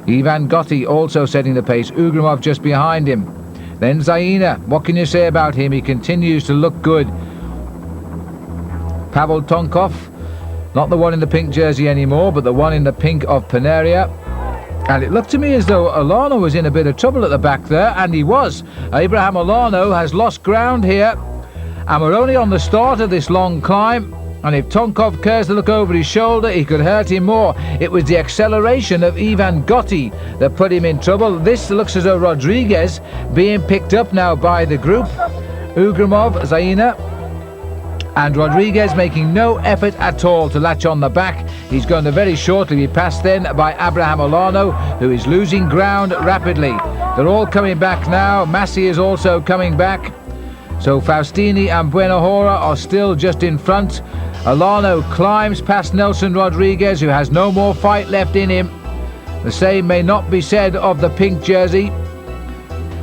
Speaker 1: Ivan Gotti also setting the pace, Ugramov just behind him. Then Zaina, what can you say about him? He continues to look good. Pavel Tonkov, not the one in the pink jersey anymore, but the one in the pink of Paneria. And it looked to me as though Alano was in a bit of trouble at the back there, and he was. Abraham Alano has lost ground here, and we're only on the start of this long climb, and if Tonkov cares to look over his shoulder, he could hurt him more. It was the acceleration of Ivan Gotti that put him in trouble. This looks as though Rodriguez being picked up now by the group. Ugramov, Zaina, and Rodriguez making no effort at all to latch on the back. He's going to very shortly be passed then by Abraham Alano, who is losing ground rapidly. They're all coming back now. Massi is also coming back. So Faustini and Buenahora are still just in front. Alano climbs past Nelson Rodriguez, who has no more fight left in him. The same may not be said of the pink jersey.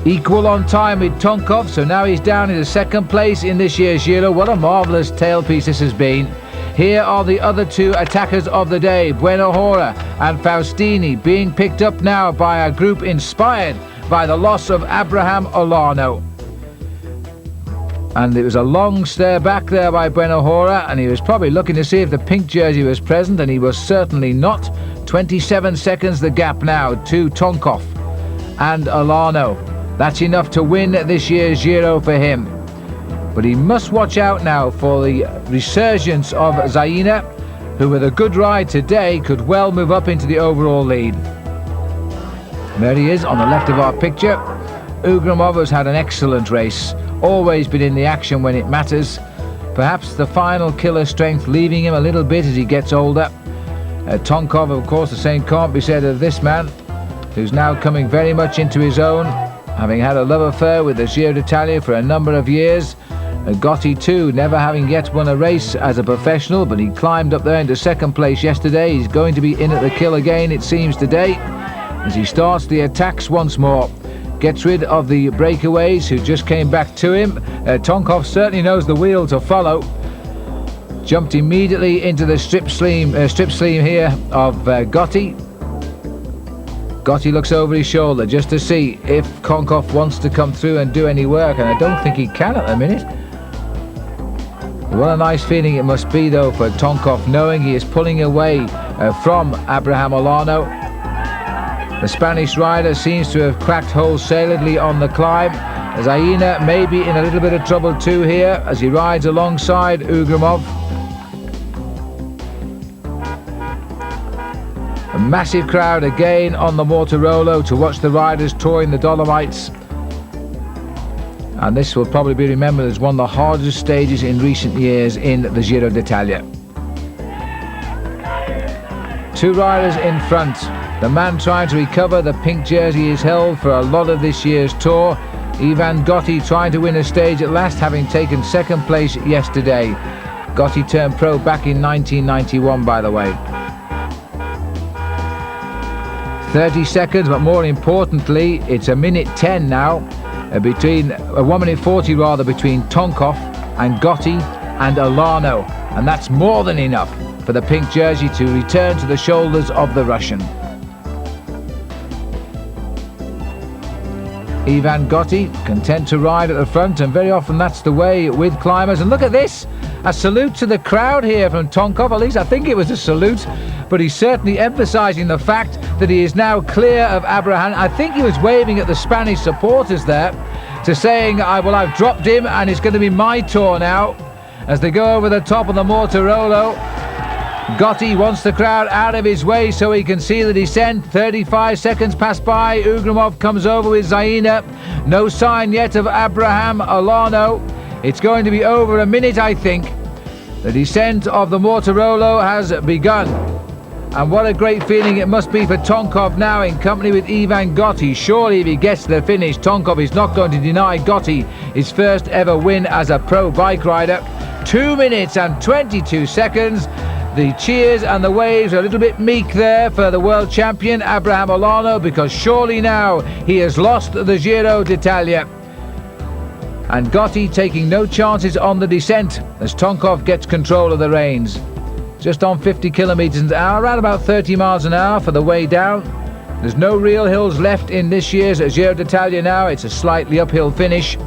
Speaker 1: Equal on time with Tonkov, so now he's down in the second place in this year's Giro. What a marvellous tailpiece this has been. Here are the other two attackers of the day, Buenahora and Faustini, being picked up now by a group inspired by the loss of Abraham Olano. And it was a long stare back there by Buenahora, and he was probably looking to see if the pink jersey was present, and he was certainly not. 27 seconds the gap now to Tonkov and Olano. That's enough to win this year's Giro for him. But he must watch out now for the resurgence of Zaina, who with a good ride today could well move up into the overall lead. There he is on the left of our picture. Ugramov has had an excellent race, always been in the action when it matters. Perhaps the final killer strength leaving him a little bit as he gets older. Tonkov, of course, the same can't be said of this man, who's now coming very much into his own, having had a love affair with the Giro d'Italia for a number of years. Gotti too, never having yet won a race as a professional, but he climbed up there into second place yesterday. He's going to be in at the kill again, it seems, today, as he starts the attacks once more. Gets rid of the breakaways who just came back to him. Tonkov certainly knows the wheel to follow. Jumped immediately into the strip sleeve here of Gotti. Gotti looks over his shoulder just to see if Tonkov wants to come through and do any work, and I don't think he can at the minute. What a nice feeling it must be though for Tonkov, knowing he is pulling away from Abraham Olano. The Spanish rider seems to have cracked wholesaledly on the climb. Zaina may be in a little bit of trouble too here as he rides alongside Ugramov. A massive crowd again on the Mortirolo to watch the riders touring the Dolomites. And this will probably be remembered as one of the hardest stages in recent years in the Giro d'Italia. Two riders in front. The man trying to recover the pink jersey he's held for a lot of this year's tour. Ivan Gotti trying to win a stage at last, having taken second place yesterday. Gotti turned pro back in 1991, by the way. 30 seconds, but more importantly, it's a minute 10 now. Between 1 minute 40 rather, between Tonkov and Gotti and Olano. And that's more than enough for the pink jersey to return to the shoulders of the Russian. Ivan Gotti content to ride at the front, and very often that's the way with climbers. And look at this, a salute to the crowd here from Tonkov. At least I think it was a salute, but he's certainly emphasizing the fact that he is now clear of Abraham. I think he was waving at the Spanish supporters there to saying, I've dropped him and it's going to be my tour now, as they go over the top of the Mortirolo. Gotti wants the crowd out of his way so he can see the descent. 35 seconds pass by. Ugramov comes over with Zaina. No sign yet of Abraham Olano. It's going to be over a minute, I think. The descent of the Mortirolo has begun. And what a great feeling it must be for Tonkov now in company with Ivan Gotti. Surely if he gets to the finish, Tonkov is not going to deny Gotti his first ever win as a pro bike rider. 2 minutes and 22 seconds. The cheers and the waves are a little bit meek there for the world champion Abraham Olano, because surely now he has lost the Giro d'Italia. And Gotti taking no chances on the descent as Tonkov gets control of the reins. Just on 50 kilometers an hour, around about 30 miles an hour for the way down. There's no real hills left in this year's Giro d'Italia now. It's a slightly uphill finish.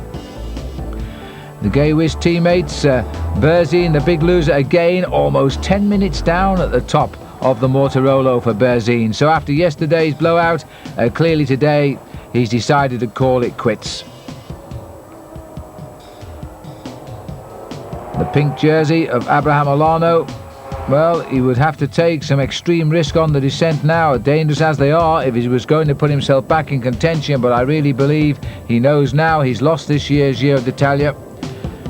Speaker 1: The Gay Wiz teammates, Berzin, the big loser again, almost 10 minutes down at the top of the Mortirolo for Berzin. So after yesterday's blowout, clearly today he's decided to call it quits. The pink jersey of Abraham Olano, well, he would have to take some extreme risk on the descent now, dangerous as they are, if he was going to put himself back in contention. But I really believe he knows now he's lost this year's Giro d'Italia.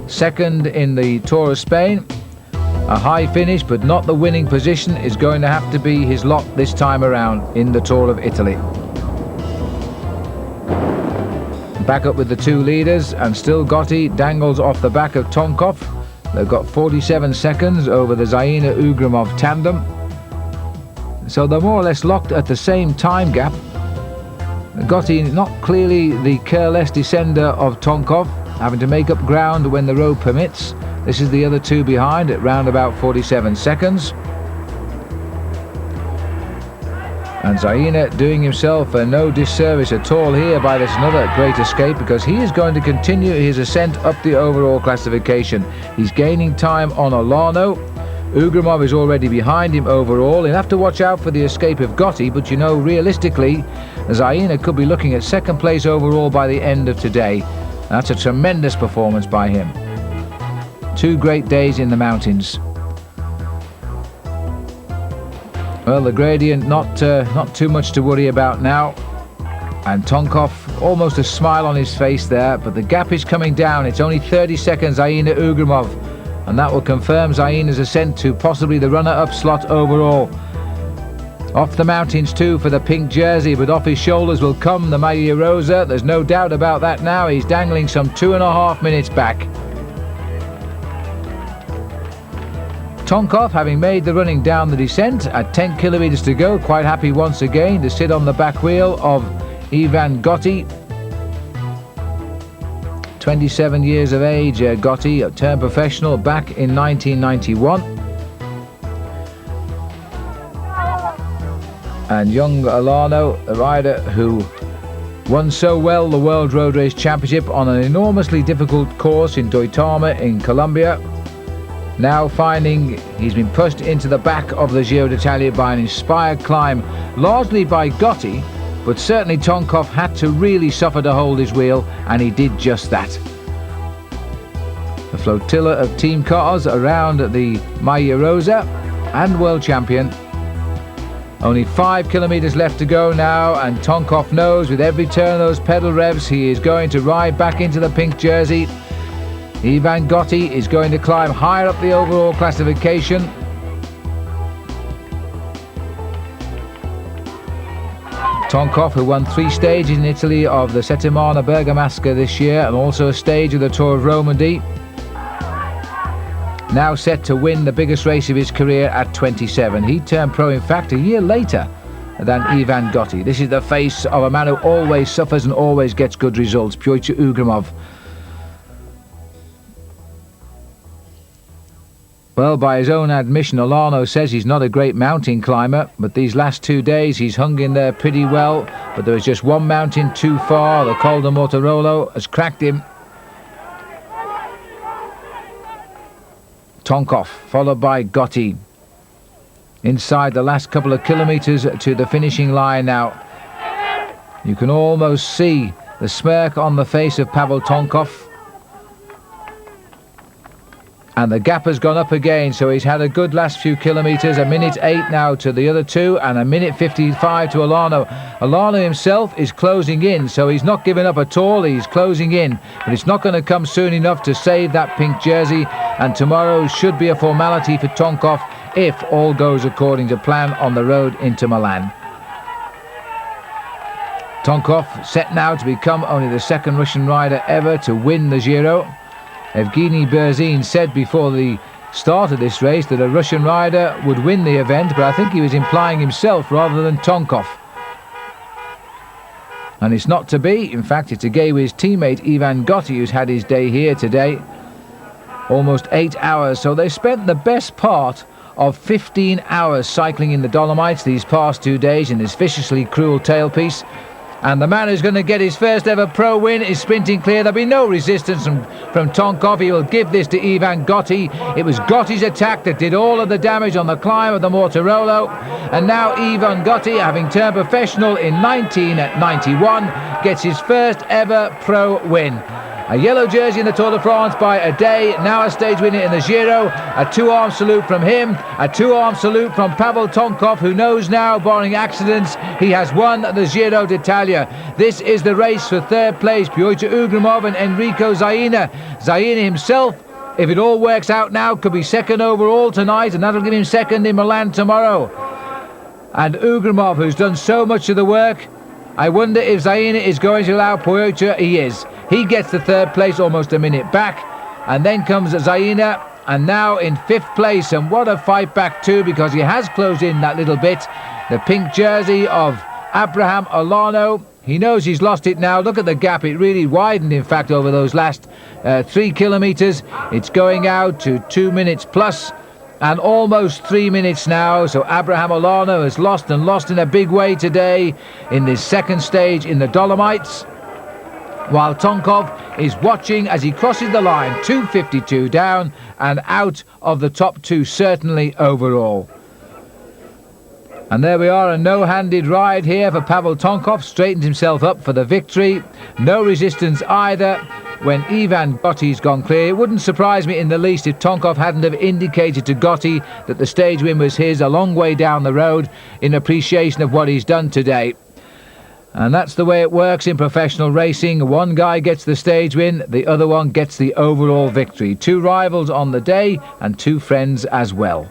Speaker 1: Second in the Tour of Spain. A high finish, but not the winning position, is going to have to be his lot this time around in the Tour of Italy. Back up with the two leaders, and still Gotti dangles off the back of Tonkov. They've got 47 seconds over the Zaina-Ugramov tandem. So they're more or less locked at the same time gap. Gotti not clearly the careless descender of Tonkov, having to make up ground when the road permits. This is the other two behind at round about 47 seconds. And Zaina doing himself no disservice at all here by this another great escape, because he is going to continue his ascent up the overall classification. He's gaining time on Olano. Ugrimov is already behind him overall. He'll have to watch out for the escape of Gotti, but you know, realistically, Zaina could be looking at second place overall by the end of today. That's a tremendous performance by him. Two great days in the mountains. Well, the gradient not too much to worry about now. And Tonkov, almost a smile on his face there, but the gap is coming down. It's only 30 seconds, Zaina Ugrimov, and that will confirm Zaina's ascent to possibly the runner-up slot overall. Off the mountains too for the pink jersey, but off his shoulders will come the Maglia Rosa. There's no doubt about that now. He's dangling some 2.5 minutes back. Tonkov, having made the running down the descent at 10 kilometers to go, quite happy once again to sit on the back wheel of Ivan Gotti. 27 years of age, Gotti turned professional back in 1991. And young Olano, the rider who won so well the World Road Race Championship on an enormously difficult course in Duitama in Colombia, now finding he's been pushed into the back of the Giro d'Italia by an inspired climb, largely by Gotti, but certainly Tonkov had to really suffer to hold his wheel, and he did just that. The flotilla of team cars around the Maglia Rosa and world champion. Only 5 kilometers left to go now, and Tonkov knows with every turn of those pedal revs he is going to ride back into the pink jersey. Ivan Gotti is going to climb higher up the overall classification. Tonkov, who won 3 stages in Italy of the Settimana Bergamasca this year and also a stage of the Tour of Romandy, now set to win the biggest race of his career at 27. He turned pro, in fact, a year later than Ivan Gotti. This is the face of a man who always suffers and always gets good results, Pyotr Ugrimov. Well, by his own admission, Olano says he's not a great mountain climber, but these last 2 days he's hung in there pretty well. But there was just one mountain too far. The Col de Mortarolo has cracked him. Tonkov, followed by Gotti. Inside the last couple of kilometers to the finishing line now. You can almost see the smirk on the face of Pavel Tonkov. And the gap has gone up again, so he's had a good last few kilometres. 1:08 now to the other two, and 1:55 to Olano. Olano himself is closing in, so he's not giving up at all. He's closing in, but it's not going to come soon enough to save that pink jersey. And tomorrow should be a formality for Tonkov if all goes according to plan on the road into Milan. Tonkov set now to become only the second Russian rider ever to win the Giro. Evgeny Berzin said before the start of this race that a Russian rider would win the event, but I think he was implying himself rather than Tonkov. And it's not to be. In fact, it's again with his teammate Ivan Gotti, who's had his day here today. Almost 8 hours, so they spent the best part of 15 hours cycling in the Dolomites these past 2 days in this viciously cruel tailpiece. And the man who's going to get his first ever pro win is sprinting clear. There'll be no resistance from Tonkov. He will give this to Ivan Gotti. It was Gotti's attack that did all of the damage on the climb of the Mortarolo. And now Ivan Gotti, having turned professional in 1991, gets his first ever pro win. A yellow jersey in the Tour de France by a day, now a stage winner in the Giro. A two-arm salute from him, a two-arm salute from Pavel Tonkov, who knows now, barring accidents, he has won the Giro d'Italia. This is the race for third place, Pyotr Ugrimov and Enrico Zaina. Zaina himself, if it all works out now, could be second overall tonight, and that'll give him second in Milan tomorrow. And Ugrimov, who's done so much of the work, I wonder if Zaina is going to allow Pyotr. He is. He gets the third place, almost a minute back, and then comes Zaina, and now in fifth place. And what a fight back too, because he has closed in that little bit. The pink jersey of Abraham Olano. He knows he's lost it now. Look at the gap. It really widened, in fact, over those last 3 kilometres. It's going out to 2 minutes plus and almost 3 minutes now. So Abraham Olano has lost in a big way today in this second stage in the Dolomites, while Tonkov is watching as he crosses the line. 2:52 down and out of the top 2 certainly overall. And there we are, a no-handed ride here for Pavel Tonkov. Straightened himself up for the victory. No resistance either when Ivan Gotti's gone clear. It wouldn't surprise me in the least if Tonkov hadn't have indicated to Gotti that the stage win was his a long way down the road in appreciation of what he's done today. And that's the way it works in professional racing. One guy gets the stage win, the other one gets the overall victory. 2 rivals on the day and 2 friends as well.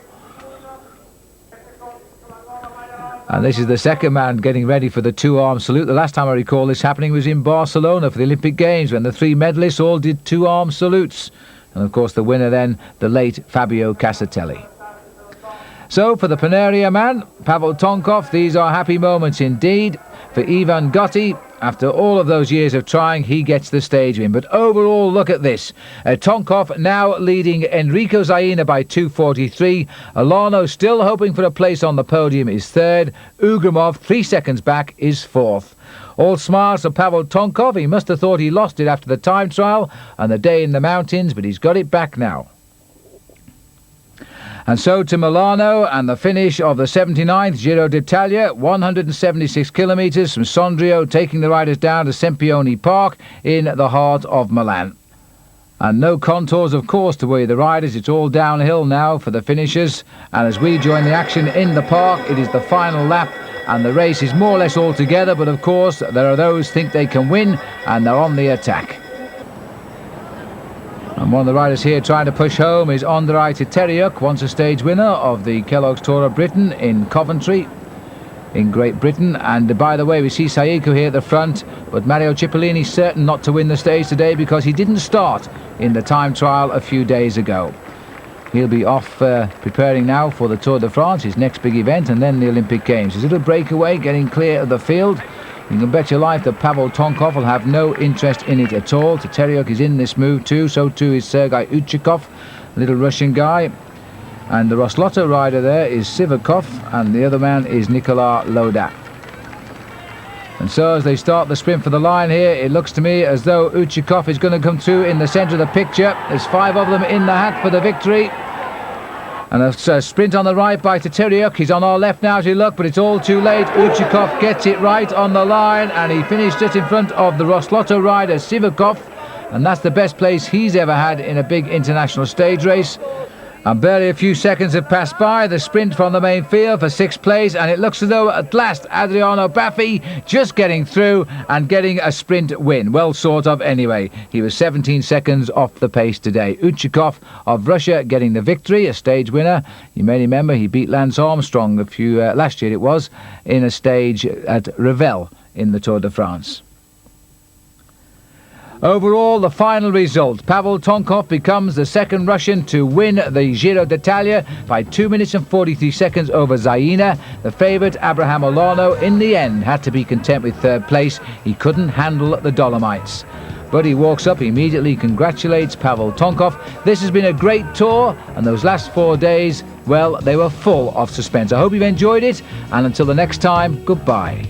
Speaker 1: And this is the second man getting ready for the 2-arm salute. The last time I recall this happening was in Barcelona for the Olympic Games, when the 3 medalists all did 2-arm salutes. And of course the winner then, the late Fabio Casatelli. So for the Paneria man, Pavel Tonkov, these are happy moments indeed. For Ivan Gotti, after all of those years of trying, he gets the stage win. But overall, look at this. Tonkov now leading Enrico Zaina by 2:43. Olano still hoping for a place on the podium is 3rd. Ugrimov, 3 seconds back, is 4th. All smiles for Pavel Tonkov. He must have thought he lost it after the time trial and the day in the mountains, but he's got it back now. And so to Milano and the finish of the 79th Giro d'Italia, 176 kilometres from Sondrio, taking the riders down to Sempione Park in the heart of Milan. And no contours, of course, to worry the riders. It's all downhill now for the finishers. And as we join the action in the park, it is the final lap and the race is more or less all together. But of course, there are those who think they can win and they're on the attack. And one of the riders here trying to push home is Andrei Titeryuk, once a stage winner of the Kellogg's Tour of Britain in Coventry, in Great Britain. And by the way, we see Saiko here at the front, but Mario Cipollini certain not to win the stage today because he didn't start in the time trial a few days ago. He'll be off preparing now for the Tour de France, his next big event, and then the Olympic Games. His little breakaway getting clear of the field. You can bet your life that Pavel Tonkov will have no interest in it at all. Titeryuk is in this move too, so too is Sergei Uchikov, a little Russian guy. And the Roslotto rider there is Sivakov, and the other man is Nicolas Loda. And so as they start the sprint for the line here, it looks to me as though Uchikov is going to come through in the centre of the picture. There's 5 of them in the hat for the victory. And a sprint on the right by Titeryuk. He's on our left now as we look, but it's all too late. Uchikov gets it right on the line, and he finished just in front of the Roslotto rider Sivakov. And that's the best place he's ever had in a big international stage race. And barely a few seconds have passed by. The sprint from the main field for 6th place, and it looks as though at last Adriano Baffi just getting through and getting a sprint win. Well, sort of anyway. He was 17 seconds off the pace today. Uchikov of Russia getting the victory, a stage winner. You may remember he beat Lance Armstrong last year it was, in a stage at Revel in the Tour de France. Overall, the final result, Pavel Tonkov becomes the 2nd Russian to win the Giro d'Italia by 2 minutes and 43 seconds over Zaina. The favourite, Abraham Olano, in the end had to be content with 3rd place. He couldn't handle the Dolomites. But he walks up, immediately congratulates Pavel Tonkov. This has been a great tour, and those last 4 days, well, they were full of suspense. I hope you've enjoyed it, and until the next time, goodbye.